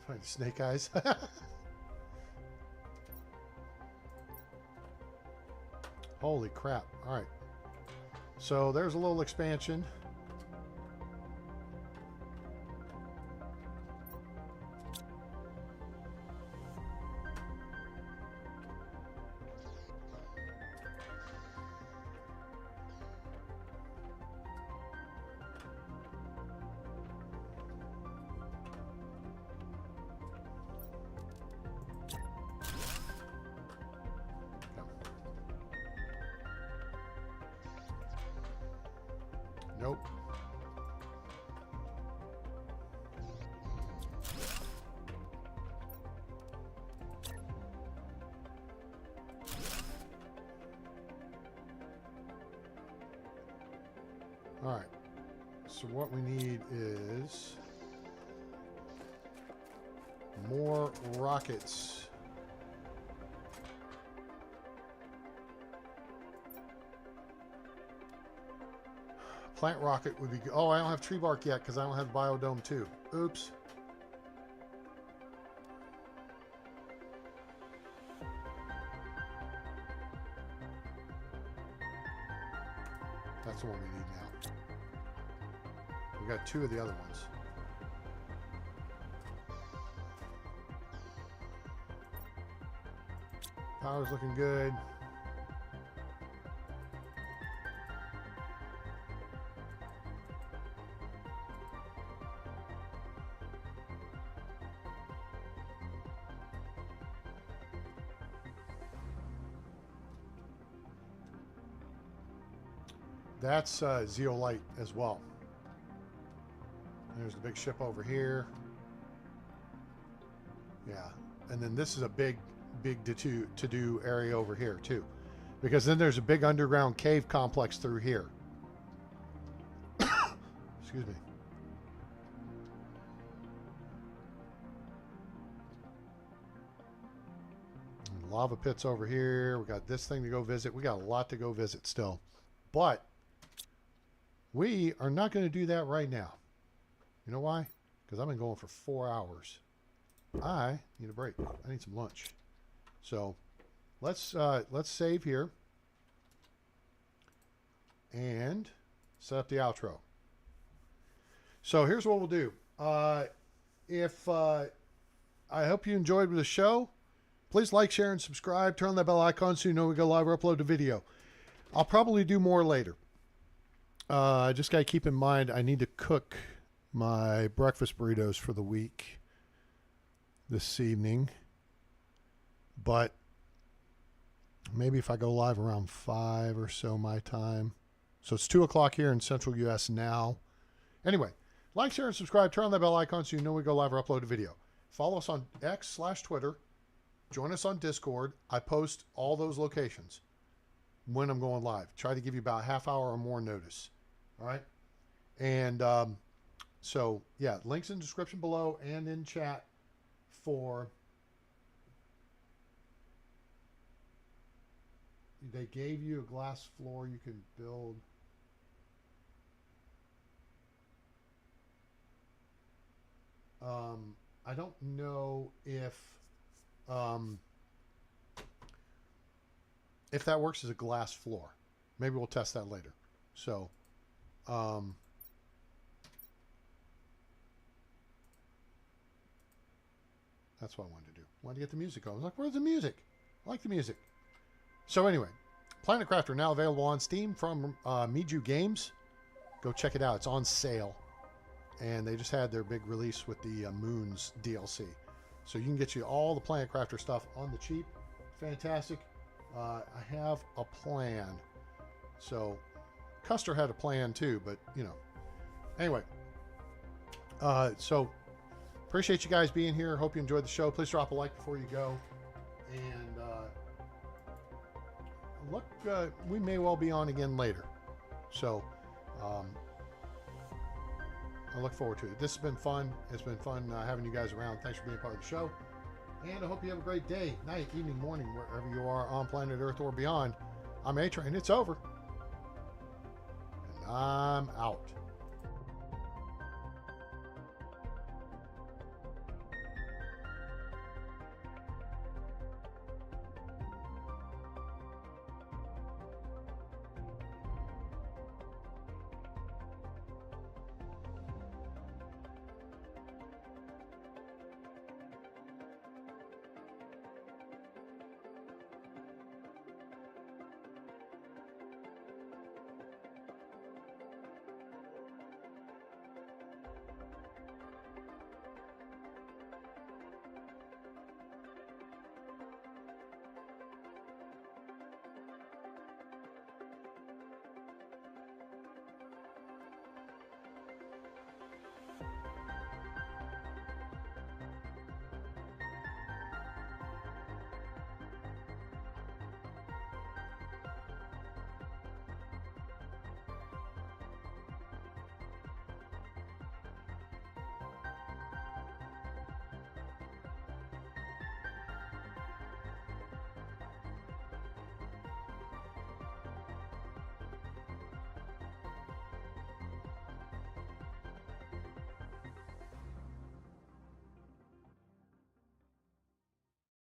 Find snake eyes. Holy crap. All right. So there's a little expansion. Nope. All right. So what we need is more rockets. Plant rocket would be good. Oh, I don't have tree bark yet because I don't have biodome 2. Oops. That's the one we need now. We got 2 of the other ones. Power's looking good. That's zeolite as well. There's the big ship over here. Yeah, and then this is a big to do area over here too, because then there's a big underground cave complex through here. Excuse me. And lava pits over here. We got this thing to go visit. We got a lot to go visit still, but we are not going to do that right now. You know why? Because I've been going for 4 hours. I need a break. I need some lunch. So let's save here and set up the outro. So here's what we'll do. I hope you enjoyed the show. Please like, share, and subscribe. Turn on that bell icon so you know we go live or upload a video. I'll probably do more later. I just got to keep in mind I need to cook my breakfast burritos for the week this evening. But maybe if I go live around 5 or so my time. So it's 2 o'clock here in Central U.S. now. Anyway, like, share, and subscribe. Turn on that bell icon so you know we go live or upload a video. Follow us on X/Twitter. Join us on Discord. I post all those locations when I'm going live. Try to give you about a half hour or more notice. All right. And so, yeah, links in the description below and in chat for. They gave you a glass floor you can build. I don't know if that works as a glass floor. Maybe we'll test that later. So, that's what I wanted to do. I wanted to get the music on. I was like, where's the music? I like the music. So anyway, Planet Crafter now available on Steam from Miju Games. Go check it out. It's on sale. And they just had their big release with the Moons DLC. So you can get you all the Planet Crafter stuff on the cheap. Fantastic. I have a plan. So Custer had a plan too, but you know. Anyway. So appreciate you guys being here. Hope you enjoyed the show. Please drop a like before you go. And look, we may well be on again later. So I look forward to it. This has been fun. It's been fun having you guys around. Thanks for being part of the show. And I hope you have a great day, night, evening, morning, wherever you are on planet Earth or beyond. I'm A-Train. It's over. And I'm out.